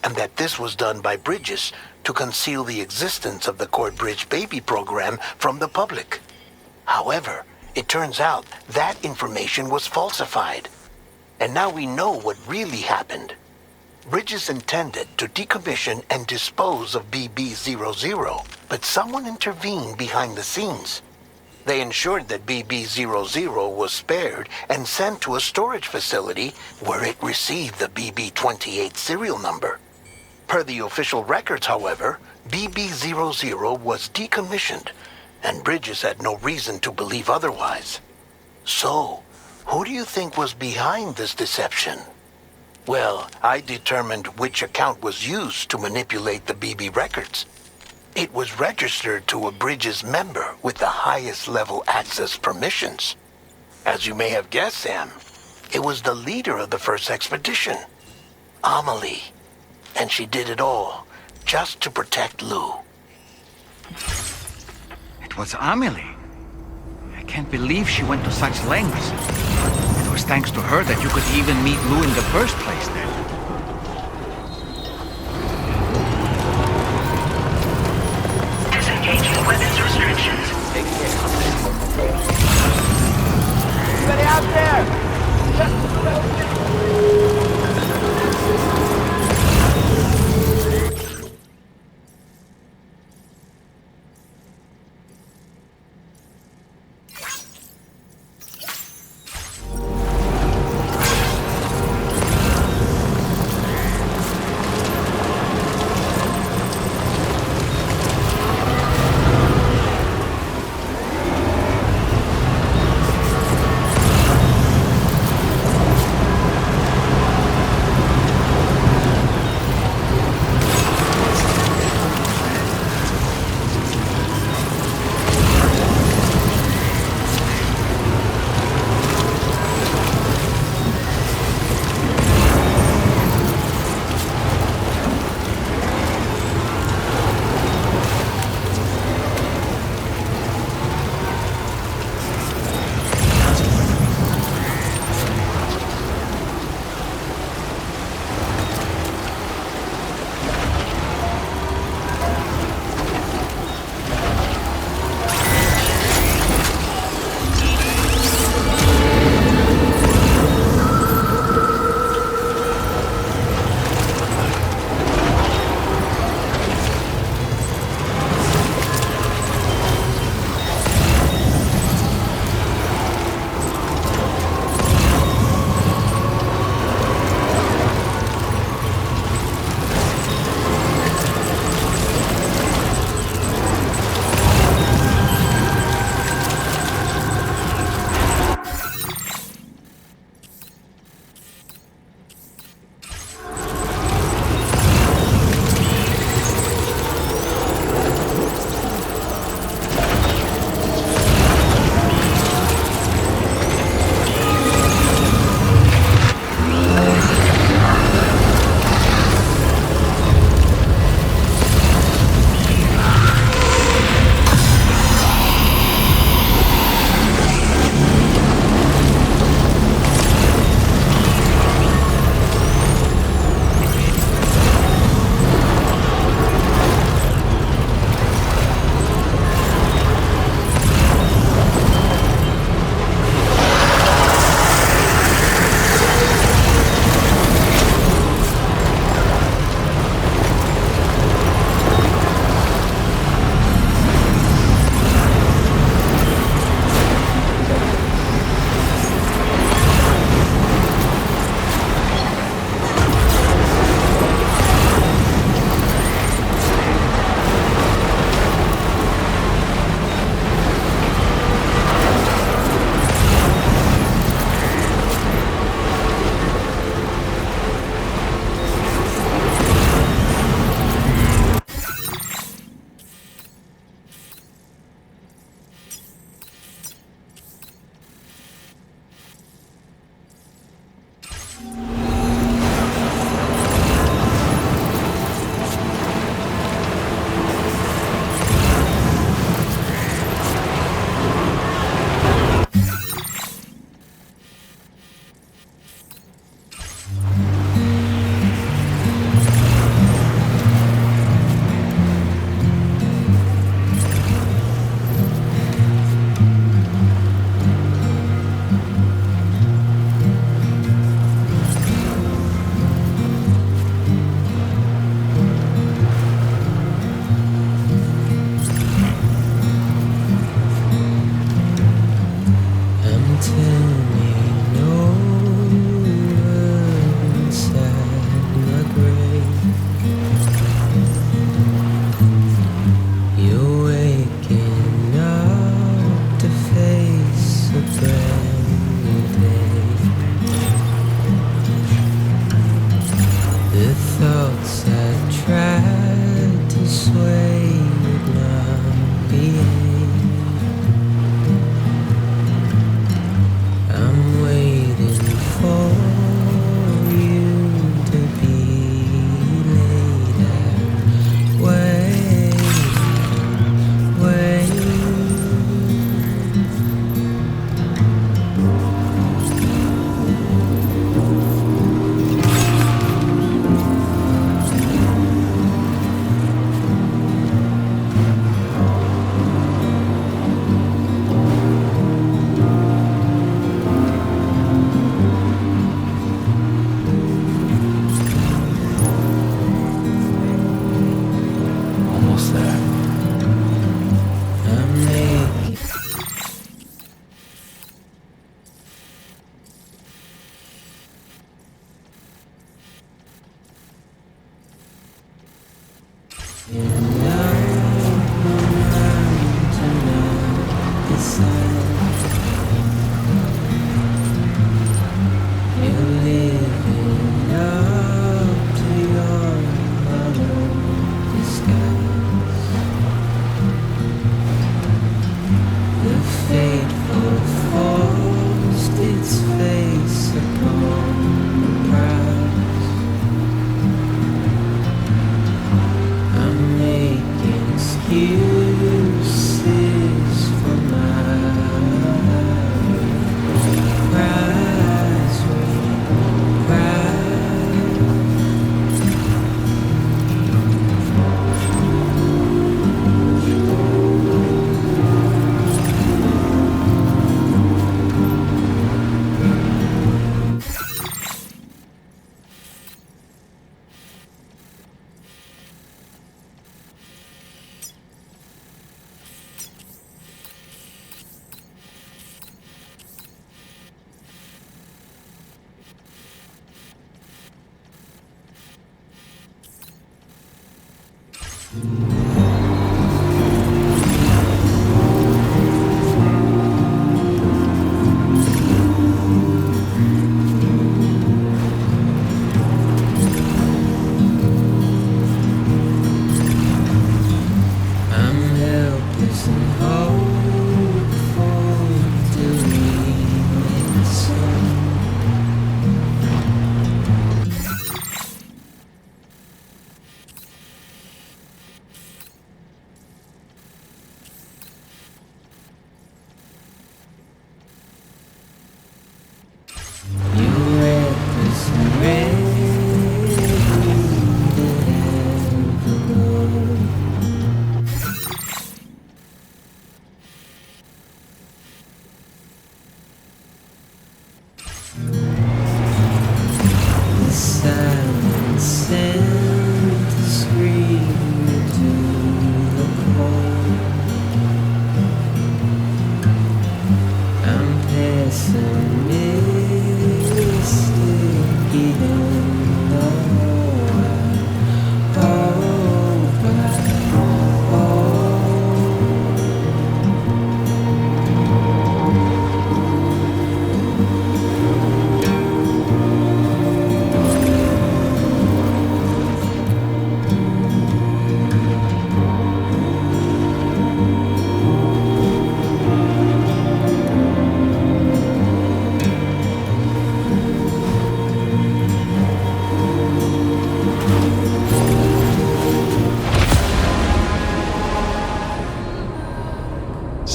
and that this was done by Bridges to conceal the existence of the Corbridge Baby program from the public. However, it turns out that information was falsified, and now we know what really happened. Bridges intended to decommission and dispose of BB00, but someone intervened behind the scenes. They ensured that BB00 was spared and sent to a storage facility where it received the BB28 serial number. Per the official records, however, BB00 was decommissioned, and Bridges had no reason to believe otherwise. So, who do you think was behind this deception? Well, I determined which account was used to manipulate the BB records. It was registered to a Bridges member with the highest level access permissions. As you may have guessed, Sam, it was the leader of the first expedition, Amelie. And she did it all just to protect Lou. It was Amelie. I can't believe she went to such lengths. It was thanks to her that you could even meet Lou in the first place then. Disengaging weapons restrictions. Anybody out there?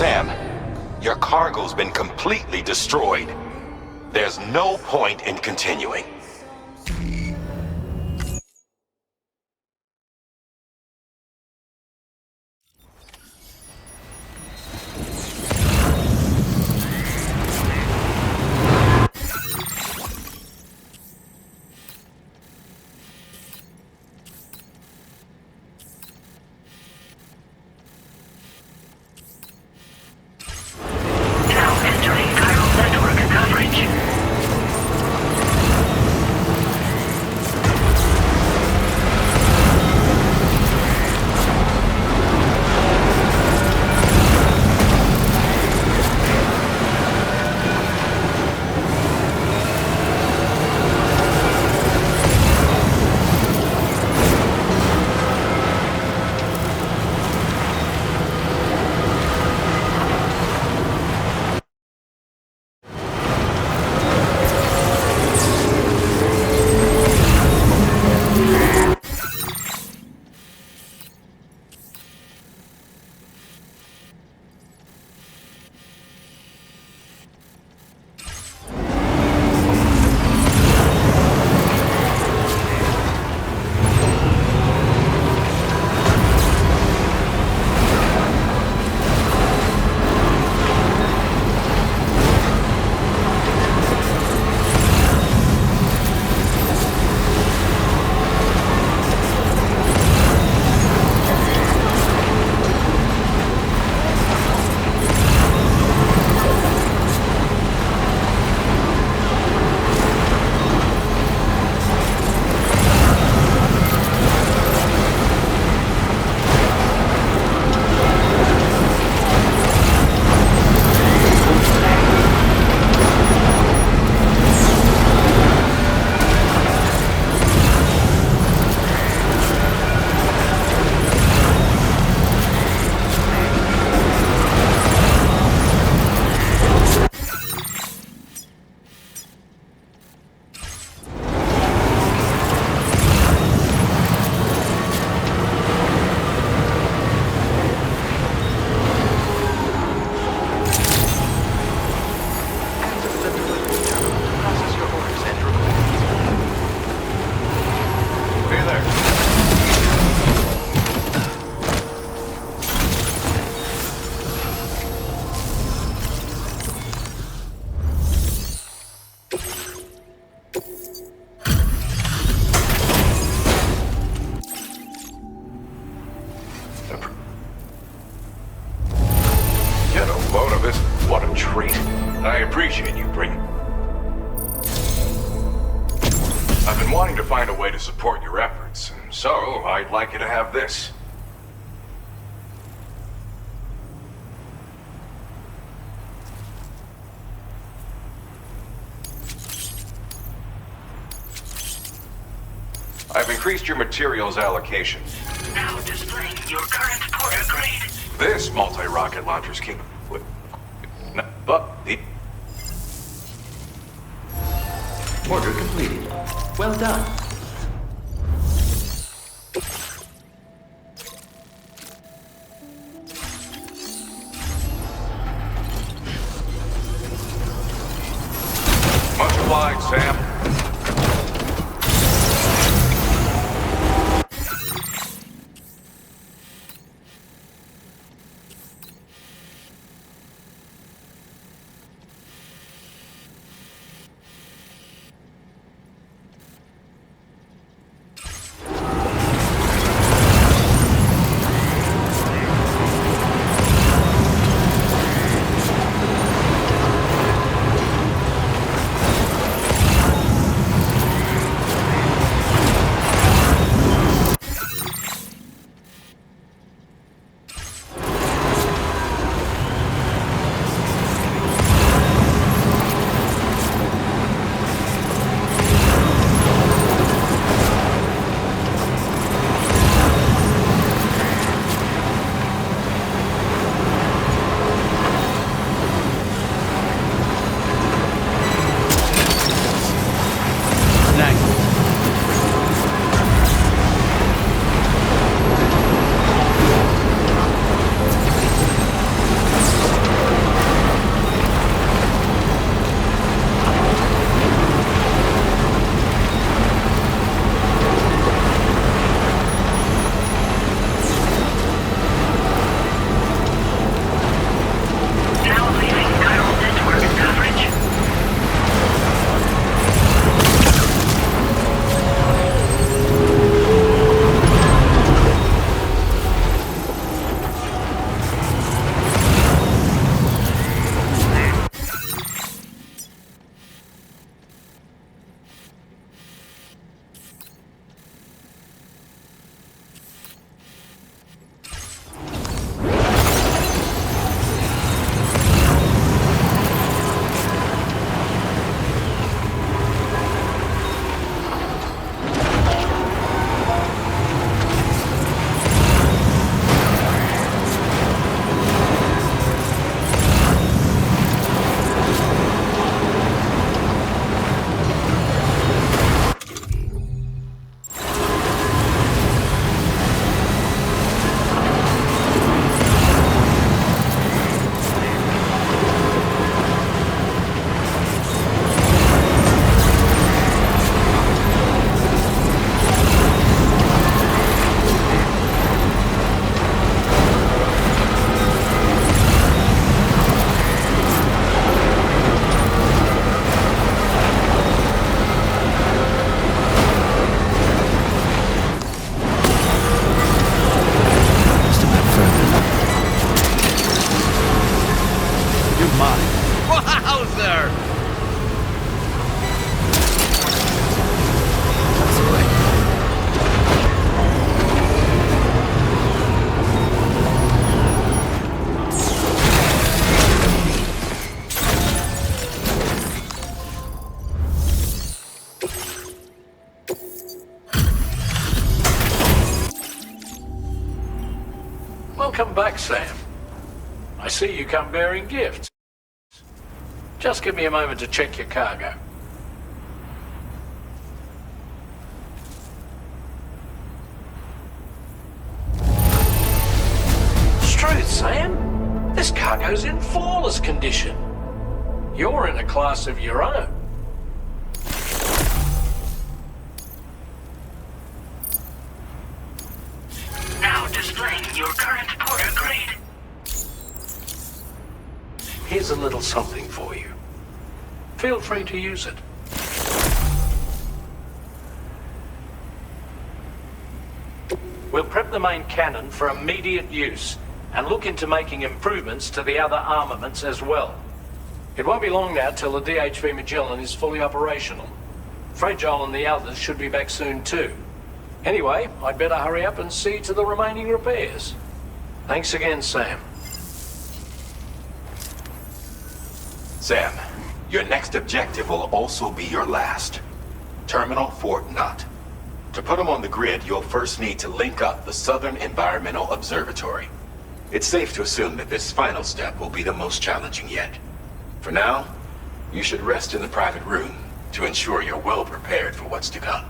Sam, your cargo's been completely destroyed. There's no point in continuing. appreciate you bringing... I've been wanting to find a way to support your efforts, and so I'd like you to have this. I've increased your materials allocation. Now displaying your current Porter grade. This multi-rocket launcher's capable... But the... Order completed. Well done. Much obliged, Sam. Welcome back, Sam. I see you come bearing gifts. Just give me a moment to check your cargo. Truth, Sam. This cargo's in flawless condition. You're in a class of your own. Now displaying your current Porter grade. Here's a little something for you. Feel free to use it. We'll prep the main cannon for immediate use and look into making improvements to the other armaments as well. It won't be long now till the DHV Magellan is fully operational. Fragile and the others should be back soon too. Anyway, I'd better hurry up and see to the remaining repairs. Thanks again, Sam. Sam, your next objective will also be your last. Terminal Fort Knott. To put them on the grid, you'll first need to link up the Southern Environmental Observatory. It's safe to assume that this final step will be the most challenging yet. For now, you should rest in the private room to ensure you're well prepared for what's to come.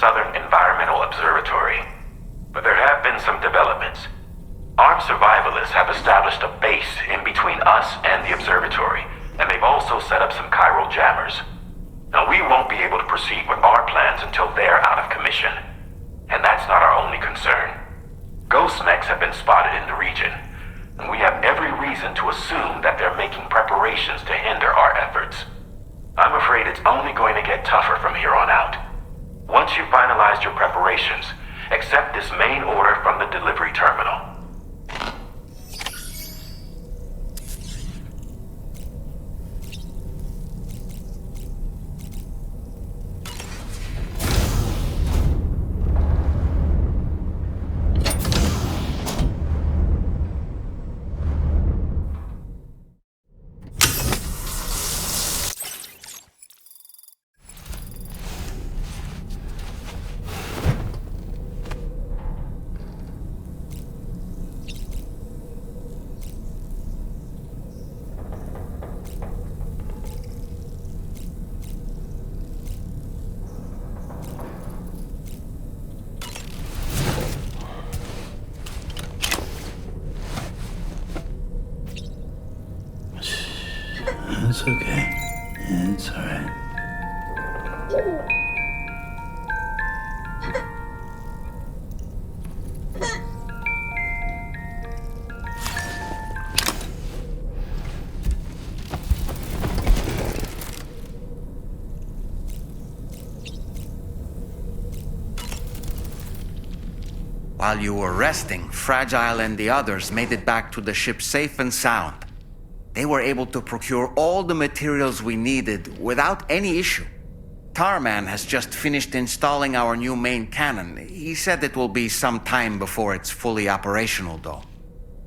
Southern Environmental Observatory. But there have been some developments. Armed survivalists have established a base in between us and the observatory, and they've also set up some chiral jammers. Now, we won't be able to proceed with our plans until they're out of commission. And that's not our only concern. Ghost mechs have been spotted in the region, and we have every reason to assume that they're making preparations to hinder our efforts. I'm afraid it's only going to get tougher from here on out. Once you've finalized your preparations, accept this main order from the delivery terminal. It's okay. It's alright. While you were resting, Fragile and the others made it back to the ship safe and sound. They were able to procure all the materials we needed without any issue. Tarman has just finished installing our new main cannon. He said it will be some time before it's fully operational, though.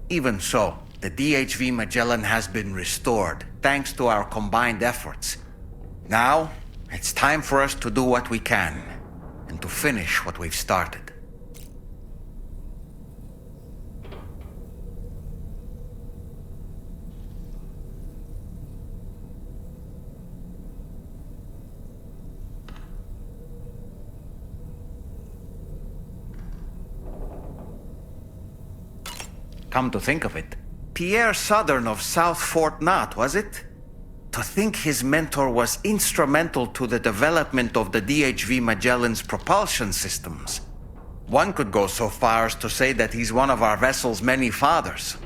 Even so, the DHV Magellan has been restored, thanks to our combined efforts. Now, it's time for us to do what we can, and to finish what we've started. Come to think of it, Pierre Southern of South Fort Knott, was it? To think his mentor was instrumental to the development of the DHV Magellan's propulsion systems. One could go so far as to say that he's one of our vessel's many fathers.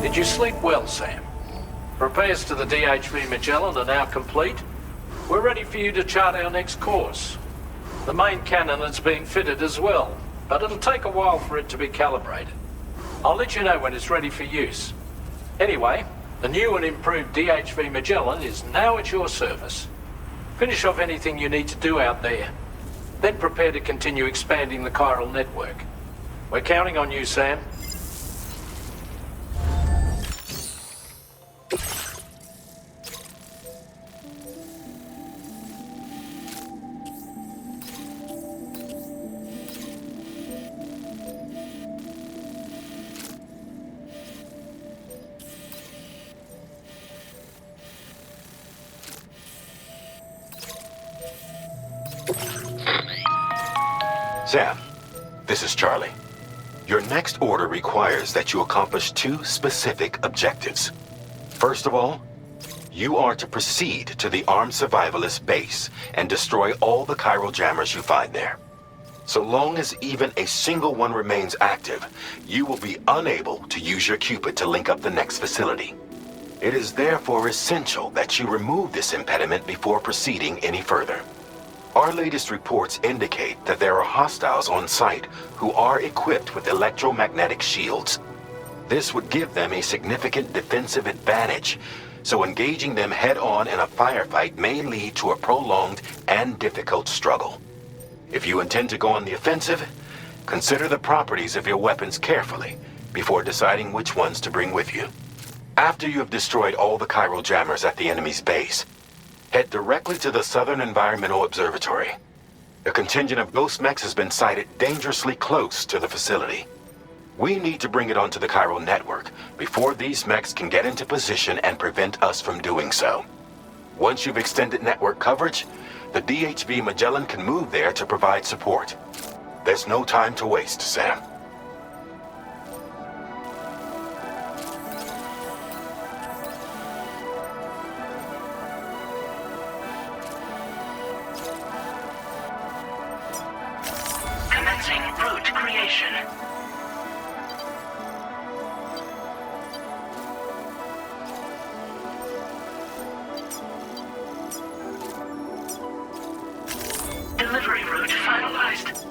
Did you sleep well, Sam? Repairs to the DHV Magellan are now complete. We're ready for you to chart our next course. The main cannon is being fitted as well, but it'll take a while for it to be calibrated. I'll let you know when it's ready for use. Anyway, the new and improved DHV Magellan is now at your service. Finish off anything you need to do out there. Then prepare to continue expanding the chiral network. We're counting on you, Sam. Sam, this is Charlie. Your next order requires that you accomplish 2 specific objectives. First of all, you are to proceed to the armed survivalist base and destroy all the chiral jammers you find there. So long as even a single one remains active, you will be unable to use your Cupid to link up the next facility. It is therefore essential that you remove this impediment before proceeding any further. Our latest reports indicate that there are hostiles on site who are equipped with electromagnetic shields. This would give them a significant defensive advantage, so engaging them head-on in a firefight may lead to a prolonged and difficult struggle. If you intend to go on the offensive, consider the properties of your weapons carefully before deciding which ones to bring with you. After you have destroyed all the chiral jammers at the enemy's base, head directly to the Southern Environmental Observatory. A contingent of ghost mechs has been sighted dangerously close to the facility. We need to bring it onto the chiral network before these mechs can get into position and prevent us from doing so. Once you've extended network coverage, the DHV Magellan can move there to provide support. There's no time to waste, Sam. Commencing route creation. Delivery route finalized.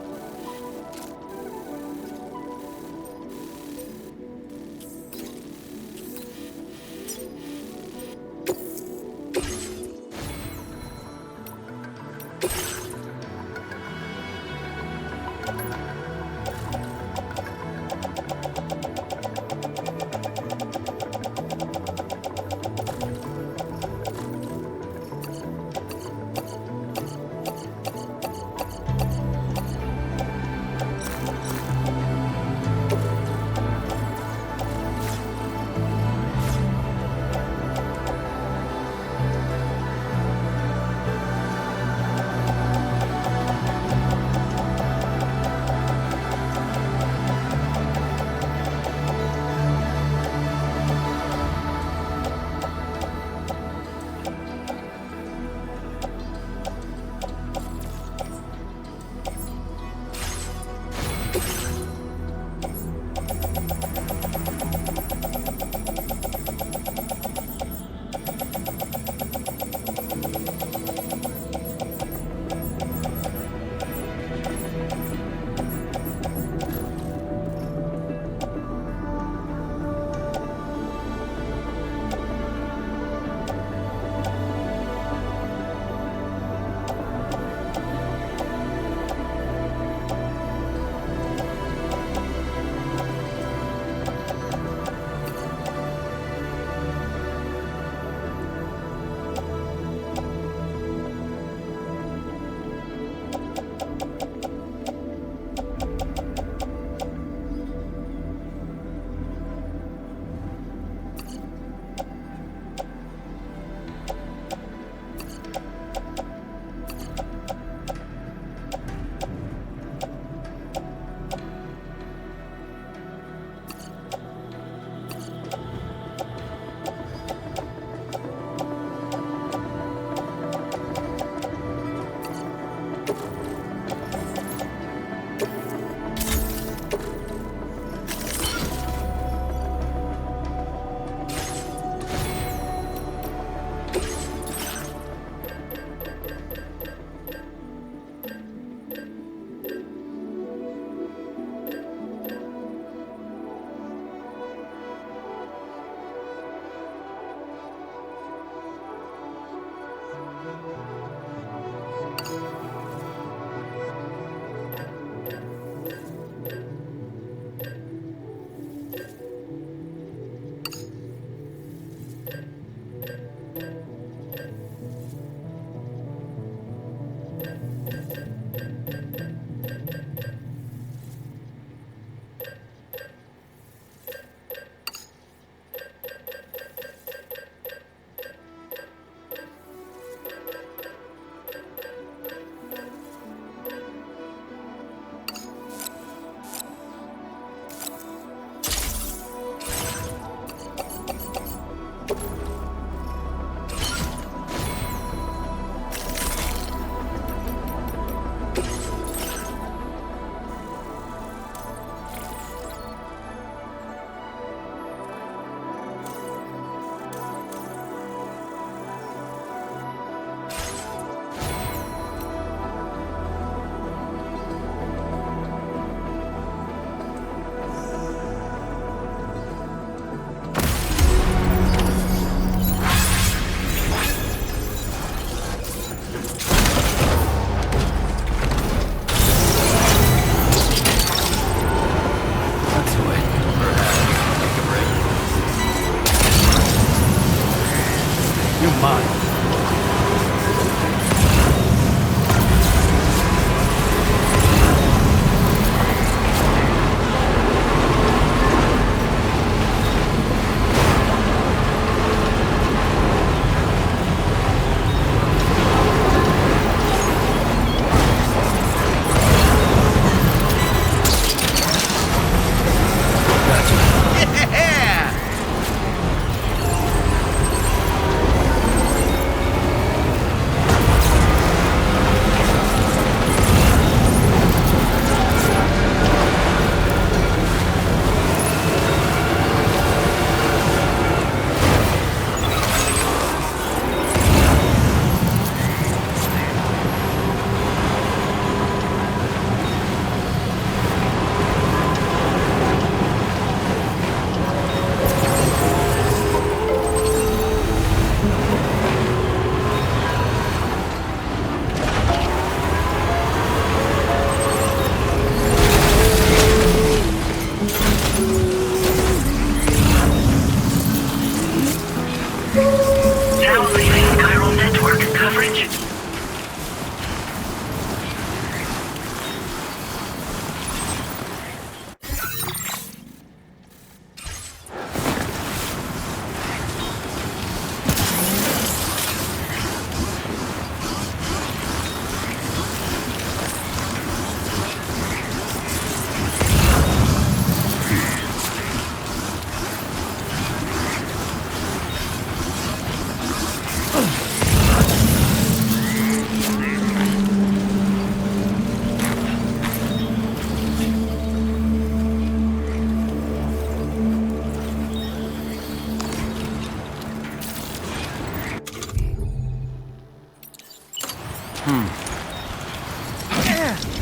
there!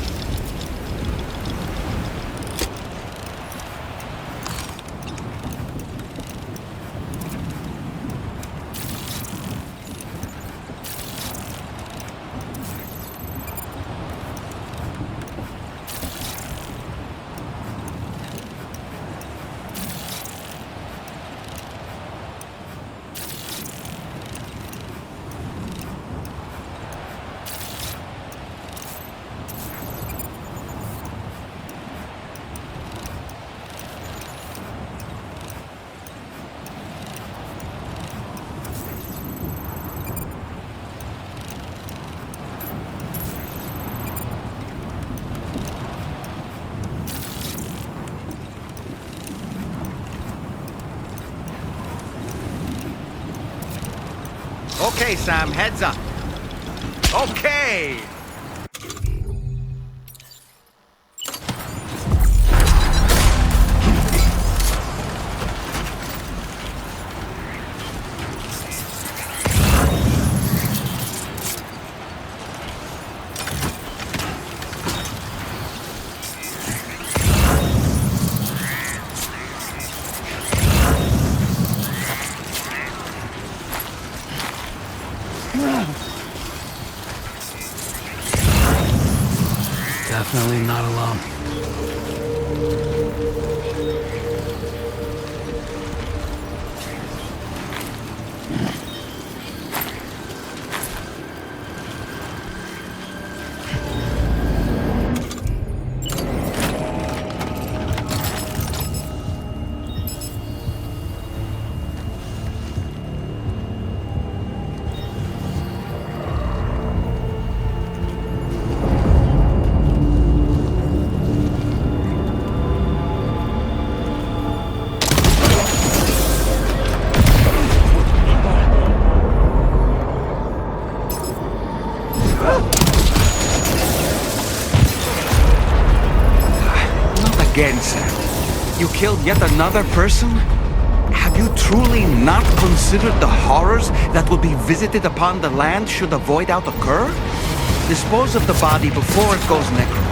Okay, Sam, heads up. Okay! Definitely not alone. Again, Sam. You killed yet another person? Have you truly not considered the horrors that will be visited upon the land should a void out occur? Dispose of the body before it goes necro.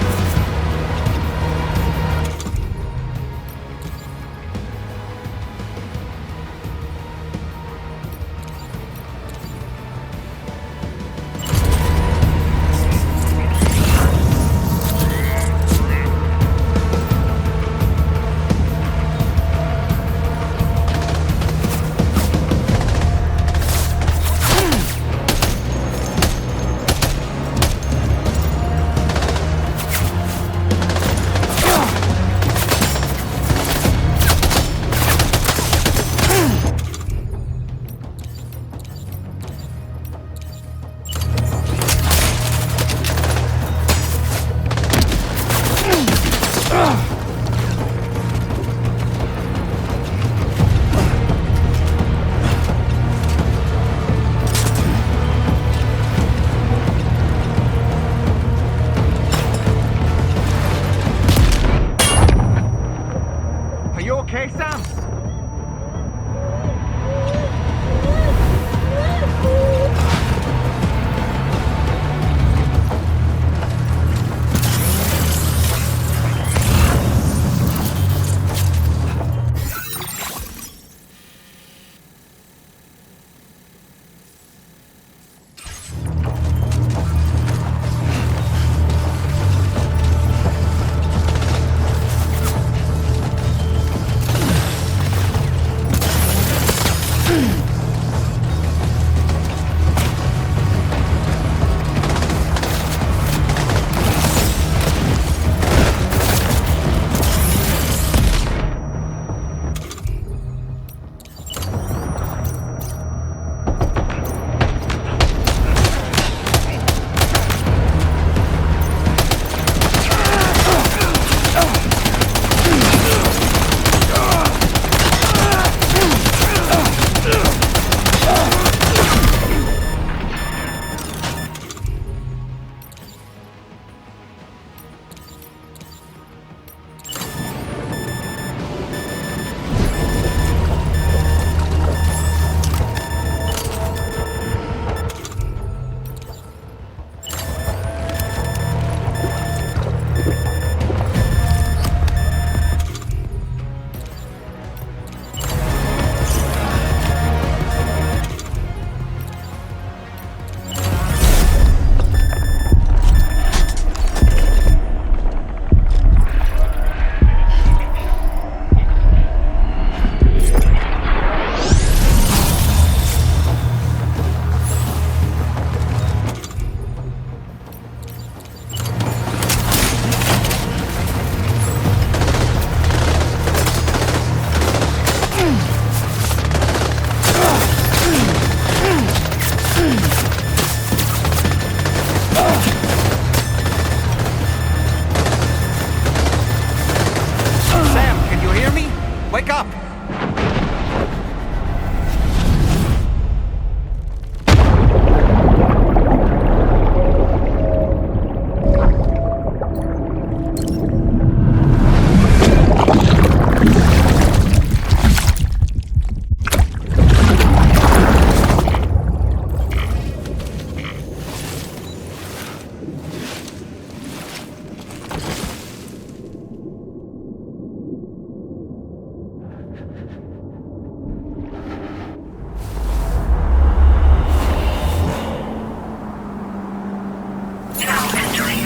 Wake up!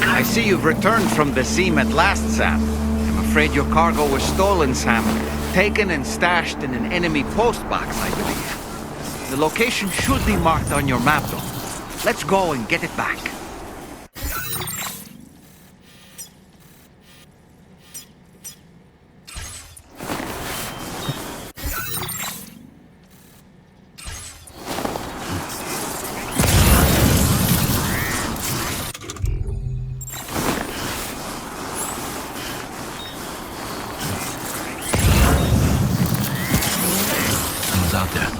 I see you've returned from the seam at last, Sam. I'm afraid your cargo was stolen, Sam. Taken and stashed in an enemy postbox, I believe. The location should be marked on your map, though. Let's go and get it back. Out there.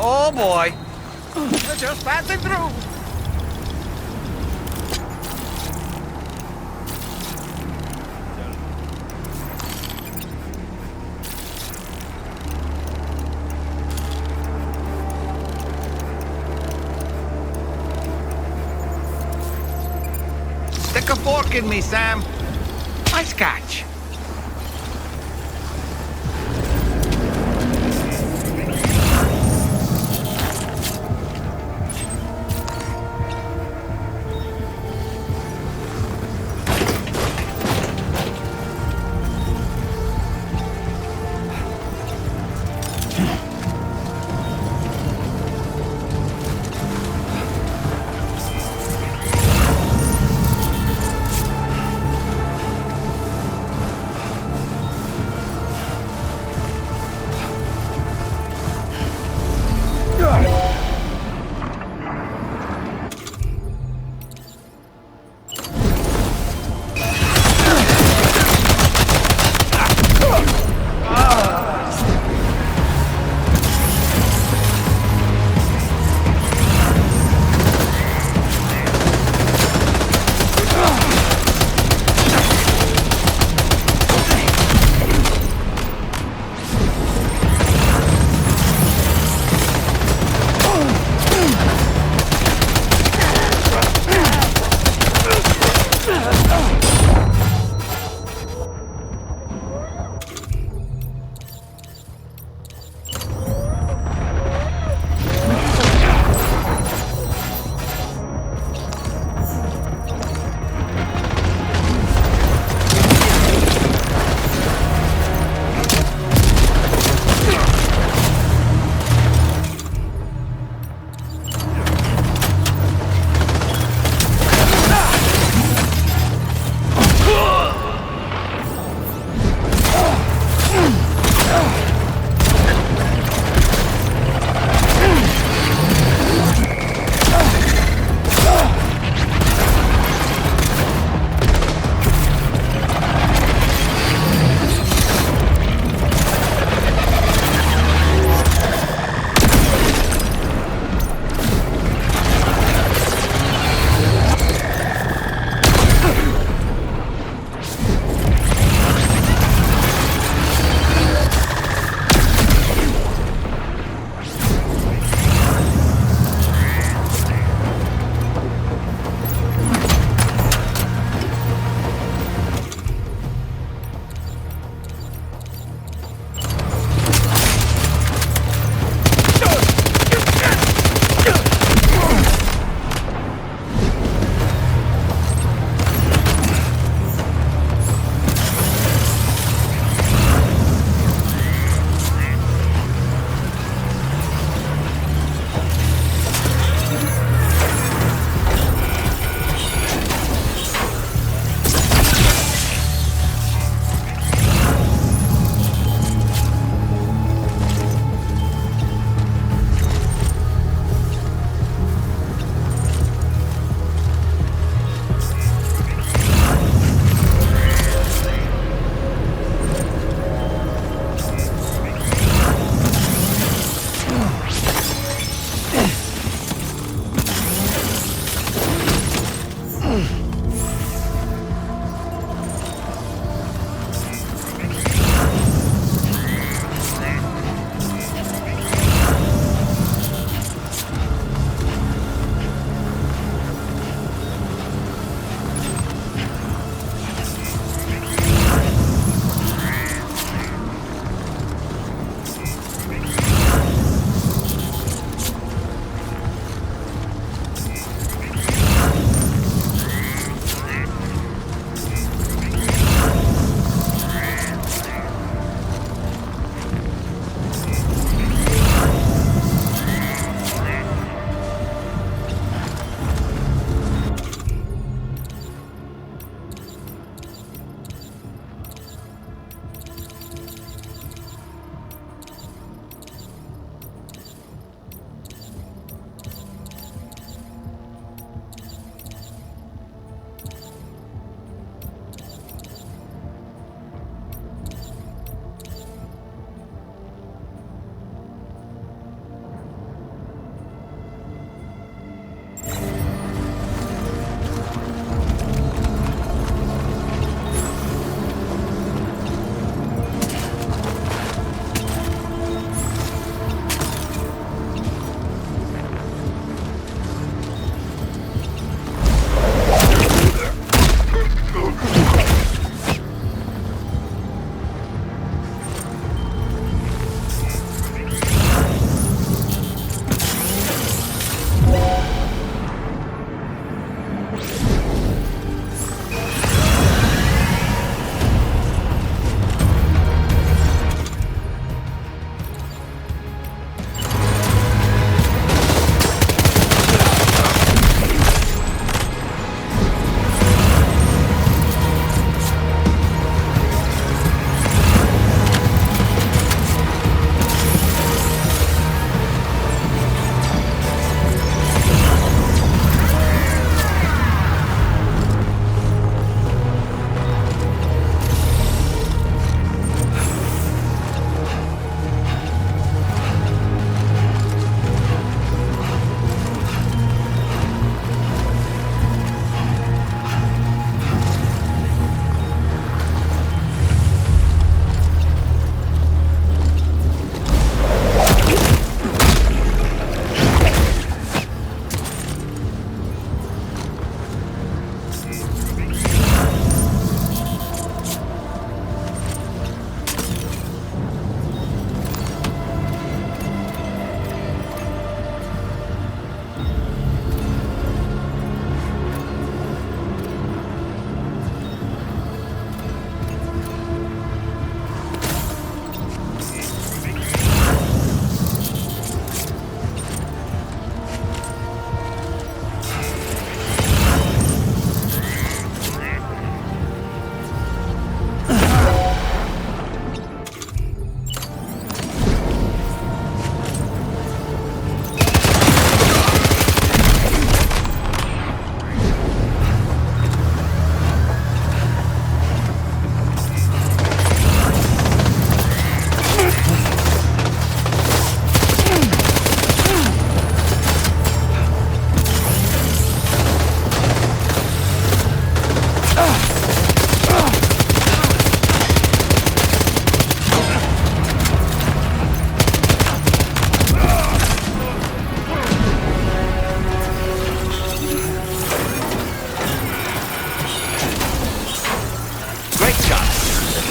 Oh boy. We're just passing through. Stick a fork in me, Sam. Nice catch.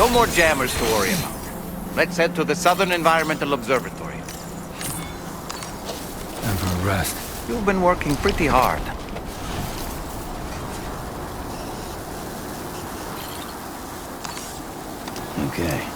No more jammers to worry about. Let's head to the Southern Environmental Observatory. Time for a rest. You've been working pretty hard. Okay.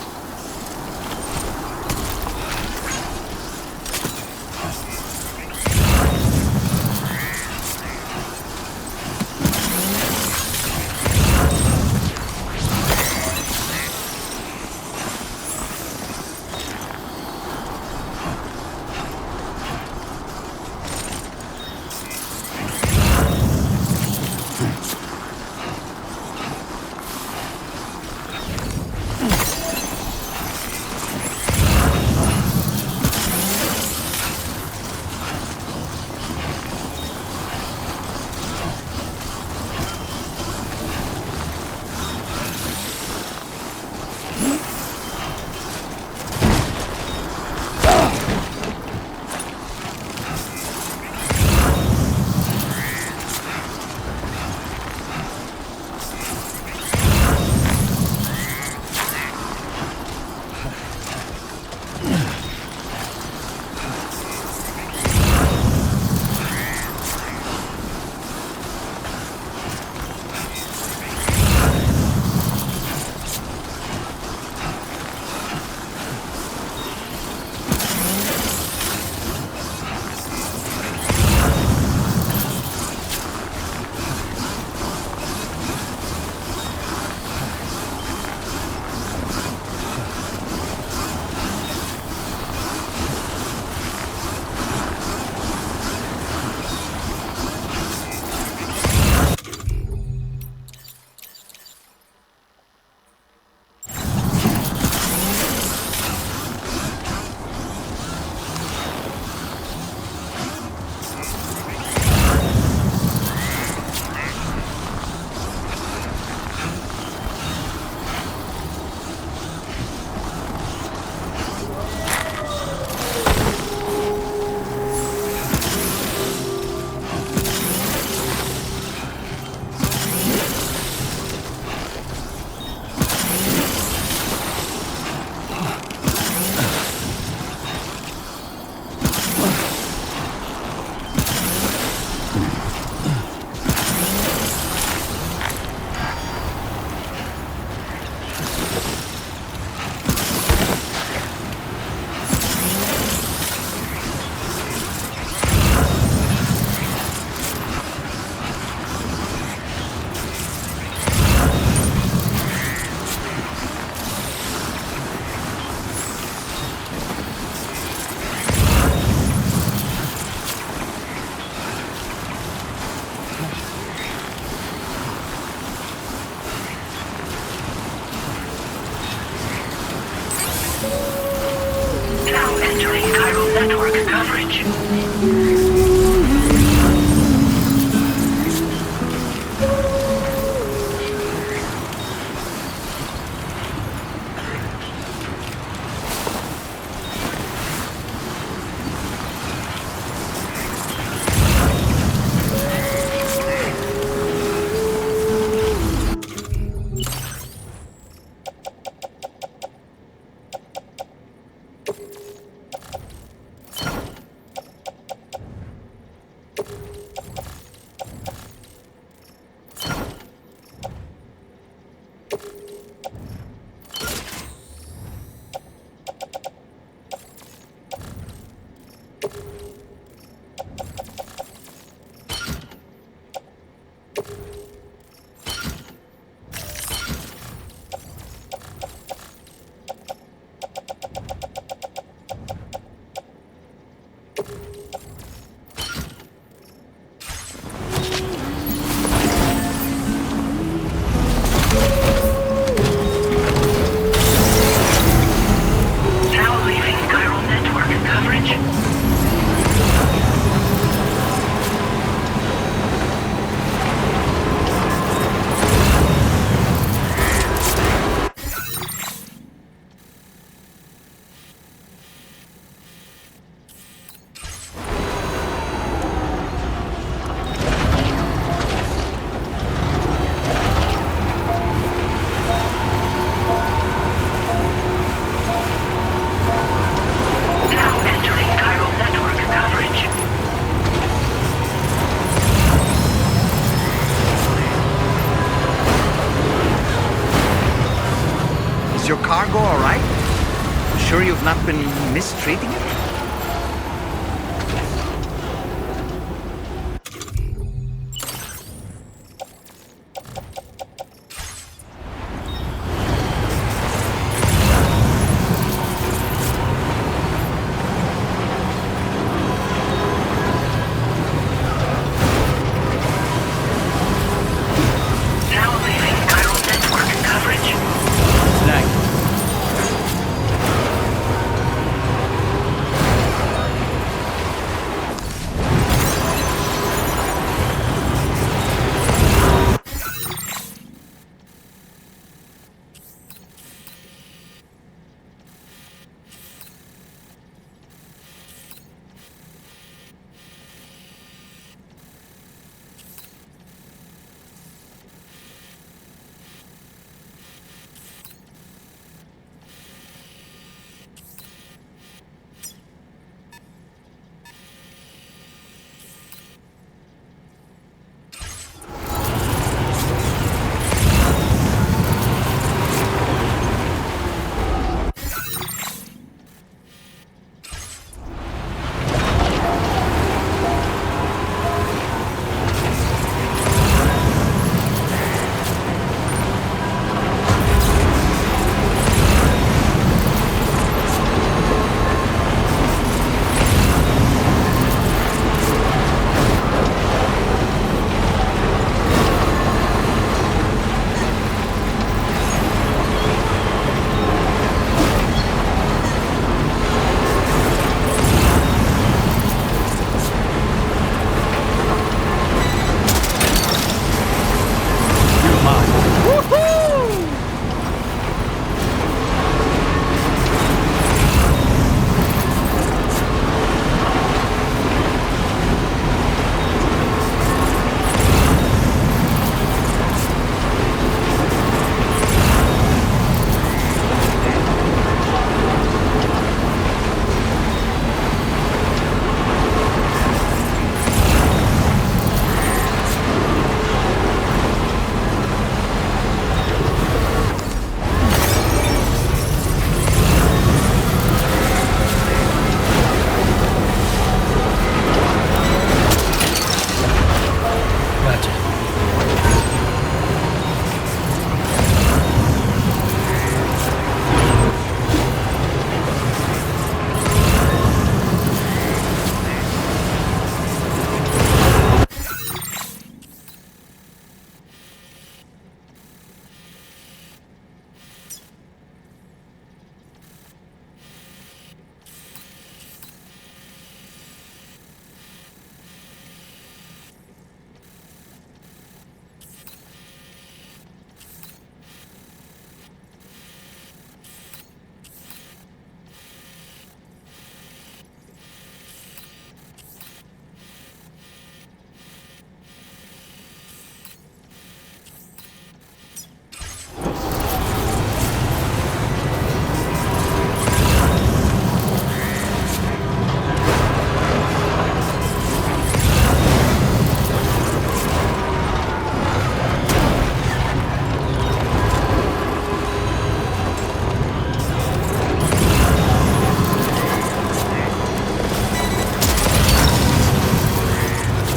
network coverage. cargo all right? Sure you've not been mistreating it?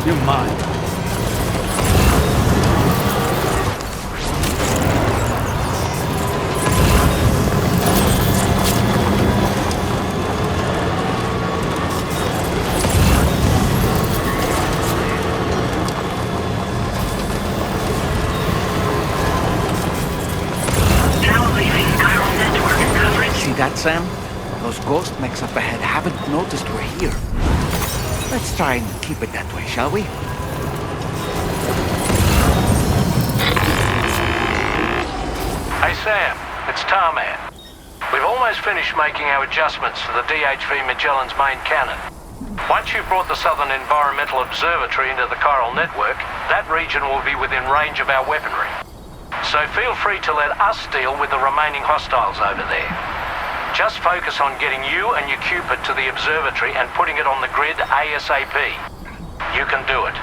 You're mine. See that, Sam? Those ghost mechs up ahead haven't noticed we're here. Let's try and keep it that way, shall we? Hey Sam, it's Tarman. We've almost finished making our adjustments to the DHV Magellan's main cannon. Once you've brought the Southern Environmental Observatory into the chiral network, that region will be within range of our weaponry. So feel free to let us deal with the remaining hostiles over there. Just focus on getting you and your Cupid to the observatory and putting it on the grid ASAP. You can do it.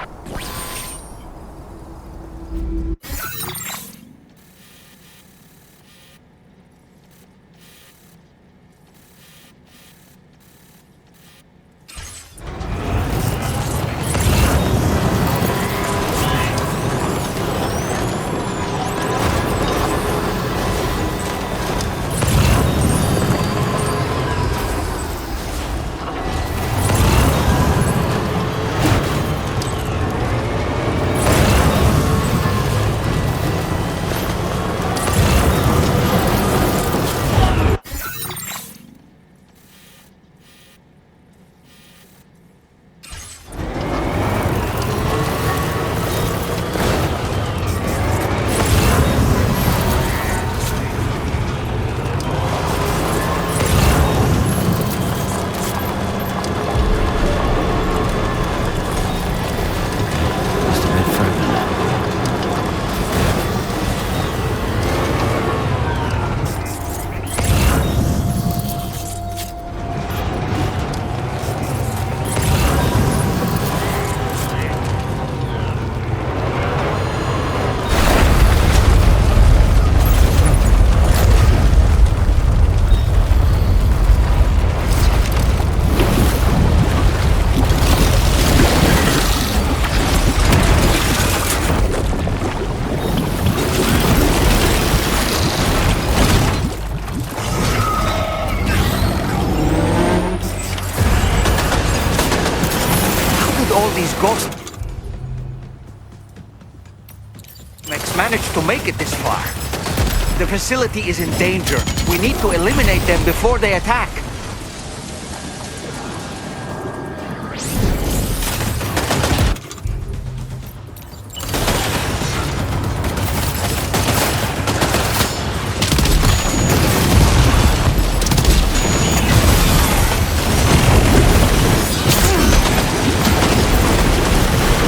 managed to make it this far. The facility is in danger. We need to eliminate them before they attack.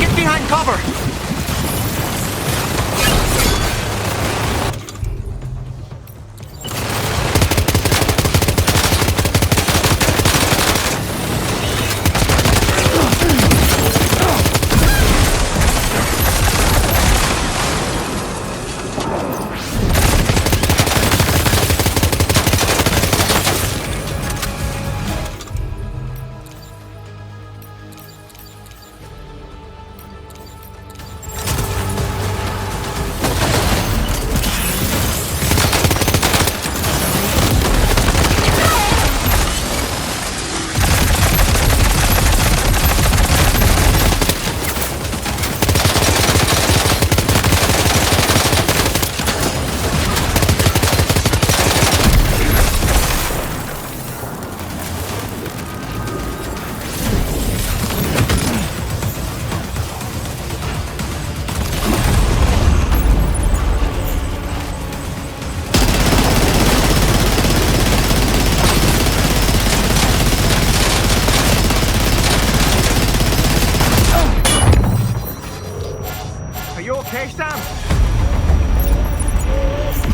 Get behind cover!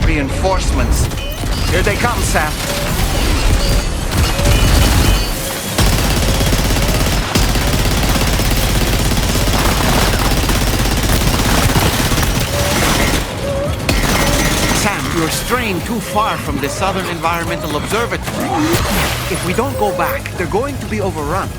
Reinforcements. Here they come, Sam. Sam, you're straying too far from the Southern Environmental Observatory. If we don't go back, they're going to be overrun.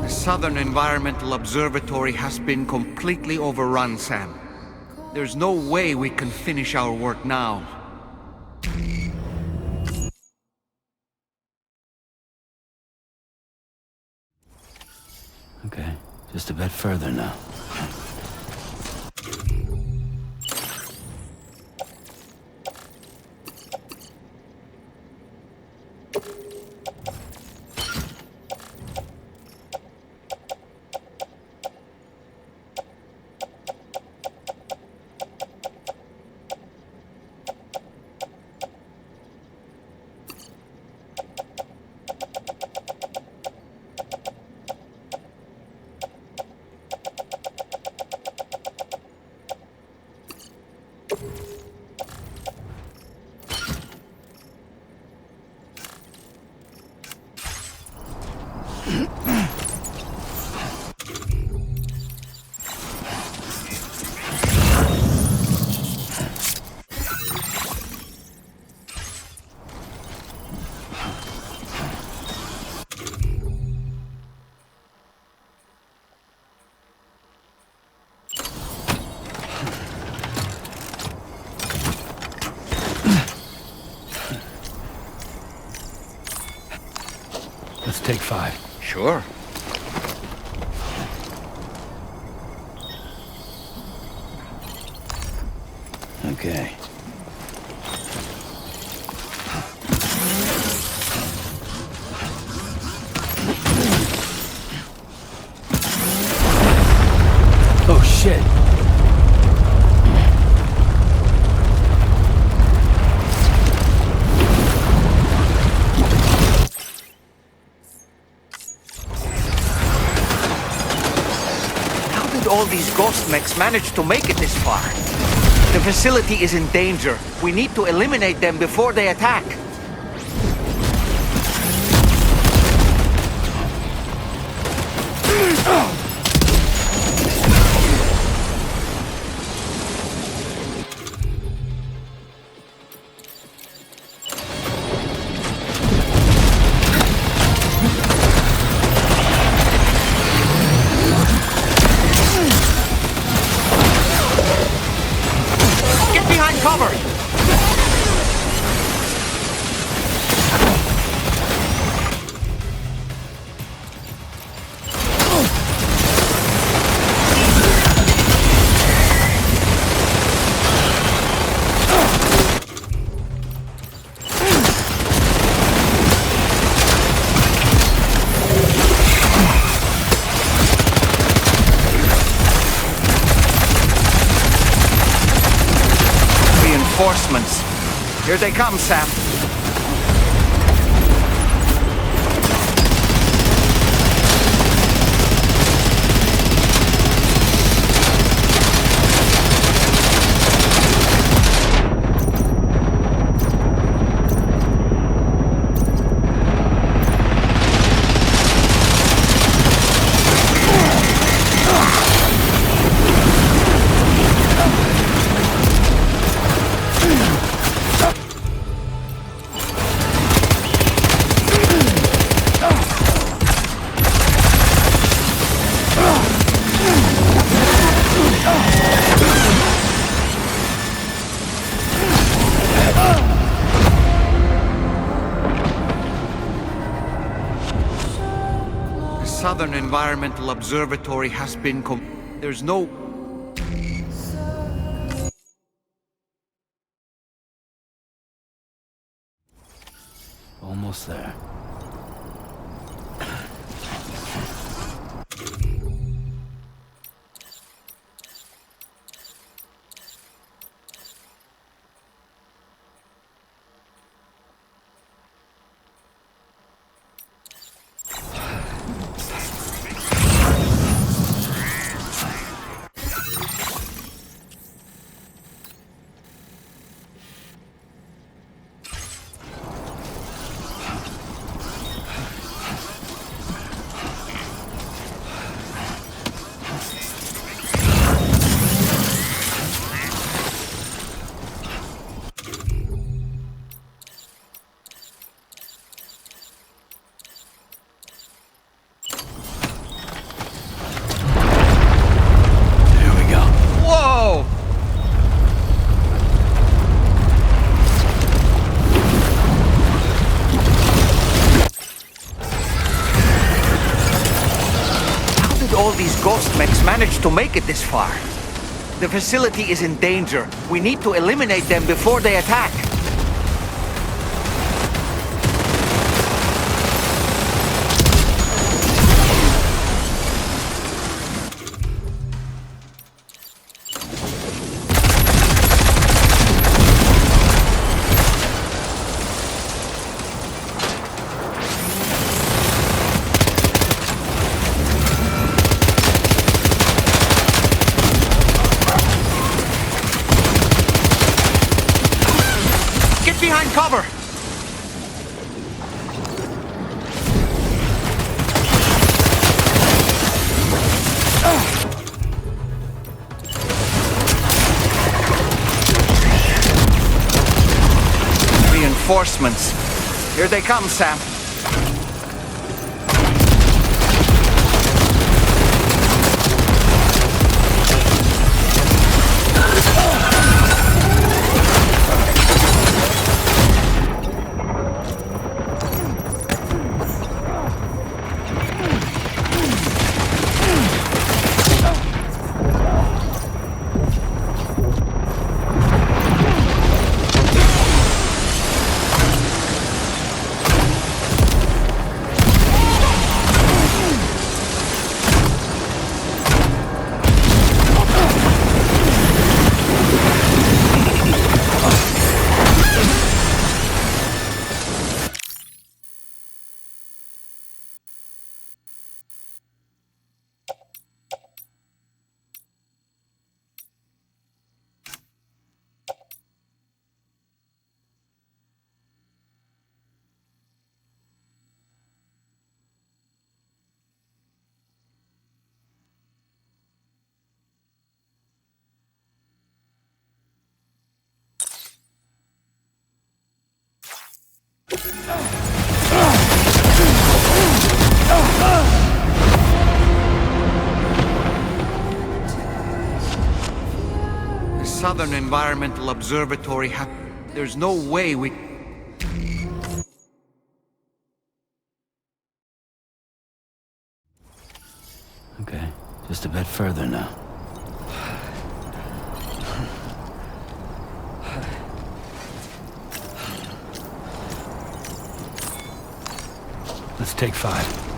Southern Environmental Observatory has been completely overrun, Sam. There's no way we can finish our work now. Okay, just a bit further now. Let's take 5. Sure. Okay. Oh shit. All these ghost mechs managed to make it this far. The facility is in danger. We need to eliminate them before they attack. cover! Reinforcements. Here they come, Sam. Southern Environmental Observatory has been there's no... Almost there. All these ghost mechs managed to make it this far. The facility is in danger. We need to eliminate them before they attack. Behind cover! Reinforcements. Here they come, Sam. Southern Environmental Observatory there's no way we... Okay, just a bit further now. Let's take 5.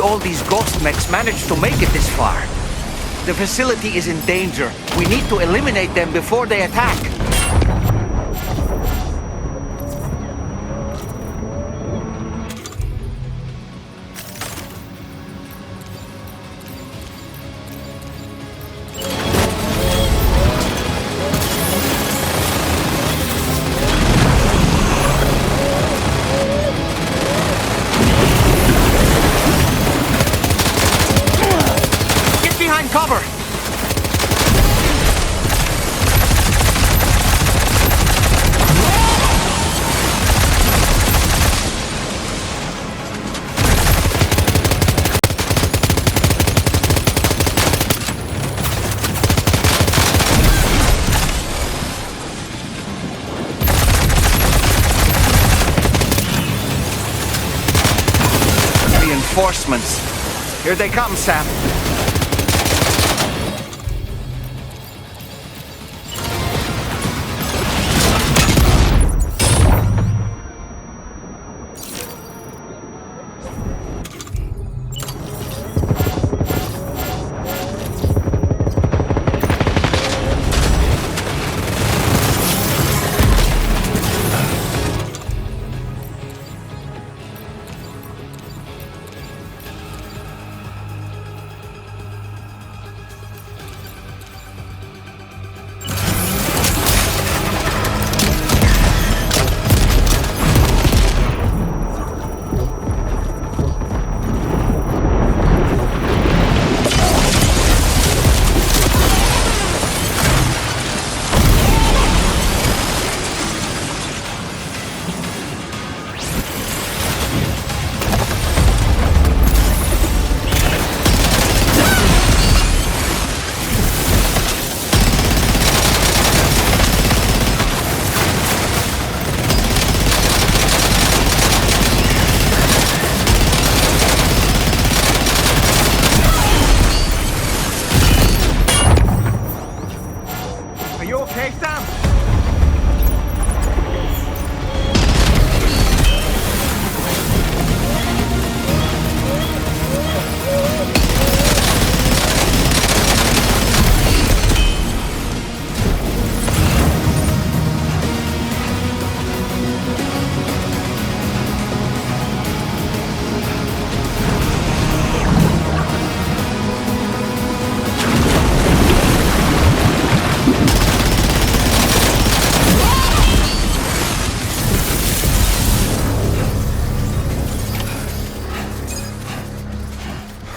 All these ghost mechs managed to make it this far. The facility is in danger. We need to eliminate them before they attack. Cover! Reinforcements. Here they come, Sam.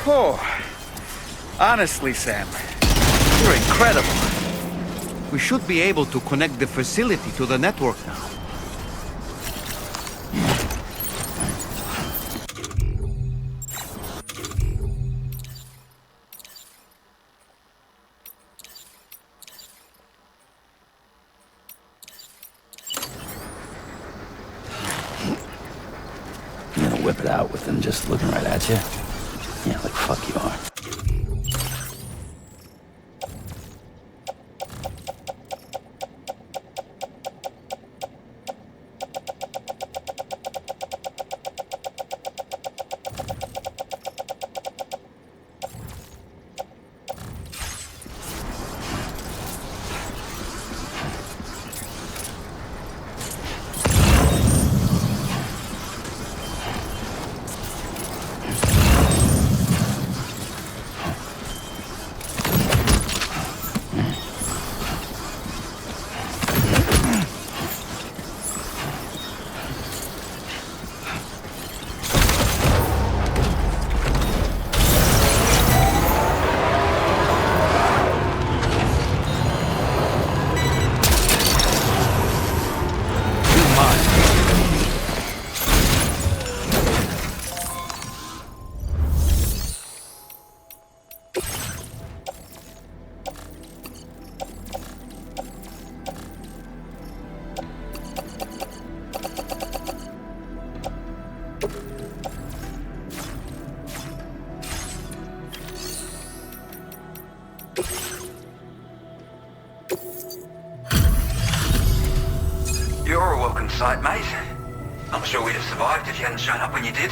Oh, honestly, Sam, you're incredible. We should be able to connect the facility to the network now. You're gonna whip it out with them just looking right at you? Yeah, like fuck you are. You're a welcome sight, mate. I'm sure we'd have survived if you hadn't shown up when you did.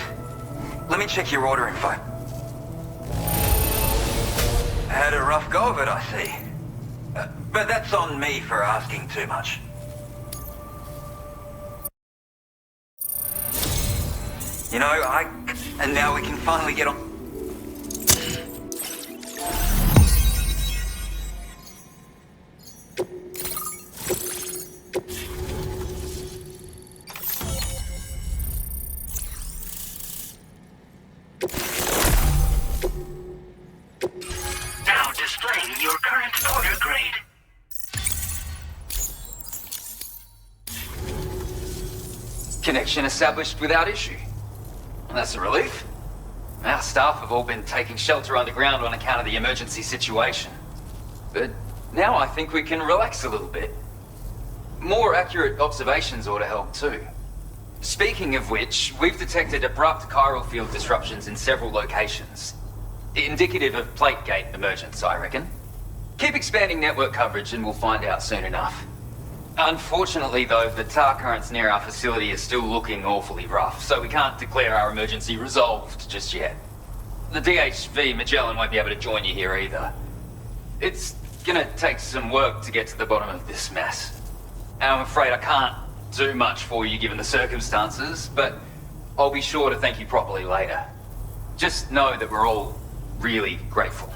Let me check your order info. Had a rough go of it, I see. But that's on me for asking too much. You know, and now we can finally get on... Now displaying your current order grade. Connection established without issue. Well, that's a relief. Our staff have all been taking shelter underground on account of the emergency situation. But now I think we can relax a little bit. More accurate observations ought to help too. Speaking of which, we've detected abrupt chiral field disruptions in several locations. Indicative of plate gate emergence, I reckon. Keep expanding network coverage and we'll find out soon enough. Unfortunately though, the tar currents near our facility are still looking awfully rough, so we can't declare our emergency resolved just yet. The DHV Magellan won't be able to join you here either. It's gonna take some work to get to the bottom of this mess. And I'm afraid I can't do much for you given the circumstances, but I'll be sure to thank you properly later. Just know that we're all really grateful.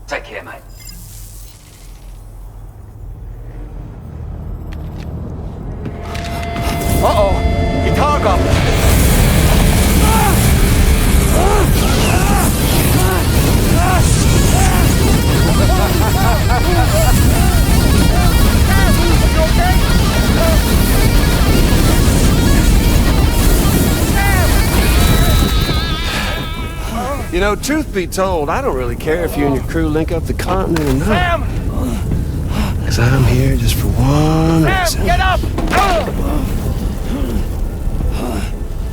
Take care, mate. Uh-oh! Guitar goblin! You know, truth be told, I don't really care if you and your crew link up the continent or not. Sam! Because I'm here just for one reason. Sam, get up!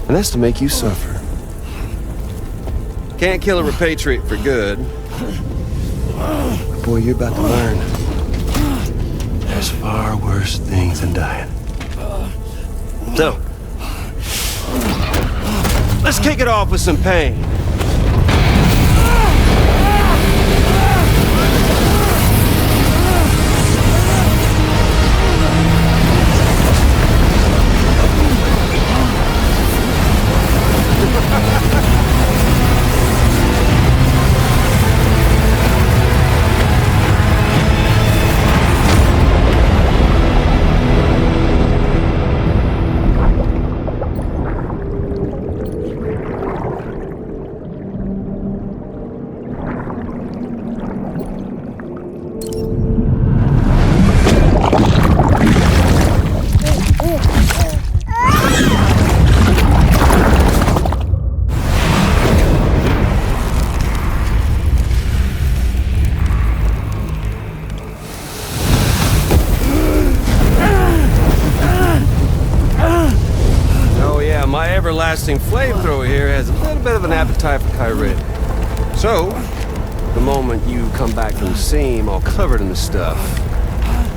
And that's to make you suffer. Can't kill a repatriate for good. But boy, you're about to learn. There's far worse things than dying. So, let's kick it off with some pain. everlasting flamethrower here has a little bit of an appetite for Kyrie. So, the moment you come back from the scene all covered in the stuff,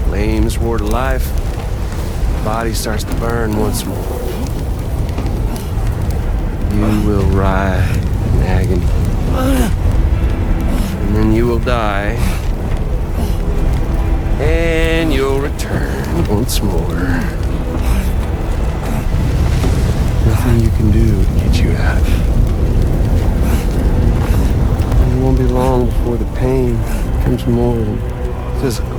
flames roar to life, the body starts to burn once more. You will writhe in agony. And then you will die. And you'll return once more. Nothing you can do to get you out. And it won't be long before the pain becomes more than physical.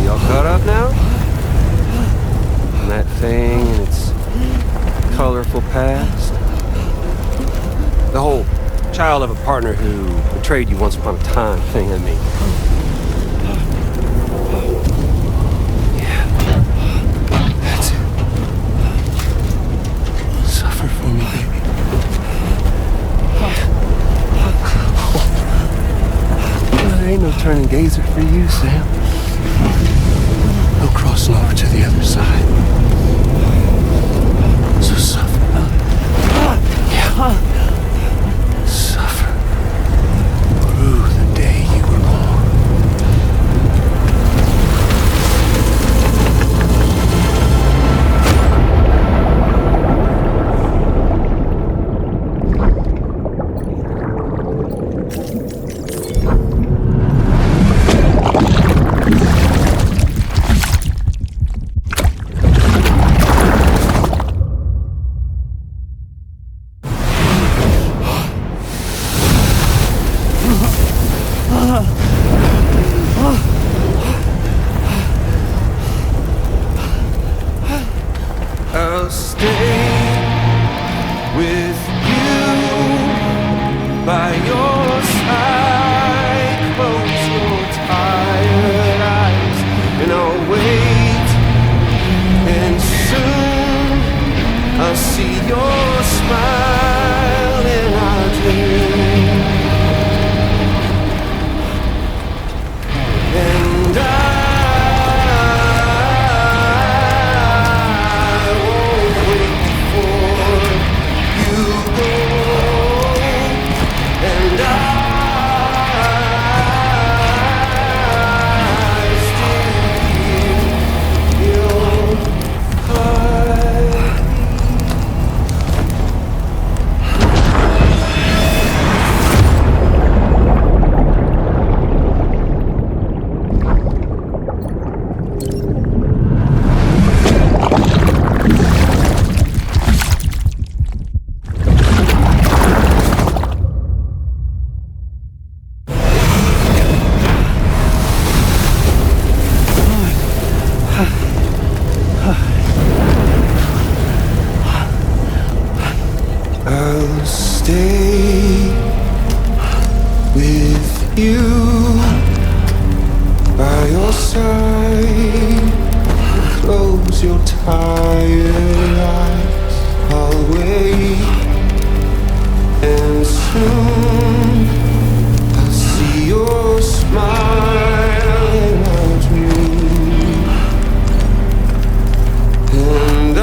Y'all caught up now? On that thing and its colorful past? The whole child of a partner who betrayed you once upon a time thing, I mean. Yeah. That's it. Suffer for me, baby. There ain't no turning gazer for you, Sam. No crossing over to the other side. So suffer. Yeah. Suffer. Through the day you were born. I'll stay with you by your side. Close your tired eyes and I'll wait. And soon I'll see your smile and I'll dream. And I'll stay with you by your side. Close your tired eyes. I'll wait, and soon I'll see your smile in my dream. And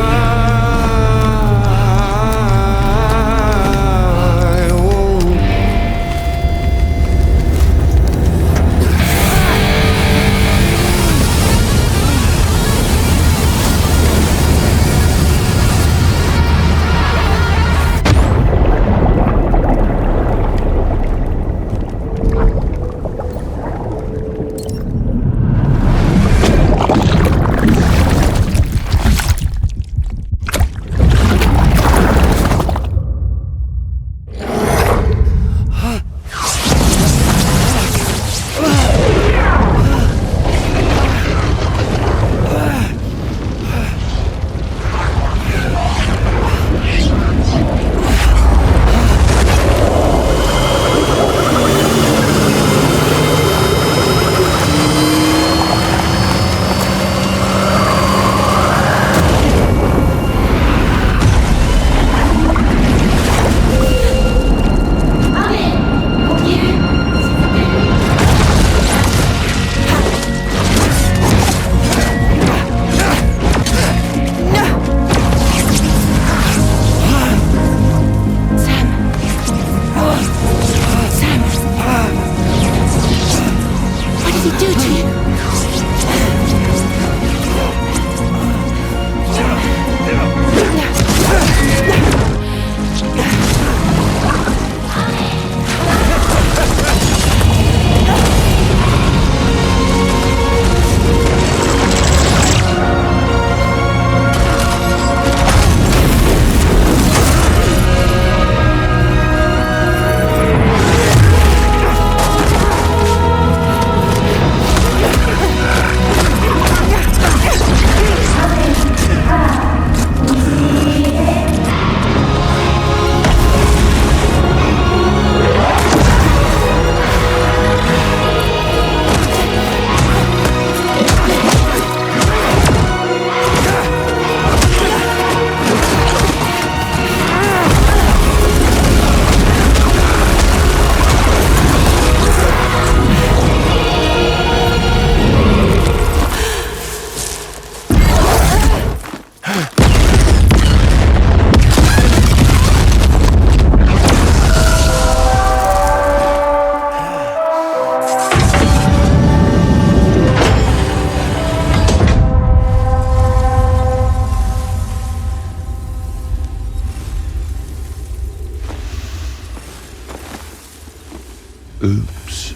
Oops.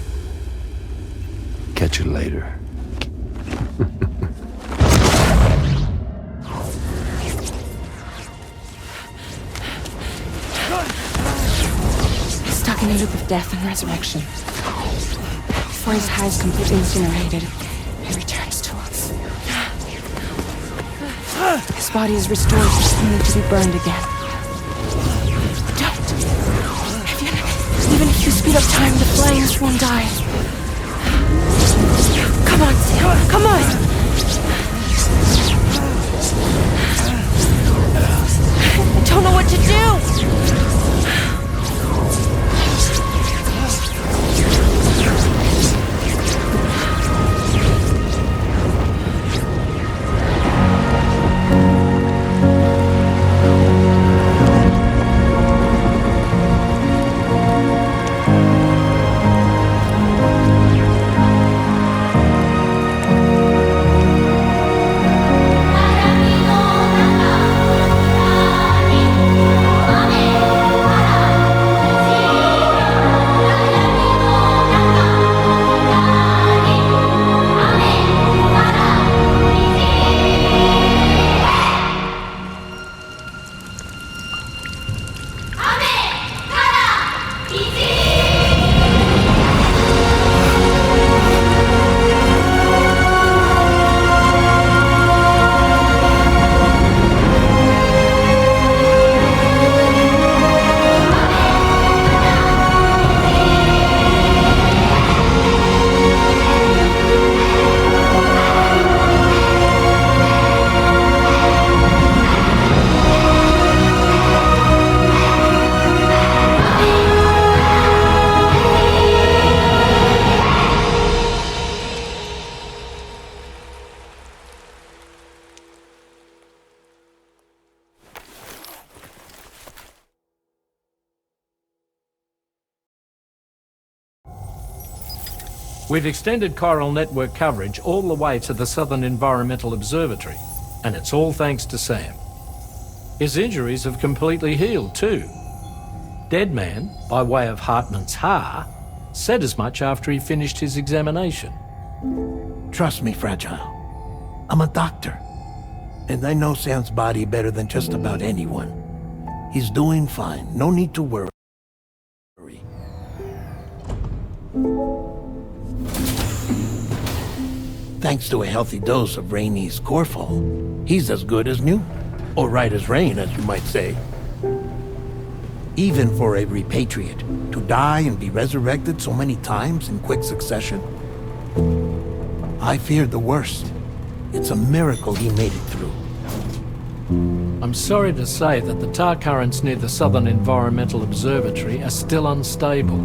Catch you later. Stuck in a loop of death and resurrection. Before his hide is completely incinerated, he returns to us. His body is restored, only to be burned again. Don't! Even if you speed up time, the flames won't die. Come on, Sam, come on! I don't know what to do! We've extended chiral network coverage all the way to the Southern Environmental Observatory, and it's all thanks to Sam. His injuries have completely healed too. Deadman, by way of Hartman's Ha, said as much after he finished his examination. Trust me, Fragile. I'm a doctor, and I know Sam's body better than just about anyone. He's doing fine. No need to worry. Thanks to a healthy dose of Rainey's Corfol, he's as good as new. Or right as rain, as you might say. Even for a repatriate, to die and be resurrected so many times in quick succession, I feared the worst. It's a miracle he made it through. I'm sorry to say that the tar currents near the Southern Environmental Observatory are still unstable.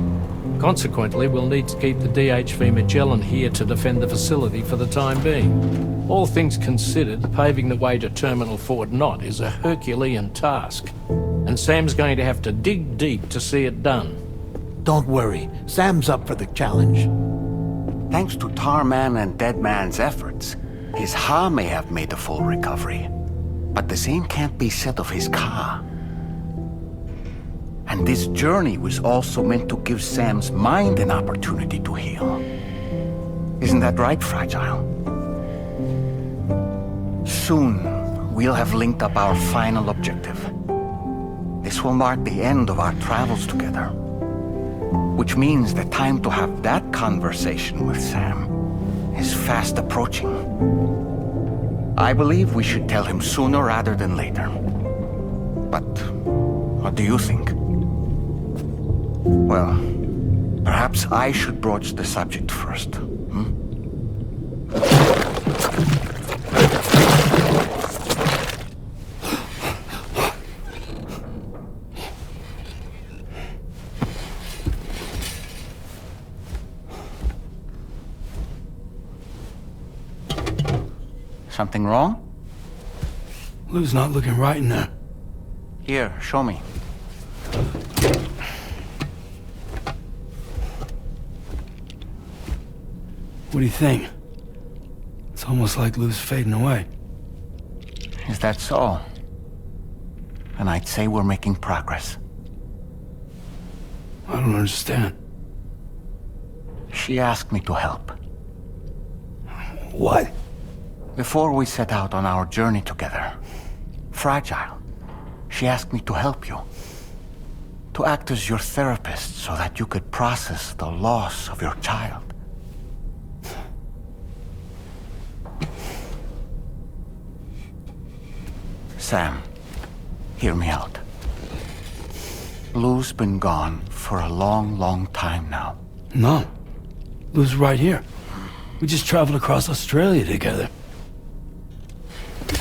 Consequently, we'll need to keep the DHV Magellan here to defend the facility for the time being. All things considered, paving the way to Terminal Fort Knott is a Herculean task, and Sam's going to have to dig deep to see it done. Don't worry, Sam's up for the challenge. Thanks to Tarman and Deadman's efforts, his Ha may have made a full recovery. But the same can't be said of his Ka. And this journey was also meant to give Sam's mind an opportunity to heal. Isn't that right, Fragile? Soon, we'll have linked up our final objective. This will mark the end of our travels together. Which means the time to have that conversation with Sam is fast approaching. I believe we should tell him sooner rather than later. But what do you think? Well, perhaps I should broach the subject first. Something wrong? Lou's not looking right in there. Here, show me. What do you think? It's almost like Lou's fading away. Is that so? And I'd say we're making progress. I don't understand. She asked me to help. What? Before we set out on our journey together, Fragile, she asked me to help you. To act as your therapist so that you could process the loss of your child. Sam, hear me out. Lou's been gone for a long, long time now. No. Lou's right here. We just traveled across Australia together.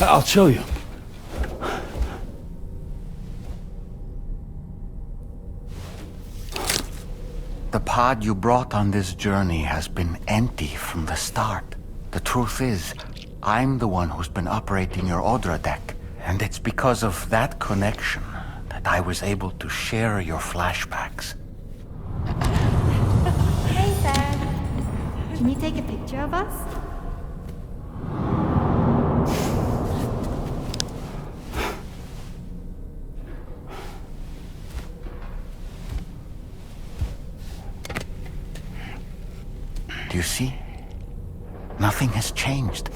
I'll show you. The pod you brought on this journey has been empty from the start. The truth is, I'm the one who's been operating your Odra deck, and it's because of that connection that I was able to share your flashbacks. Hey, Sam. Can you take a picture of us? Do you see? Nothing has changed.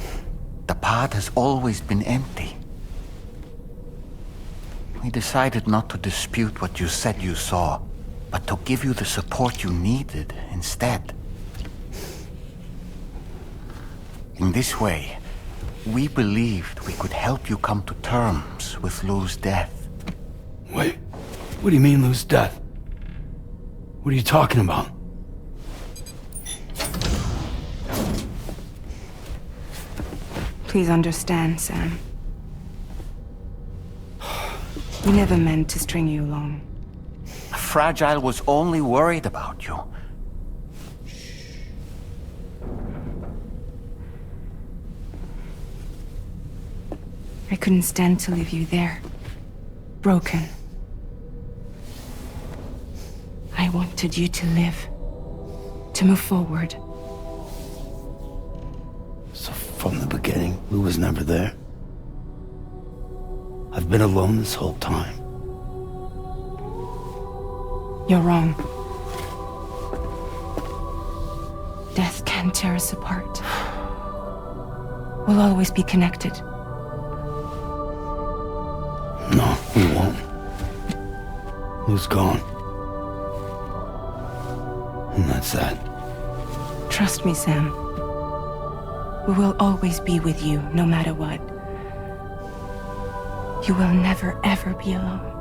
The pod has always been empty. We decided not to dispute what you said you saw, but to give you the support you needed instead. In this way, we believed we could help you come to terms with Lou's death. Wait, what do you mean Lou's death? What are you talking about? Please understand, Sam. We never meant to string you along. Fragile was only worried about you. I couldn't stand to leave you there. Broken. I wanted you to live. To move forward. So from the beginning, Lou was never there. I've been alone this whole time. You're wrong. Death can tear us apart. We'll always be connected. No, we won't. Lou's gone. And that's that. Trust me, Sam. We will always be with you, no matter what. You will never, ever be alone.